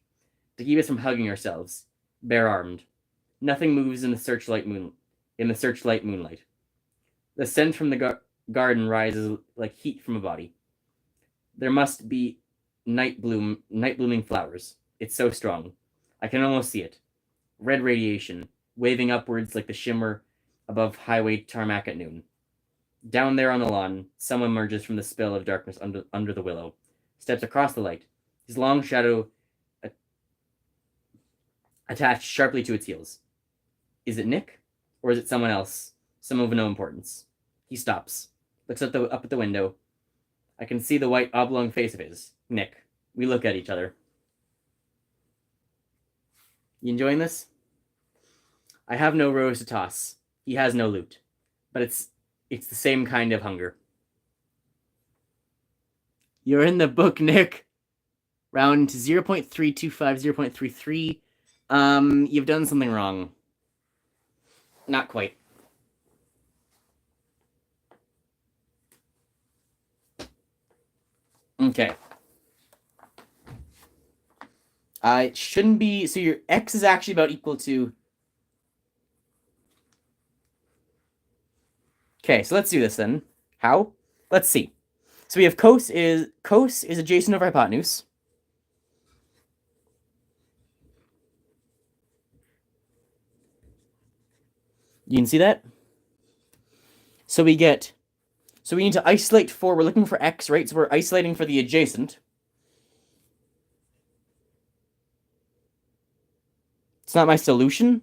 to keep us from hugging ourselves, bare armed. Nothing moves in the searchlight moonlight. The scent from the garden rises like heat from a body. There must be night blooming flowers. It's so strong. I can almost see it. Red radiation, waving upwards like the shimmer above highway tarmac at noon. Down there on the lawn, someone emerges from the spill of darkness under the willow, steps across the light, his long shadow attached sharply to its heels. Is it Nick? Or is it someone else? Someone of no importance. He stops, looks up at the window. I can see the white oblong face of his. Nick. We look at each other. You enjoying this? I have no rose to toss. He has no loot. But it's the same kind of hunger. You're in the book, Nick. Round 0.325, 0.33. You've done something wrong. Not quite. Okay. It shouldn't be... So your x is actually about equal to... Okay, so let's do this then. How? Let's see. So we have cos is adjacent over hypotenuse. You can see that? So we need to isolate for, we're looking for x, right? So we're isolating for the adjacent. It's not my solution.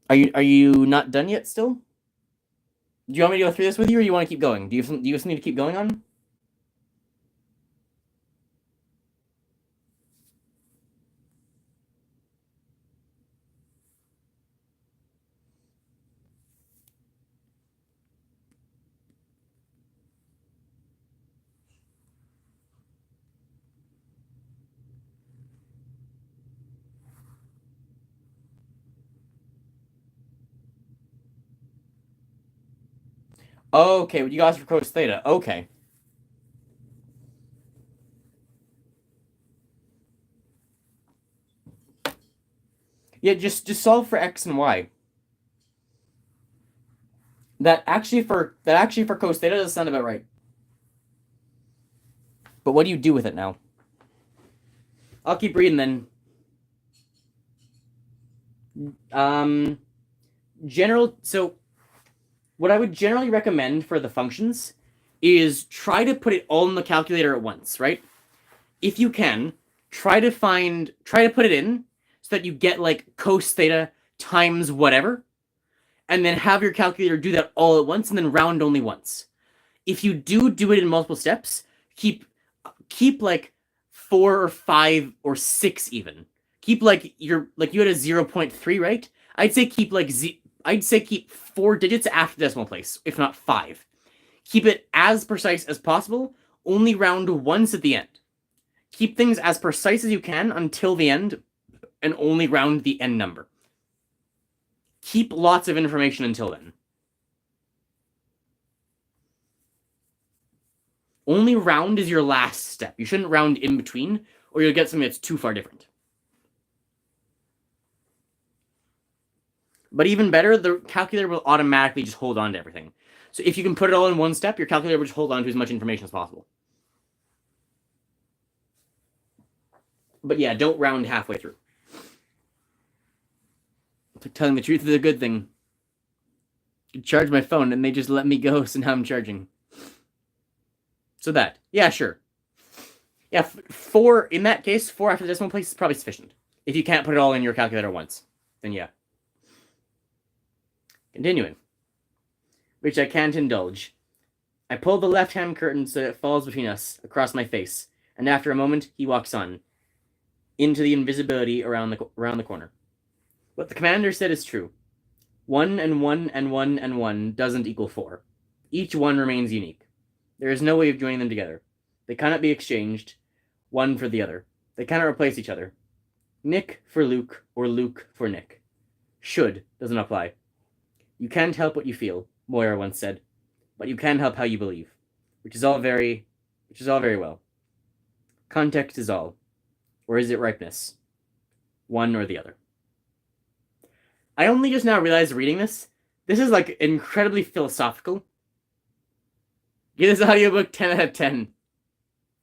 Are you not done yet still? Do you want me to go through this with you, or do you want to keep going? Do you just need to keep going on? Okay, what you got for cos theta? Okay. Yeah, just solve for x and y. That actually for cos theta does sound about right. But what do you do with it now? I'll keep reading then. So what I would generally recommend for the functions is try to put it all in the calculator at once, right? If you can, try to put it in so that you get like cos theta times whatever, and then have your calculator do that all at once and then round only once. If you do it in multiple steps, keep like 4 or 5 or 6 even. Keep like you had a 0.3, right? I'd say keep 4 digits after the decimal place, if not 5. Keep it as precise as possible, only round once at the end. Keep things as precise as you can until the end, and only round the end number. Keep lots of information until then. Only round is your last step. You shouldn't round in between, or you'll get something that's too far different. But even better, the calculator will automatically just hold on to everything. So if you can put it all in one step, your calculator will just hold on to as much information as possible. But yeah, don't round halfway through. Telling the truth is a good thing. I charge my phone and they just let me go, so now I'm charging. So that. Yeah, sure. Yeah, 4, in that case, 4 after the decimal place is probably sufficient. If you can't put it all in your calculator once, then yeah. Continuing. Which I can't indulge. I pull the left-hand curtain so that it falls between us, across my face, and after a moment, he walks on, into the invisibility around the corner. What the commander said is true. 1 and 1 and 1 and 1 doesn't equal 4. Each one remains unique. There is no way of joining them together. They cannot be exchanged, one for the other. They cannot replace each other. Nick for Luke, or Luke for Nick. Should doesn't apply. You can't help what you feel, Moira once said, but you can help how you believe, which is all very well. Context is all. Or is it ripeness? One or the other. I only just now realized reading this is like incredibly philosophical. Give this audiobook 10 out of 10.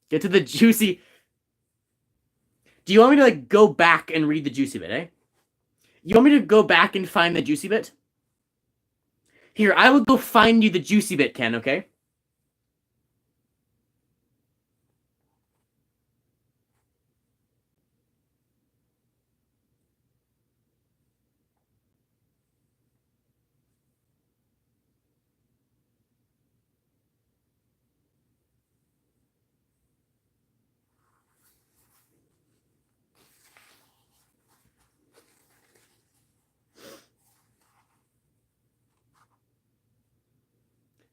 Get to the juicy... Do you want me to like go back and read the juicy bit, eh? You want me to go back and find the juicy bit? Here, I will go find you the juicy bit, Ken, okay?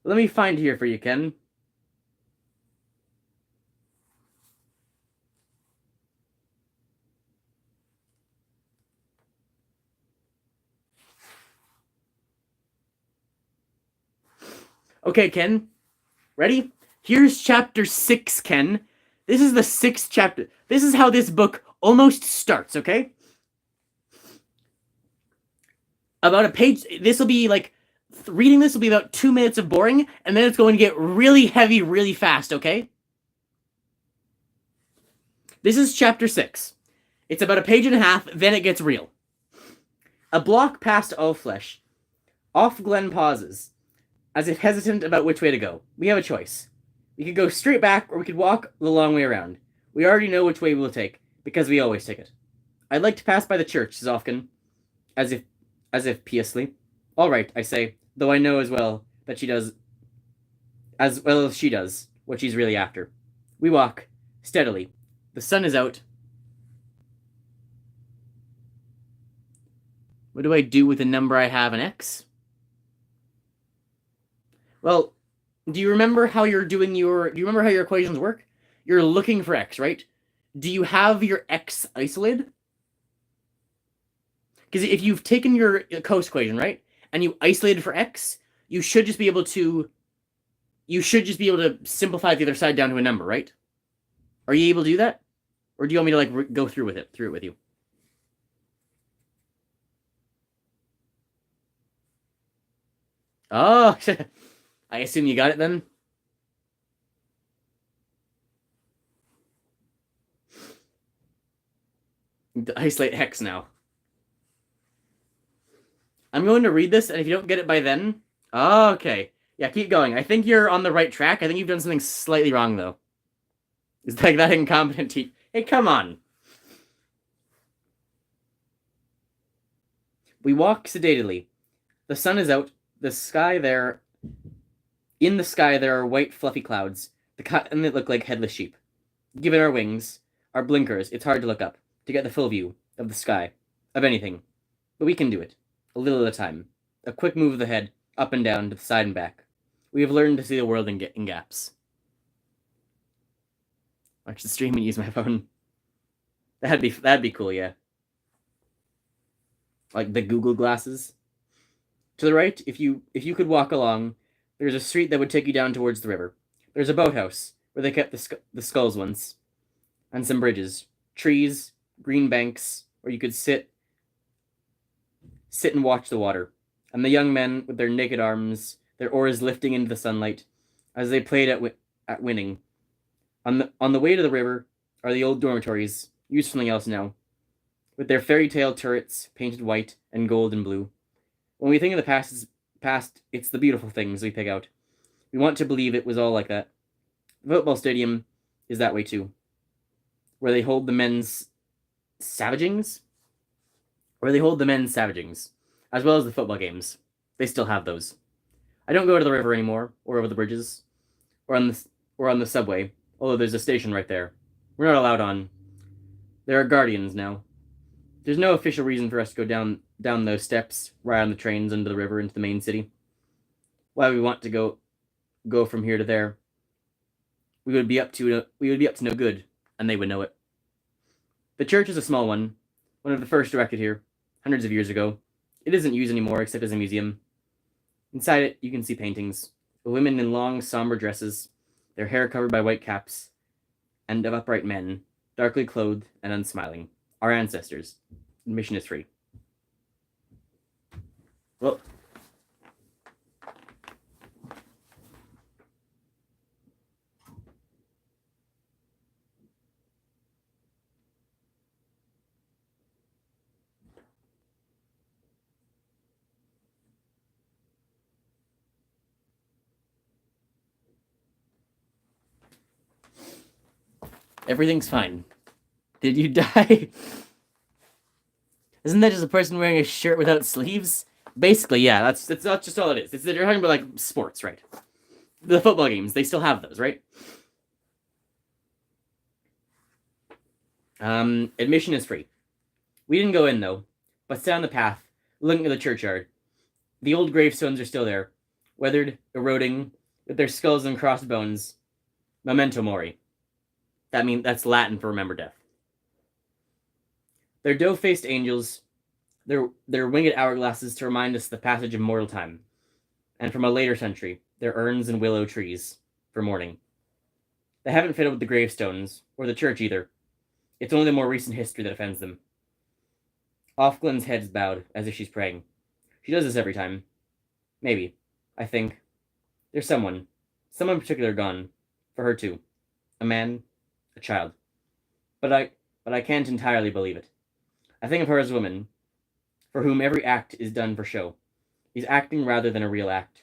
Let me find here for you, Ken. Okay, Ken. Ready? Here's chapter 6, Ken. This is the 6th chapter. This is how this book almost starts, okay? About a page. This will be like... Reading this will be about 2 minutes of boring, and then it's going to get really heavy really fast, okay? This is chapter 6. It's about a page and a half, then it gets real. A block past Allflesh. Off Glen pauses, as if hesitant about which way to go. We have a choice. We could go straight back, or we could walk the long way around. We already know which way we will take, because we always take it. I'd like to pass by the church, says Ofkin, as if piously. All right, I say, though I know as well that she does, as well as she does, what she's really after. We walk, steadily. The sun is out. What do I do with the number I have in X? Well, do you remember how your equations work? You're looking for X, right? Do you have your X isolated? Because if you've taken your Coase equation, right, and you isolated for X, you should just be able to simplify the other side down to a number, right? Are you able to do that? Or do you want me to like go through it with you? Oh, I assume you got it then? Isolate hex now. I'm going to read this, and if you don't get it by then... Oh, okay. Yeah, keep going. I think you're on the right track. I think you've done something slightly wrong, though. It's like that incompetent teacher. Hey, come on. We walk sedately. The sun is out. The sky there... In the sky, there are white, fluffy clouds, and they look like headless sheep. Given our wings, our blinkers, it's hard to look up, to get the full view of the sky, of anything. But we can do it, a little at a time. A quick move of the head, up and down, to the side and back. We have learned to see the world in gaps. Watch the stream and use my phone. That'd be cool, yeah. Like the Google glasses. To the right, if you could walk along, there's a street that would take you down towards the river. There's a boathouse, where they kept the skulls once. And some bridges. Trees, green banks, where you could sit and watch the water. And the young men, with their naked arms, their oars lifting into the sunlight, as they played at winning. On the way to the river are the old dormitories, used for something else now, with their fairy tale turrets painted white and gold and blue. When we think of the past, it's the beautiful things we pick out. We want to believe it was all like that. The football stadium is that way too, where they hold the men's savagings, as well as the football games. They still have those. I don't go to the river anymore, or over the bridges, or on the subway, although there's a station right there. We're not allowed on. There are guardians now. There's no official reason for us to go down those steps, ride on the trains under the river into the main city. Why we want to go from here to there. We would be up to no good, and they would know it. The church is a small one of the first erected here, hundreds of years ago. It isn't used anymore except as a museum. Inside it, you can see paintings of women in long, somber dresses, their hair covered by white caps, and of upright men, darkly clothed and unsmiling. Our ancestors. Admission is free. Well, everything's fine. Did you die? Isn't that just a person wearing a shirt without sleeves? Basically, yeah, that's just all it is. You're talking about like sports, right? The football games, they still have those, right? Admission is free. We didn't go in though, but stay on the path, looking at the churchyard. The old gravestones are still there, weathered, eroding, with their skulls and crossbones. Memento mori. That's Latin for remember death. Their doe-faced angels, their winged hourglasses to remind us the passage of mortal time, and from a later century, their urns and willow trees for mourning. They haven't fitted with the gravestones, or the church either. It's only the more recent history that offends them. Offglen's head's bowed, as if she's praying. She does this every time. Maybe. I think. There's someone particular gone. For her too. A man. A child. But I can't entirely believe it. I think of her as a woman, for whom every act is done for show. Is acting rather than a real act.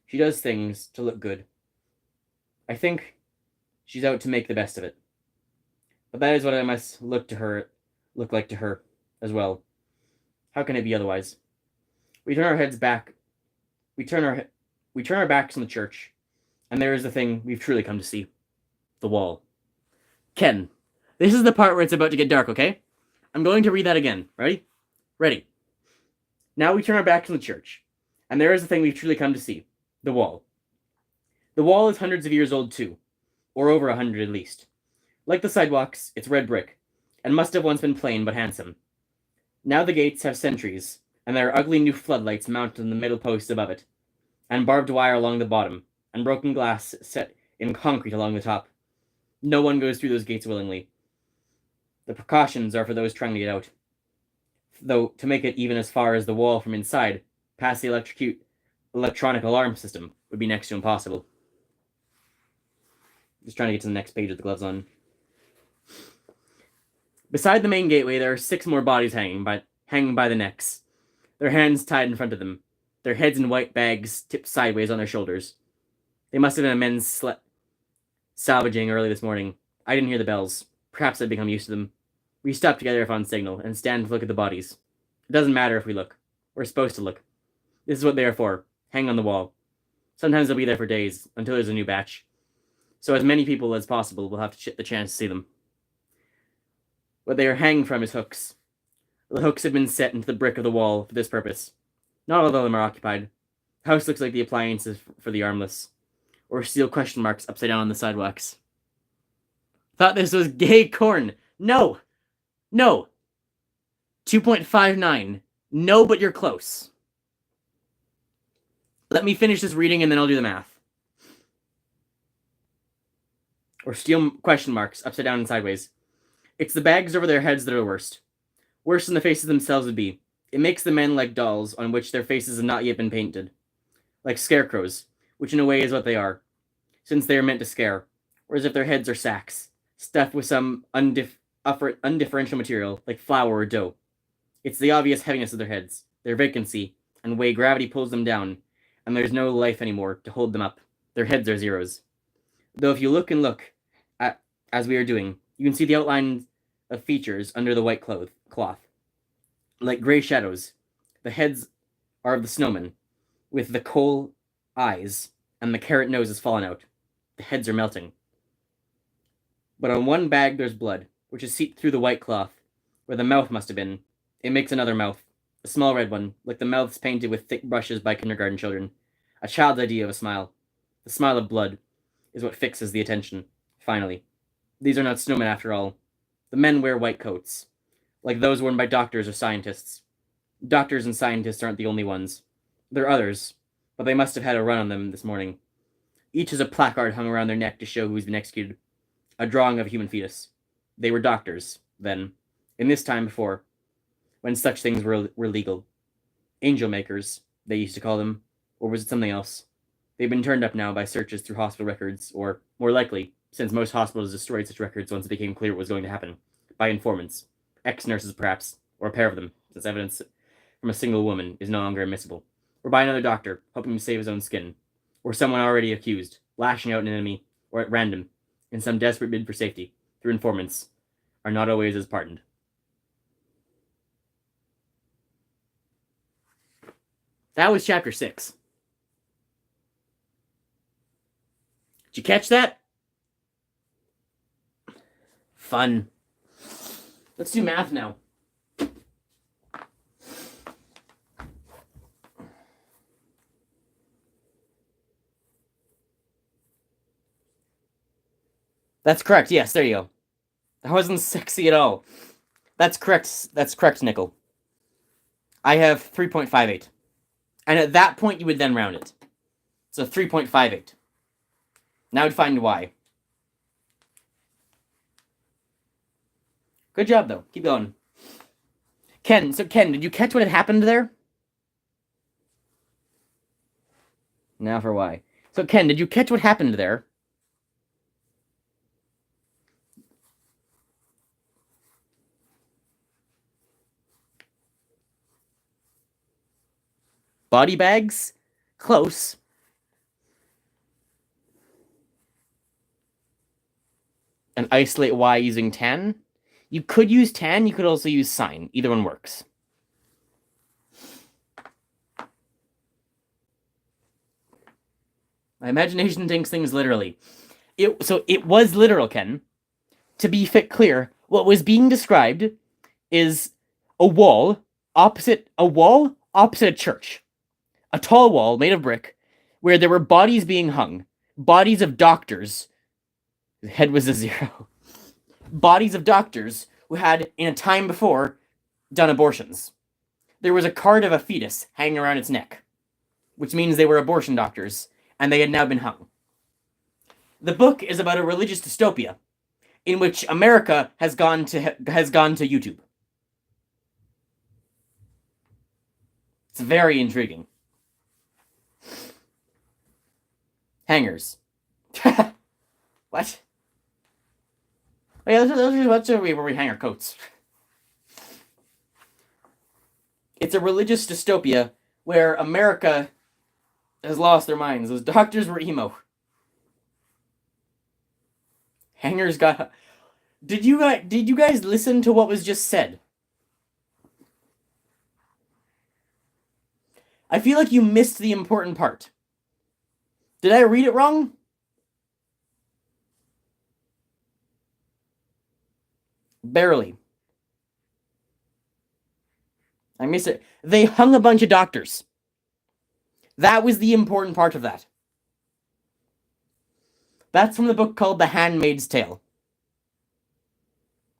She does things to look good. I think she's out to make the best of it. But that is what I must look like to her as well. How can it be otherwise? We turn our heads back. We turn our backs on the church, and there is the thing we've truly come to see: the wall. Ken, this is the part where it's about to get dark. Okay, I'm going to read that again. Ready? Ready. Now we turn our backs on the church, and there is the thing we've truly come to see: the wall. The wall is hundreds of years old too, or over 100 at least. Like the sidewalks, it's red brick, and must have once been plain but handsome. Now the gates have sentries, and there are ugly new floodlights mounted on the middle posts above it, and barbed wire along the bottom, and broken glass set in concrete along the top. No one goes through those gates willingly. The precautions are for those trying to get out. Though, to make it even as far as the wall from inside, past the electronic alarm system, would be next to impossible. Just trying to get to the next page with the gloves on. Beside the main gateway, there are 6 more bodies hanging by the necks, their hands tied in front of them, their heads in white bags tipped sideways on their shoulders. They must have been a men's salvaging early this morning. I didn't hear the bells. Perhaps I've become used to them. We stop together if on signal and stand to look at the bodies. It doesn't matter if we look. We're supposed to look. This is what they are for. Hang on the wall. Sometimes they'll be there for days, until there's a new batch. So as many people as possible will have the chance to see them. What they are hanging from is hooks. The hooks have been set into the brick of the wall for this purpose. Not all of them are occupied. The house looks like the appliances for the armless, or steel question marks upside down on the sidewalks. Thought this was gay corn. No! No! 2.59. No, but you're close. Let me finish this reading and then I'll do the math. Or steel question marks upside down and sideways. It's the bags over their heads that are the worst. Worse than the faces themselves would be. It makes the men like dolls on which their faces have not yet been painted. Like scarecrows, which in a way is what they are, since they are meant to scare, or as if their heads are sacks, stuffed with some undifferential material like flour or dough. It's the obvious heaviness of their heads, their vacancy, and the way gravity pulls them down, and there's no life anymore to hold them up. Their heads are zeros. Though if you look and look, as we are doing, you can see the outlines of features under the white cloth. Like gray shadows, the heads are of the snowmen, with the coal eyes, and the carrot nose has fallen out. The heads are melting. But on one bag there's blood, which is seeped through the white cloth, where the mouth must have been. It makes another mouth, a small red one, like the mouths painted with thick brushes by kindergarten children. A child's idea of a smile. The smile of blood is what fixes the attention, finally. These are not snowmen after all. The men wear white coats, like those worn by doctors or scientists. Doctors and scientists aren't the only ones. There are others, but they must have had a run on them this morning. Each has a placard hung around their neck to show who's been executed. A drawing of a human fetus. They were doctors, then, in this time before, when such things were legal. Angel makers, they used to call them, or was it something else? They've been turned up now by searches through hospital records, or, more likely, since most hospitals destroyed such records once it became clear what was going to happen, by informants, ex-nurses perhaps, or a pair of them, since evidence from a single woman is no longer admissible, or by another doctor, hoping to save his own skin, or someone already accused, lashing out an enemy, or at random, in some desperate bid for safety, through informants, are not always as pardoned. That was chapter 6. Did you catch that? Fun. Let's do math now. That's correct. Yes, there you go. That wasn't sexy at all. That's correct. That's correct, Nickel. I have 3.58. And at that point, you would then round it. So 3.58. Now I'd find y. Good job, though. Keep going. Ken, did you catch what had happened there? Now for y. So, Ken, did you catch what happened there? Body bags? Close. And isolate y using tan? You could use tan, you could also use sine. Either one works. My imagination takes things literally. So it was literal, Ken. To be clear, what was being described is a wall opposite a church. A tall wall made of brick where there were bodies being hung. Bodies of doctors. The head was a 0. Bodies of doctors who had, in a time before, done abortions. There was a card of a fetus hanging around its neck, which means they were abortion doctors, and they had now been hung. The book is about a religious dystopia in which America has gone to YouTube. It's very intriguing. Hangers. What? Oh, yeah, that's where we hang our coats. It's a religious dystopia where America has lost their minds. Those doctors were emo. Hangers got... Did you guys listen to what was just said? I feel like you missed the important part. Did I read it wrong? Barely. I missed it. They hung a bunch of doctors. That was the important part of that. That's from the book called The Handmaid's Tale.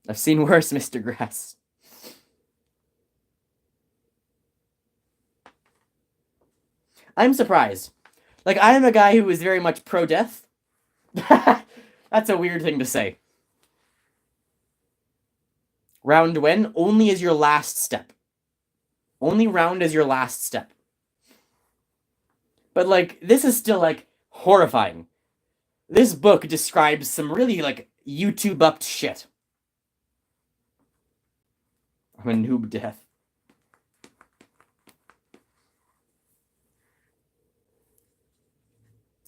I've seen worse, Mr. Grass. I'm surprised. Like, I am a guy who is very much pro-death. That's a weird thing to say. Round when? Only as your last step. Only round as your last step. But, like, this is still, like, horrifying. This book describes some really, like, YouTube-upped shit. I'm a noob death.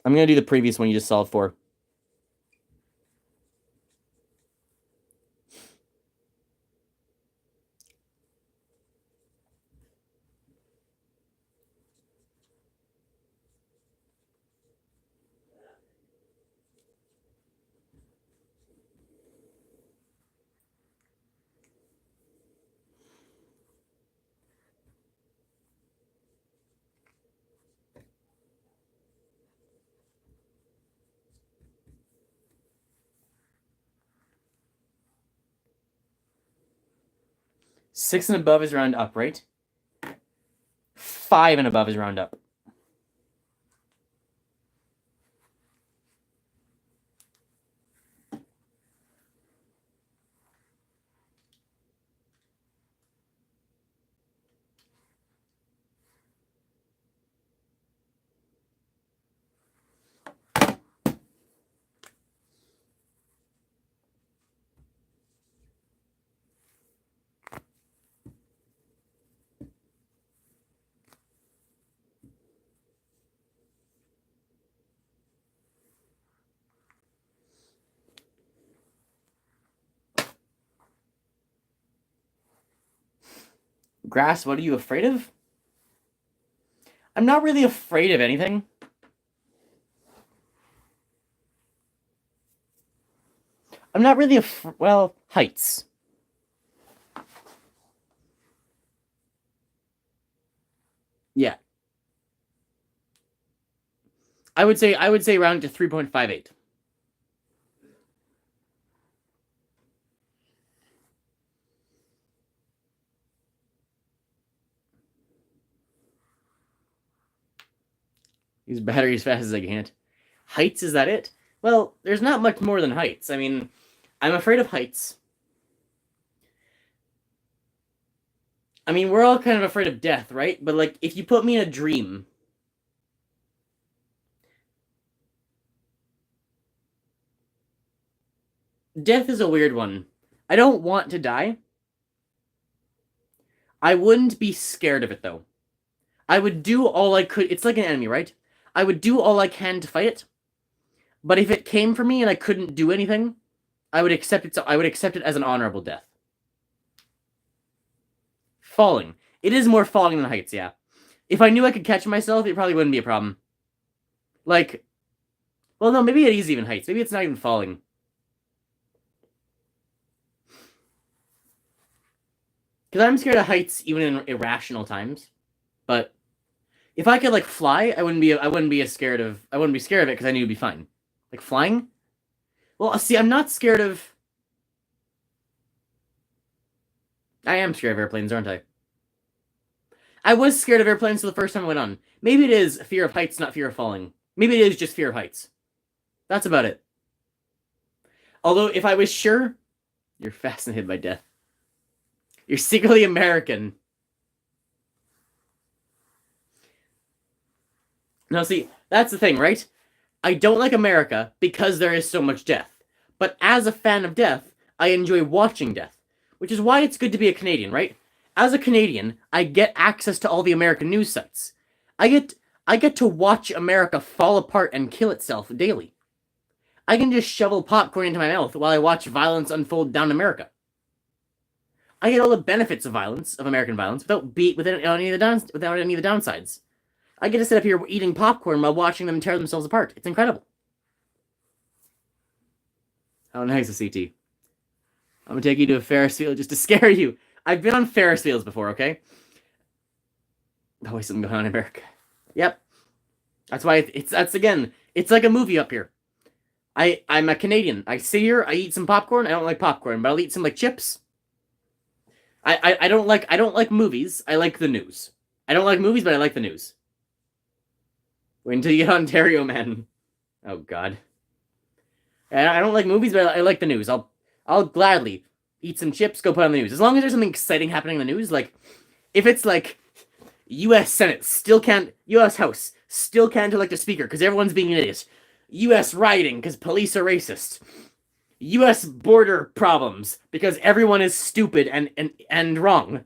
I'm gonna do the previous one you just solved for. Six and above is round up, right? 5 and above is round up. Grass, what are you afraid of? I'm not really afraid of anything. I'm not really well, heights. Yeah. I would say round to 3.58. Use battery as fast as I can. Heights, is that it? Well, there's not much more than heights. I mean, I'm afraid of heights. I mean, we're all kind of afraid of death, right? But, like, if you put me in a dream... Death is a weird one. I don't want to die. I wouldn't be scared of it, though. I would do all I could... It's like an enemy, right? I would do all I can to fight it. But if it came for me and I couldn't do anything, I would accept it. So I would accept it as an honorable death. Falling. It is more falling than heights, yeah. If I knew I could catch myself, it probably wouldn't be a problem. Like, well, no, maybe it is even heights. Maybe it's not even falling. Because I'm scared of heights even in irrational times. But if I could like fly, I wouldn't be scared of it because I knew it'd be fine. Like flying? Well, see, I'm not scared of... I am scared of airplanes, aren't I? I was scared of airplanes the first time I went on. Maybe it is fear of heights, not fear of falling. Maybe it is just fear of heights. That's about it. Although, if I was sure, you're fascinated by death. You're secretly American. No, see, that's the thing, right? I don't like America because there is so much death. But as a fan of death, I enjoy watching death. Which is why it's good to be a Canadian, right? As a Canadian, I get access to all the American news sites. I get to watch America fall apart and kill itself daily. I can just shovel popcorn into my mouth while I watch violence unfold down America. I get all the benefits of violence, of American violence, without any of the downsides. I get to sit up here eating popcorn while watching them tear themselves apart. It's incredible. How nice a CT. I'm gonna take you to a Ferris wheel just to scare you. I've been on Ferris wheels before, okay? Always something going on in America. Yep. That's why it's like a movie up here. I'm a Canadian. I sit here, I eat some popcorn. I don't like popcorn, but I'll eat some like chips. I don't like movies. I like the news. I don't like movies, but I like the news. Wait until you get Ontario, man. Oh God. I don't like movies, but I like the news. I'll gladly eat some chips, go put on the news. As long as there's something exciting happening in the news, like if it's like U.S. Senate still can't, U.S. House still can't elect a speaker because everyone's being an idiot. U.S. rioting because police are racist. US border problems because everyone is stupid and wrong.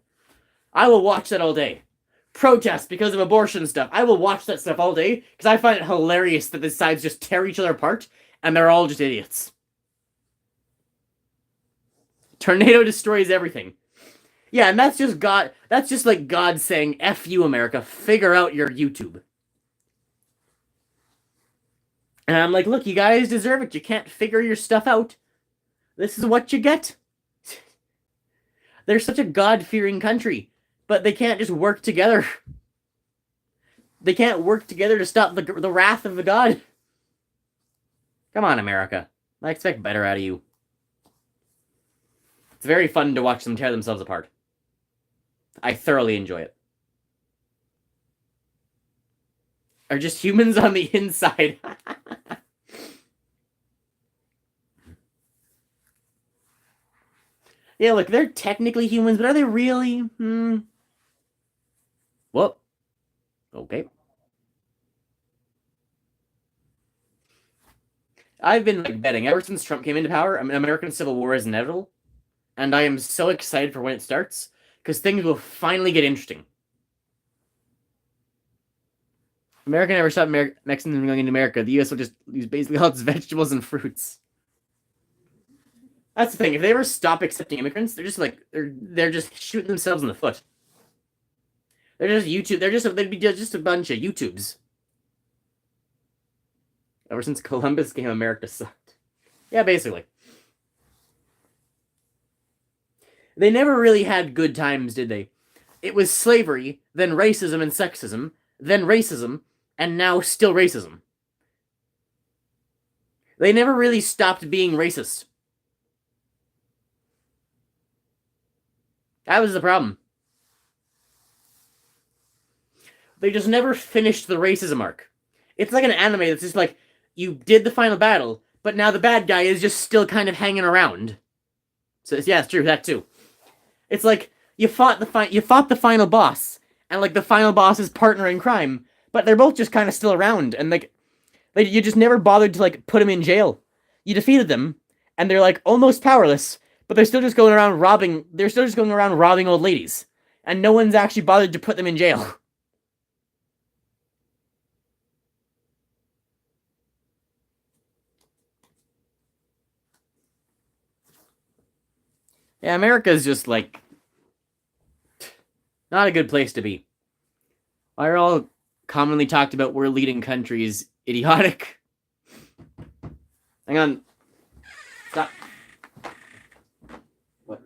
I will watch that all day. Protests because of abortion stuff. I will watch that stuff all day because I find it hilarious that the sides just tear each other apart and they're all just idiots. Tornado destroys everything. Yeah, and that's just God. That's just like God saying, F you, America, figure out your YouTube. And I'm like, look, you guys deserve it. You can't figure your stuff out. This is what you get. They're such a God-fearing country, but they can't just work together. They can't work together to stop the wrath of the God. Come on, America. I expect better out of you. It's very fun to watch them tear themselves apart. I thoroughly enjoy it. Are just humans on the inside. Yeah, look, they're technically humans, but are they really? Whoop. Okay. I've been like betting ever since Trump came into power. I mean, American Civil War is inevitable, and I am so excited for when it starts because things will finally get interesting. America never stopped Mexicans from going into America. The U.S. will just use basically all its vegetables and fruits. That's the thing. If they ever stop accepting immigrants, they're just like they're just shooting themselves in the foot. They're just YouTube. They'd be just a bunch of YouTubes. Ever since Columbus came, America sucked. Yeah, basically. They never really had good times, did they? It was slavery, then racism and sexism, then racism, and now still racism. They never really stopped being racist. That was the problem. They just never finished the racism arc. It's like an anime that's just like, you did the final battle, but now the bad guy is just still kind of hanging around. So yeah, it's true, that too. It's like you fought the final boss, and like the final boss's partner in crime, but they're both just kind of still around, and like you just never bothered to like put them in jail. You defeated them, and they're like almost powerless, but they're still just going around robbing. They're still just going around robbing old ladies, and no one's actually bothered to put them in jail. Yeah, America's just like not a good place to be. Why are all commonly talked about world leading countries idiotic? Hang on. Stop. What?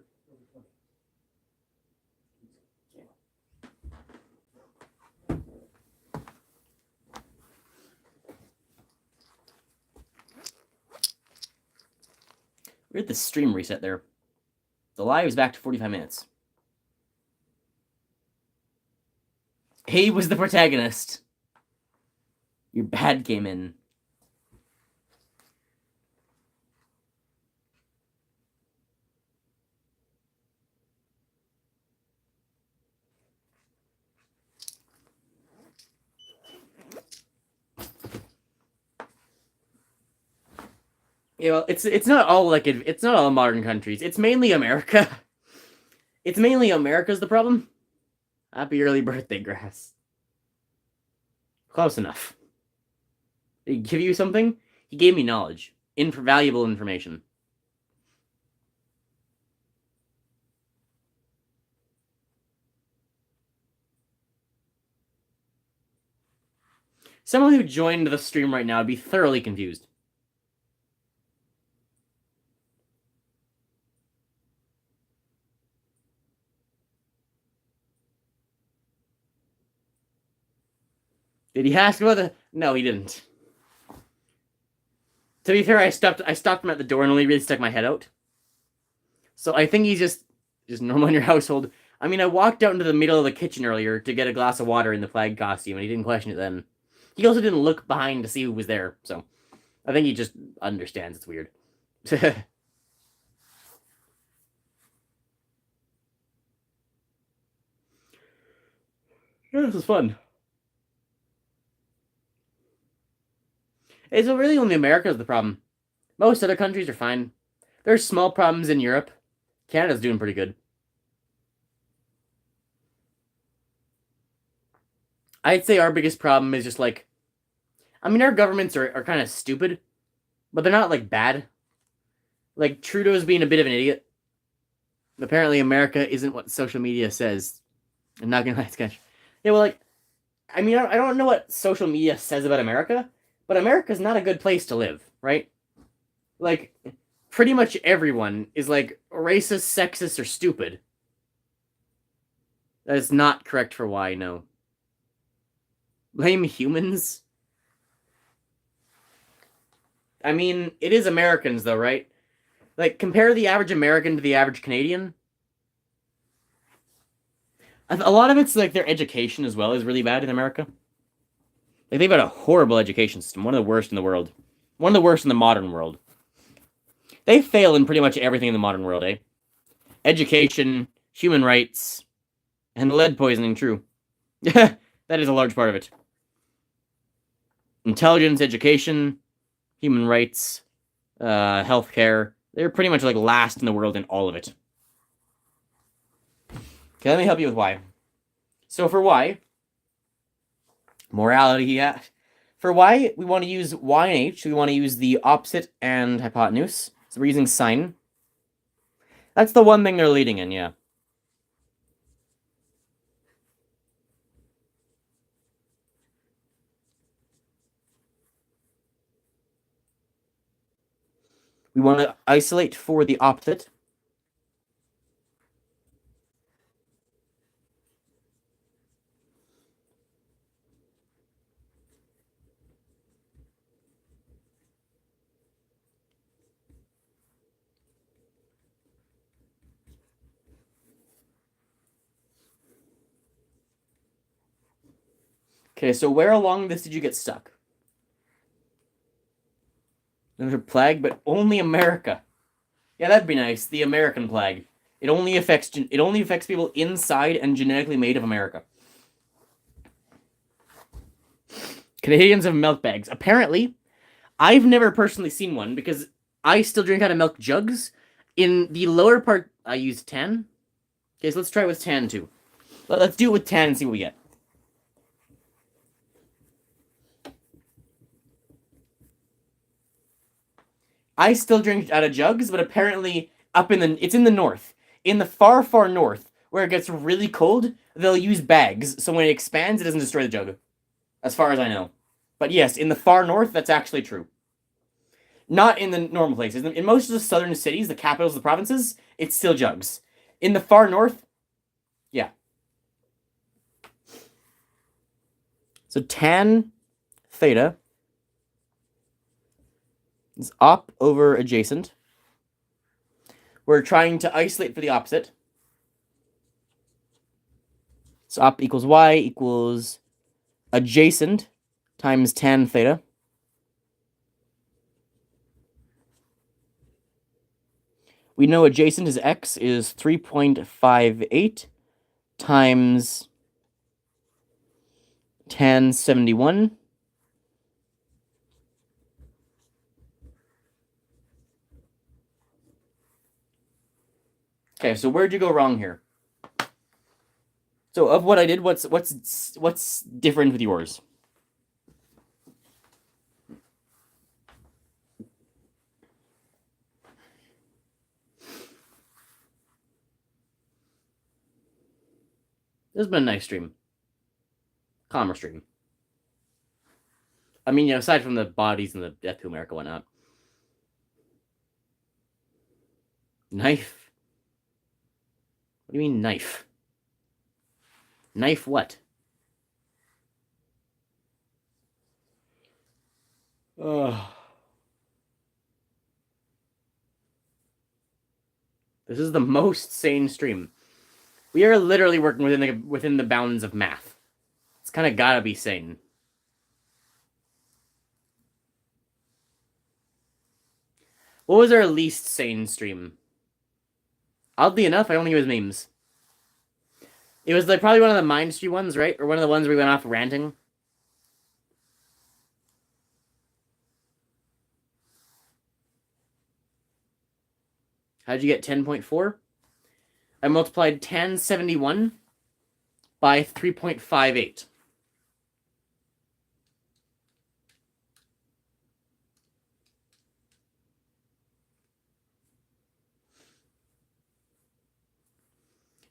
Where did the stream reset there? The live is back to 45 minutes. He was the protagonist. Your bad came in. Yeah, well, it's not all like it's not all modern countries. It's mainly America. It's mainly America's the problem. Happy early birthday, Grass. Close enough. Did he give you something? He gave me knowledge. Valuable information. Someone who joined the stream right now would be thoroughly confused. Did he ask about the... No, he didn't. To be fair, I stopped him at the door and only really stuck my head out. So I think he's just normal in your household. I mean, I walked out into the middle of the kitchen earlier to get a glass of water in the flag costume, and he didn't question it then. He also didn't look behind to see who was there, so I think he just understands it's weird. Yeah, this is fun. It's really only America's the problem. Most other countries are fine. There's small problems in Europe. Canada's doing pretty good. I'd say our biggest problem is just like, I mean, our governments are kind of stupid, but they're not like bad. Like Trudeau's being a bit of an idiot. Apparently, America isn't what social media says. I'm not gonna lie, sketch. Yeah, well, like, I mean, I don't know what social media says about America, but America's not a good place to live, right? Like, pretty much everyone is like racist, sexist, or stupid. That is not correct for why, no. Blame humans? I mean, it is Americans, though, right? Like, compare the average American to the average Canadian. A lot of it's like their education as well is really bad in America. Like, they've got a horrible education system, one of the worst in the world. One of the worst in the modern world. They fail in pretty much everything in the modern world, eh? Education, human rights, and lead poisoning, true. That is a large part of it. Intelligence, education, human rights, healthcare. They're pretty much like last in the world in all of it. Okay, let me help you with why. So for why, morality, yeah. For why, we want to use y and h. We want to use the opposite and hypotenuse. So we're using sine. That's the one thing they're leading in, yeah. We want to isolate for the opposite. Okay, so where along this did you get stuck? Another plague, but only America. Yeah, that'd be nice. The American plague. It only affects people inside and genetically made of America. Canadians have milk bags. Apparently, I've never personally seen one because I still drink out of milk jugs. In the lower part, I use tan. Okay, so let's try it with tan too. Let's do it with tan and see what we get. I still drink out of jugs, but apparently it's in the north. In the far, far north, where it gets really cold, they'll use bags, so when it expands, it doesn't destroy the jug. As far as I know. But yes, in the far north, that's actually true. Not in the normal places. In most of the southern cities, the capitals of the provinces, it's still jugs. In the far north, yeah. So tan theta is op over adjacent. We're trying to isolate for the opposite. So op equals y equals adjacent times tan theta. We know adjacent is x is 3.58 times tan 71. Okay, so where'd you go wrong here? So of what I did, what's different with yours? This has been a nice stream. Calmer stream. I mean, aside from the bodies and the death to America, whatnot. Knife? What do you mean, knife? Knife what? Ugh. This is the most sane stream. We are literally working within the bounds of math. It's kind of gotta be sane. What was our least sane stream? Oddly enough, I don't think it was memes. It was like probably one of the Mind Street ones, right? Or one of the ones where we went off ranting. How'd you get 10.4? I multiplied tan 71 by 3.58.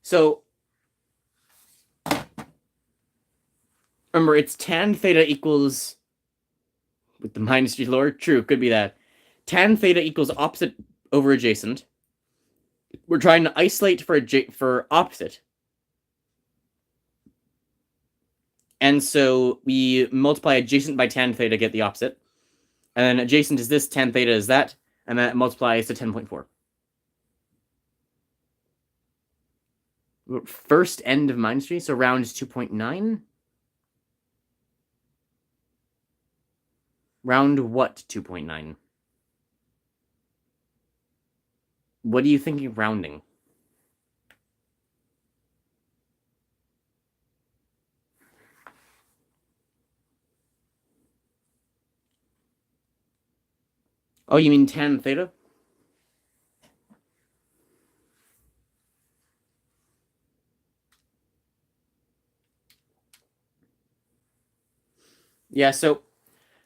So, remember, it's tan theta equals, with the minus g lower, true, could be that. Tan theta equals opposite over adjacent. We're trying to isolate for opposite. And so we multiply adjacent by tan theta to get the opposite. And then adjacent is this, tan theta is that, and then it multiplies to 10.4. First end of minus 3, so round 2.9. Round what 2.9? What are you thinking of rounding? Oh, you mean tan theta? Yeah, so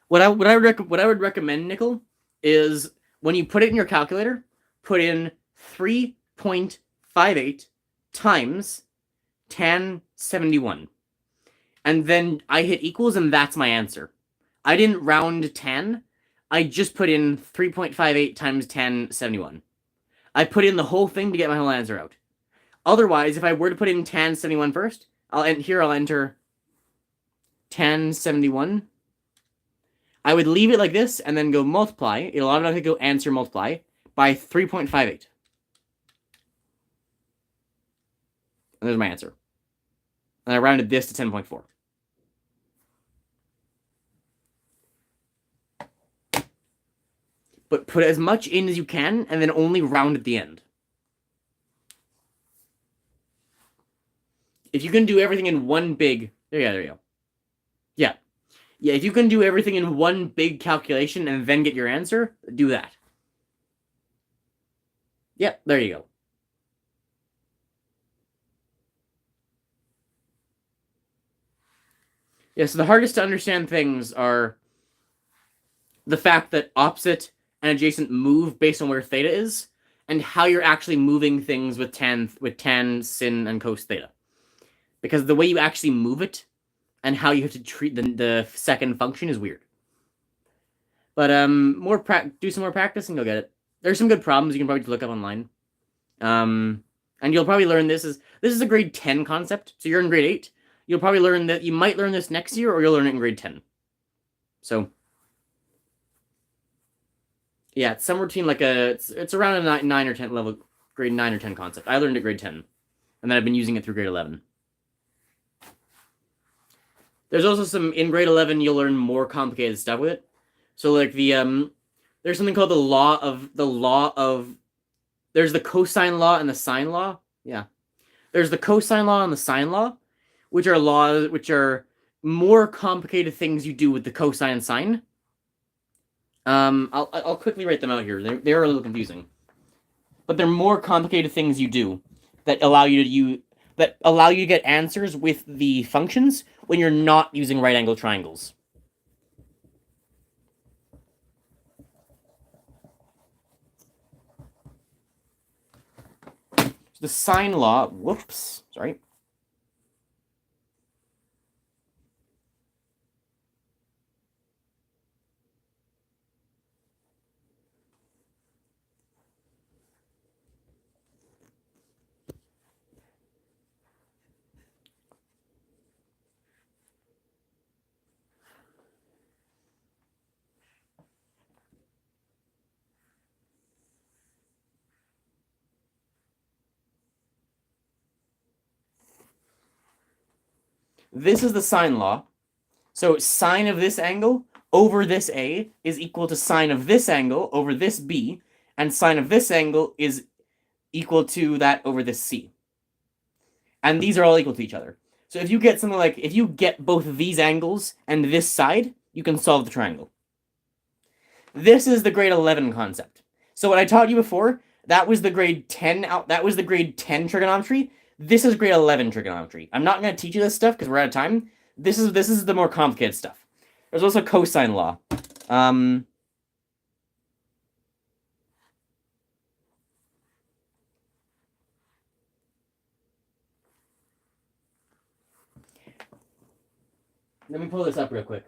what I would recommend, Nickel, is when you put it in your calculator, put in 3.58 times tan 71. And then I hit equals, and that's my answer. I didn't round tan. I just put in 3.58 times tan 71. I put in the whole thing to get my whole answer out. Otherwise, if I were to put in tan 71 first, I'll enter tan 71. I would leave it like this and then go multiply. It'll automatically go answer multiply by 3.58. And there's my answer. And I rounded this to 10.4. But put as much in as you can and then only round at the end. If you can do everything in one big... There you go. Yeah. Yeah, if you can do everything in one big calculation and then get your answer, do that. Yeah, there you go. Yeah, so the hardest to understand things are the fact that opposite and adjacent move based on where theta is, and how you're actually moving things with tan, sin, and cos theta. Because the way you actually move it and how you have to treat the second function is weird. But do some more practice and you'll get it. There's some good problems you can probably look up online. And you'll probably learn this is a grade 10 concept. So you're in grade 8. You'll probably learn that you might learn this next year, or you'll learn it in grade 10. So yeah, it's somewhere between it's around a 9 or 10 level, grade 9 or 10 concept. I learned it grade 10, and then I've been using it through grade 11. There's also some in grade 11 you'll learn more complicated stuff with it. So like there's something called the law of there's the cosine law and the sine law. Yeah. There's the cosine law and the sine law, which are laws which are more complicated things you do with the cosine and sine. I'll quickly write them out here. They're a little confusing, but they're more complicated things you do that allow you to get answers with the functions when you're not using right angle triangles. The sine law. Whoops. Sorry. This is the sine law. So sine of this angle over this A is equal to sine of this angle over this B, and sine of this angle is equal to that over this C. And these are all equal to each other. So if you get something like, if you get both of these angles and this side, you can solve the triangle. This is the grade 11 concept. So what I taught you before, That was the grade 10 out. That was the grade 10 trigonometry. This is grade 11 trigonometry. I'm not going to teach you this stuff because we're out of time. This is the more complicated stuff. There's also cosine law. Let me pull this up real quick.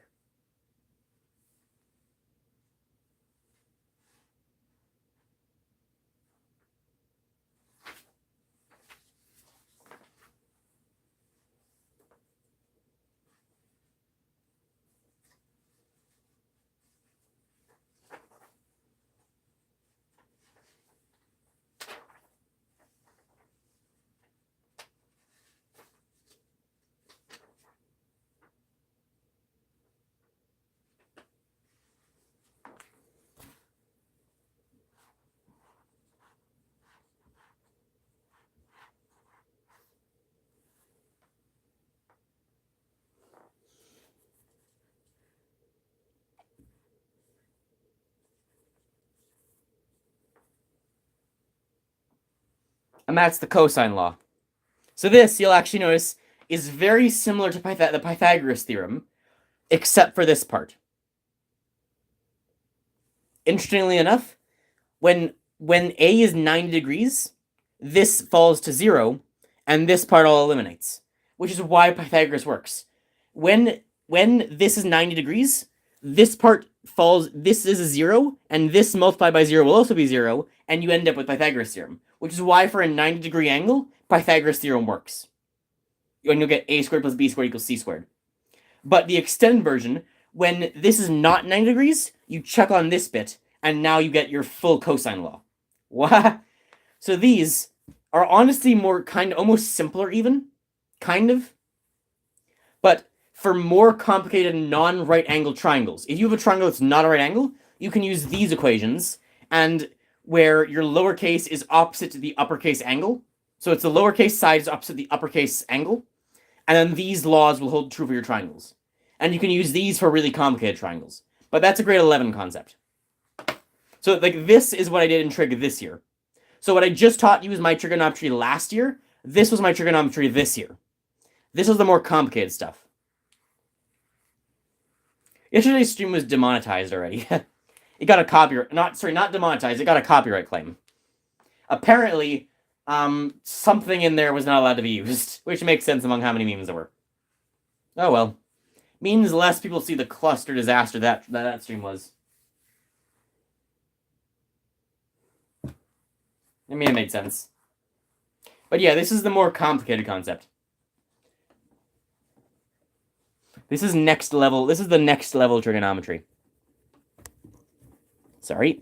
And that's the cosine law. So this, you'll actually notice, is very similar to the Pythagoras theorem, except for this part. Interestingly enough, when A is 90 degrees, this falls to 0, and this part all eliminates, which is why Pythagoras works. When this is 90 degrees, this part falls, this is a 0, and this multiplied by 0 will also be 0, and you end up with Pythagoras theorem, which is why for a 90-degree angle, Pythagoras theorem works. And you'll get a squared plus b squared equals c squared. But the extended version, when this is not 90 degrees, you check on this bit, and now you get your full cosine law. What? So these are honestly more almost simpler even, kind of. But for more complicated non-right angle triangles, if you have a triangle that's not a right angle, you can use these equations, and where your lowercase is opposite to the uppercase angle, so it's the lowercase side is opposite the uppercase angle, and then these laws will hold true for your triangles. And you can use these for really complicated triangles. But that's a grade 11 concept. So like this is what I did in trig this year. So what I just taught you is my trigonometry last year. This was my trigonometry this year. This was the more complicated stuff. Yesterday's stream was demonetized already. It got a copyright, not demonetized, it got a copyright claim. Apparently, something in there was not allowed to be used, which makes sense among how many memes there were. Oh well. Means less people see the cluster disaster that stream was. I mean, it made sense. But yeah, this is the more complicated concept. This is next level. This is the next level trigonometry. Sorry.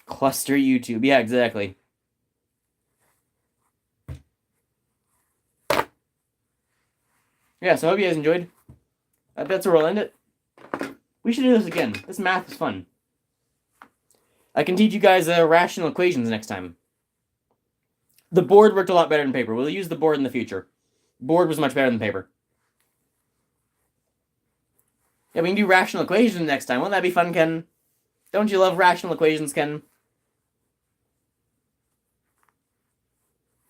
Cluster YouTube. Yeah, exactly. Yeah, so I hope you guys enjoyed. That's where we'll end it. We should do this again. This math is fun. I can teach you guys rational equations next time. The board worked a lot better than paper. We'll use the board in the future. Board was much better than paper. Yeah, we can do rational equations next time. Won't that be fun, Ken? Don't you love rational equations, Ken?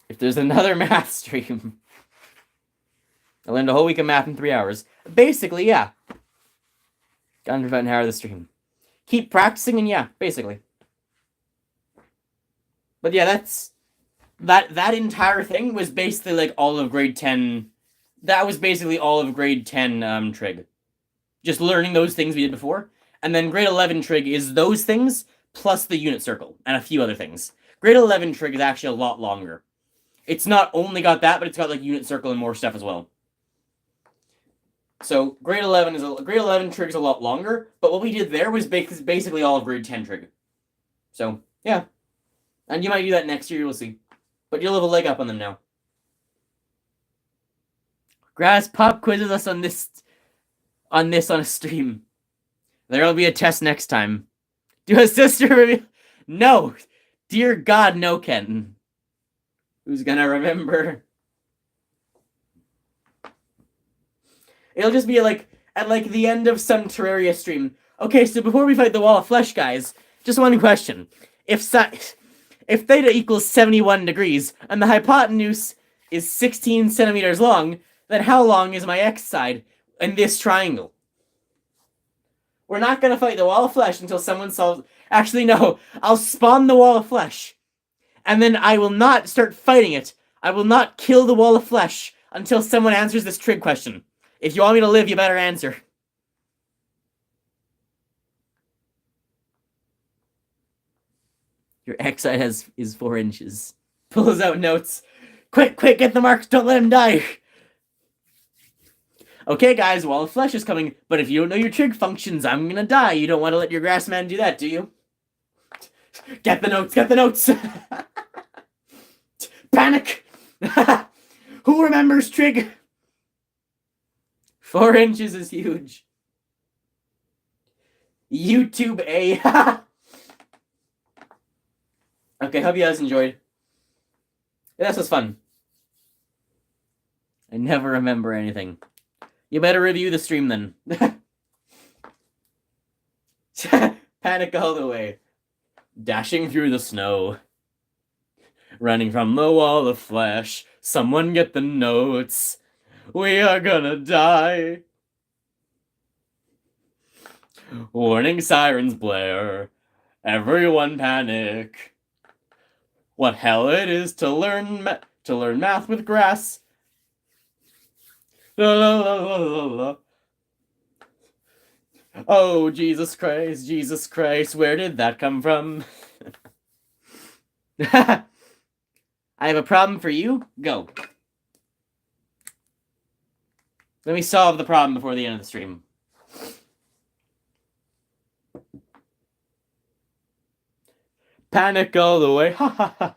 If there's another math stream, I learned a whole week of math in 3 hours. Basically, yeah. Got about an hour of the stream. Keep practicing, and yeah, basically. But yeah, that's... That entire thing was basically like all of grade 10. That was basically all of grade 10 trig. Just learning those things we did before. And then grade 11 trig is those things plus the unit circle and a few other things. Grade 11 trig is actually a lot longer. It's not only got that, but it's got like unit circle and more stuff as well. So grade 11 trig is a lot longer, but what we did there was basically all of grade 10 trig. So yeah, and you might do that next year. You'll see, but you'll have a leg up on them now. Grass pop quizzes us on a stream. There'll be a test next time. Do a sister review? No, dear God, no, Kenton. Who's gonna remember? It'll just be like at like the end of some Terraria stream. Okay, so before we fight the wall of flesh, guys, just one question. If theta equals 71 degrees, and the hypotenuse is 16 centimeters long, then how long is my x side in this triangle? We're not gonna fight the wall of flesh until someone solves... Actually, no. I'll spawn the wall of flesh. And then I will not start fighting it. I will not kill the wall of flesh until someone answers this trig question. If you want me to live, you better answer. Your X side is 4 inches. Pulls out notes. Quick, get the marks. Don't let him die. Okay, guys, wall of flesh is coming. But if you don't know your trig functions, I'm gonna die. You don't want to let your grass man do that, do you? Get the notes. Panic. Who remembers trig? 4 inches is huge. YouTube A. Okay, hope you guys enjoyed. Yeah, this was fun. I never remember anything. You better review the stream then. Panic all the way. Dashing through the snow. Running from the wall of flesh. Someone get the notes. We are gonna die. Warning sirens blare. Everyone panic. What hell it is to learn math with grass. La, la, la, la, la, la. Oh, Jesus Christ, where did that come from? I have a problem for you. Go. Let me solve the problem before the end of the stream. Panic all the way. Ha ha ha.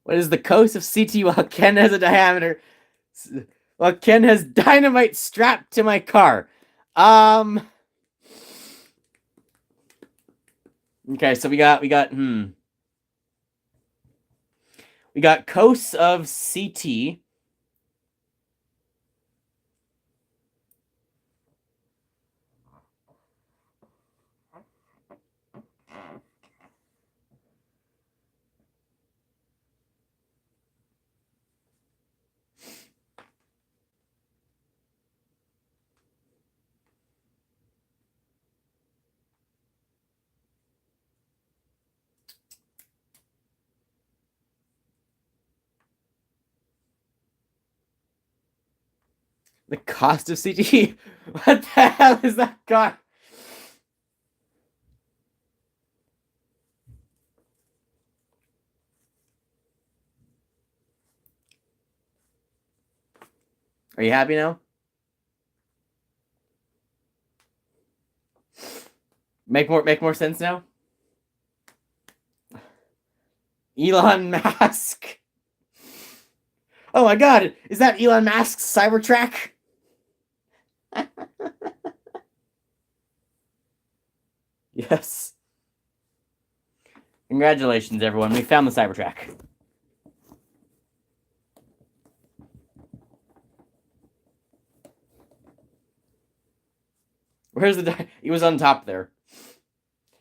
What is the coast of CT while Ken has a diameter? While Ken has dynamite strapped to my car. Okay, so we got coasts of CT. The cost of CT? What the hell is that car? Are you happy now? Make more sense now? Elon Musk. Oh my god, is that Elon Musk's Cybertruck? Yes. Congratulations, everyone. We found the Cybertruck. Where's the... He was on top there.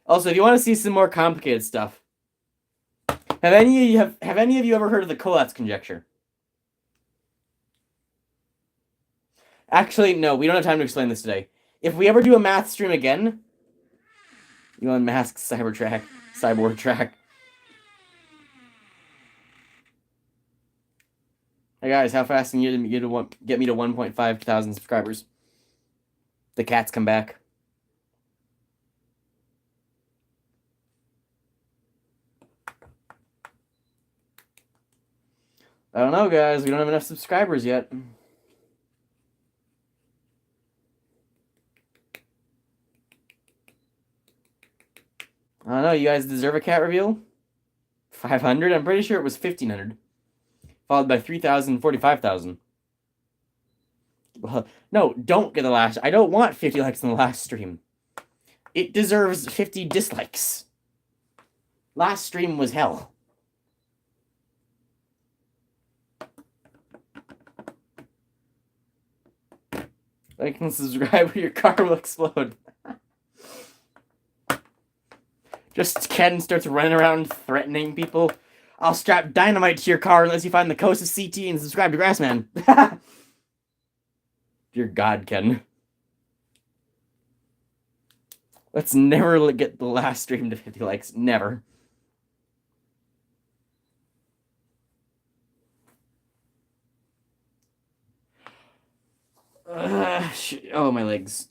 Also, if you want to see some more complicated stuff, have any of you ever heard of the Collatz conjecture? Actually, no, we don't have time to explain this today. If we ever do a math stream again, Elon Musk's cyborg track. Hey guys, how fast can you get me to 1.5 thousand subscribers? The cats come back. I don't know, guys. We don't have enough subscribers yet. I don't know. You guys deserve a cat reveal? 500? I'm pretty sure it was 1,500. Followed by 3,000, 45,000. Well, no, don't get the last... I don't want 50 likes in the last stream. It deserves 50 dislikes. Last stream was hell. Like and subscribe or your car will explode. Just Ken starts running around threatening people. I'll strap dynamite to your car unless you find the Coast of CT and subscribe to Grassman. Dear God, Ken. Let's never get the last stream to 50 likes. Never. Oh, my legs.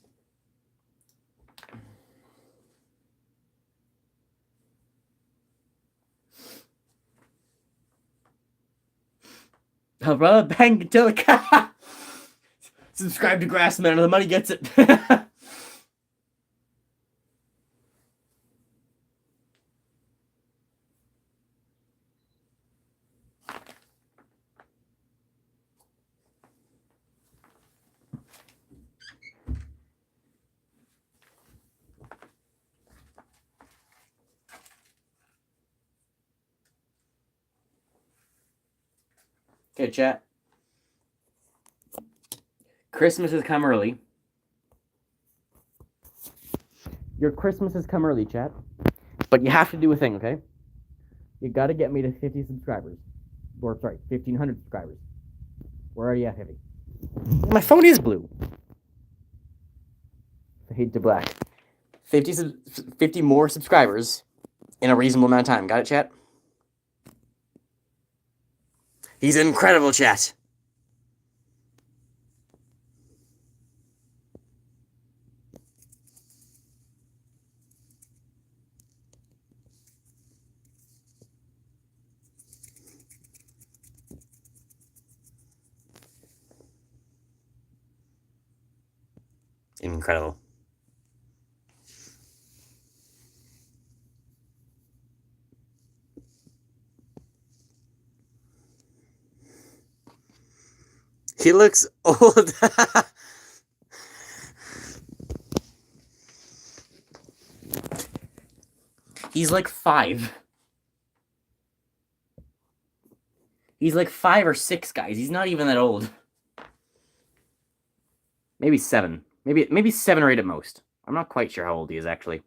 Oh, brother, bang until the subscribe to Grassman or the money gets it. Okay, chat. Christmas has come early. Your Christmas has come early, chat. But you have to do a thing, okay? You gotta get me to 50 subscribers. Or, sorry, 1,500 subscribers. We're already at 50. My phone is blue. Fade to black. 50 more subscribers in a reasonable amount of time. Got it, chat? He's incredible, chat. Incredible. He looks old. He's like 5. He's like 5 or 6, guys. He's not even that old. Maybe 7. Maybe 7 or 8 at most. I'm not quite sure how old he is, actually.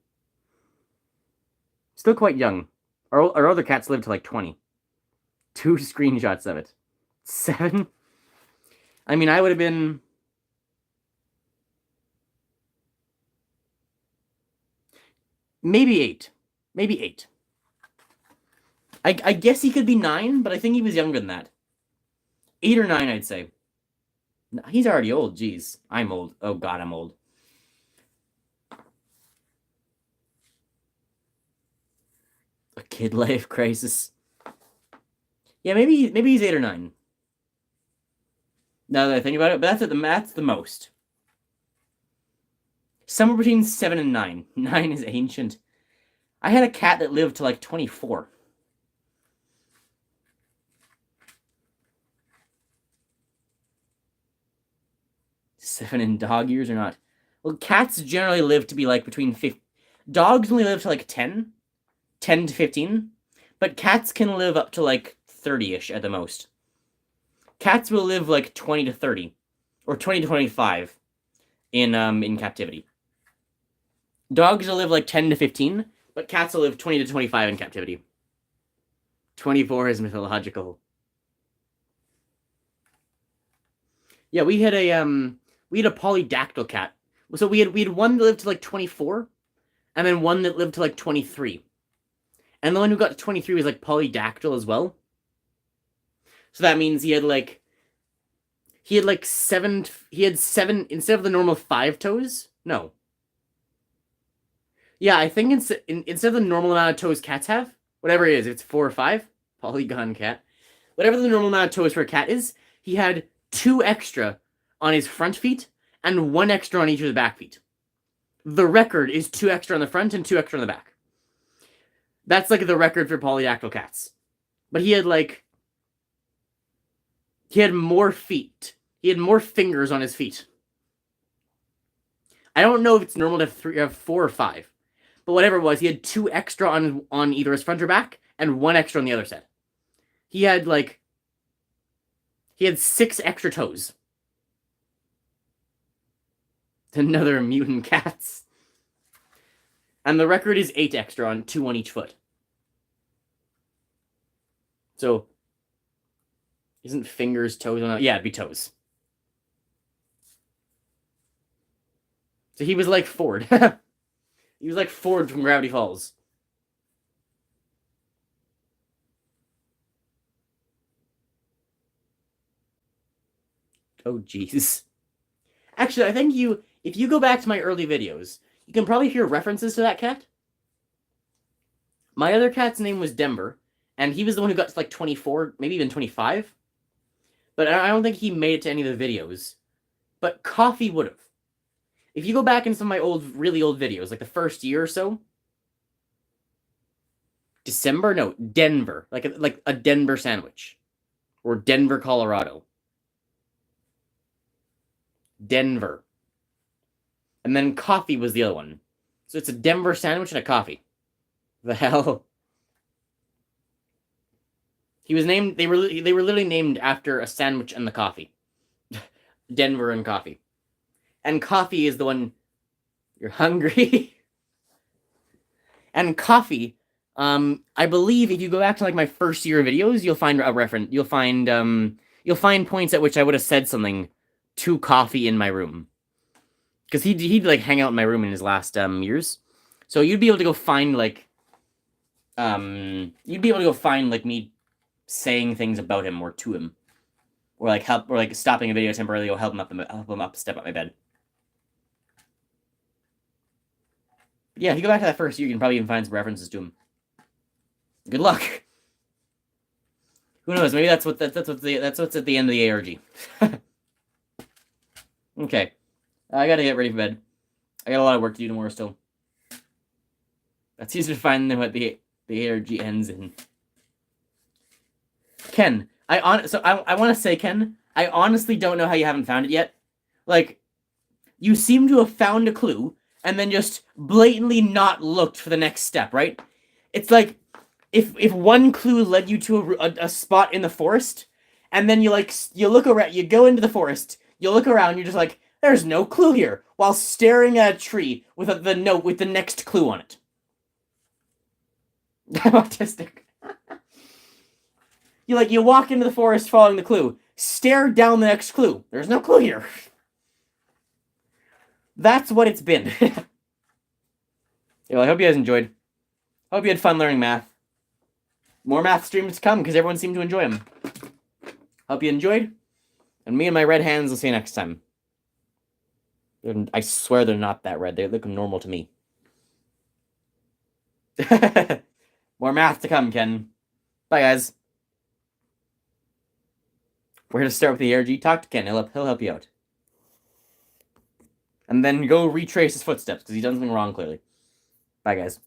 Still quite young. Our other cats lived to like 20. 2 screenshots of it. 7? I mean, I would have been... Maybe 8. Maybe 8. I guess he could be 9, but I think he was younger than that. 8 or 9, I'd say. No, he's already old, jeez. I'm old. Oh god, I'm old. A kid life crisis. Yeah, maybe he's 8 or 9. Now that I think about it, but that's the most. Somewhere between 7 and 9. 9 is ancient. I had a cat that lived to like 24. Seven in dog years or not? Well, cats generally live to be like between 50. Dogs only live to like 10 to 15, but cats can live up to like 30-ish at the most. Cats will live like 20 to 30 or 20 to 25 in captivity. Dogs will live like 10 to 15, but cats will live 20 to 25 in captivity. 24 is mythological. Yeah, we had a polydactyl cat. So we had one that lived to like 24, and then one that lived to like 23. And the one who got to 23 was like polydactyl as well. So that means he had 7 instead of the normal 5 toes. No. Yeah, I think instead of the normal amount of toes cats have, whatever it is, if it's 4 or 5, polygon cat, whatever the normal amount of toes for a cat is, he had 2 extra on his front feet and 1 extra on each of the back feet. The record is 2 extra on the front and 2 extra on the back. That's like the record for polydactyl cats. But he had more feet. He had more fingers on his feet. I don't know if it's normal to have 4 or 5. But whatever it was, he had 2 extra on either his front or back and 1 extra on the other side. He had 6 extra toes. Another mutant cats. And the record is 8 extra on 2 on each foot. So, isn't fingers, toes on? Yeah, it'd be toes. So he was like Ford. He was like Ford from Gravity Falls. Oh, jeez. Actually, I think if you go back to my early videos, you can probably hear references to that cat. My other cat's name was Denver, and he was the one who got to like 24, maybe even 25. But I don't think he made it to any of the videos. But Coffee would have. If you go back in some of my really old videos, like the first year or so, December? No, Denver. Like a Denver sandwich. Or Denver, Colorado. Denver. And then coffee was the other one. So it's a Denver sandwich and a coffee. The hell? He was named. They were literally named after a sandwich and the coffee. Denver and coffee. And coffee is the one. You're hungry. And coffee. I believe if you go back to like my first year videos, you'll find a reference. You'll find points at which I would have said something to coffee in my room. Because he'd like hang out in my room in his last years. So you'd be able to go find like me saying things about him or to him. Or like help or like stopping a video temporarily or help him up step up my bed. But yeah, if you go back to that first year, you can probably even find some references to him. Good luck. Who knows? Maybe that's what's at the end of the ARG. Okay. I gotta get ready for bed. I got a lot of work to do tomorrow still. That's easy to find what the ARG ends in. Ken, I want to say, Ken, I honestly don't know how you haven't found it yet. Like, you seem to have found a clue and then just blatantly not looked for the next step, right? It's like if one clue led you to a spot in the forest, and then you look around, you go into the forest, you look around, you're just like, there's no clue here, while staring at a tree with the note with the next clue on it. I'm autistic. You walk into the forest following the clue, stare down the next clue. There's no clue here. That's what it's been. Yeah, well, I hope you guys enjoyed. Hope you had fun learning math. More math streams to come because everyone seemed to enjoy them. Hope you enjoyed. And me and my red hands will see you next time. I swear they're not that red. They look normal to me. More math to come, Ken. Bye, guys. We're going to start with the ARG. Talk to Ken. He'll help you out. And then go retrace his footsteps because he's done something wrong, clearly. Bye, guys.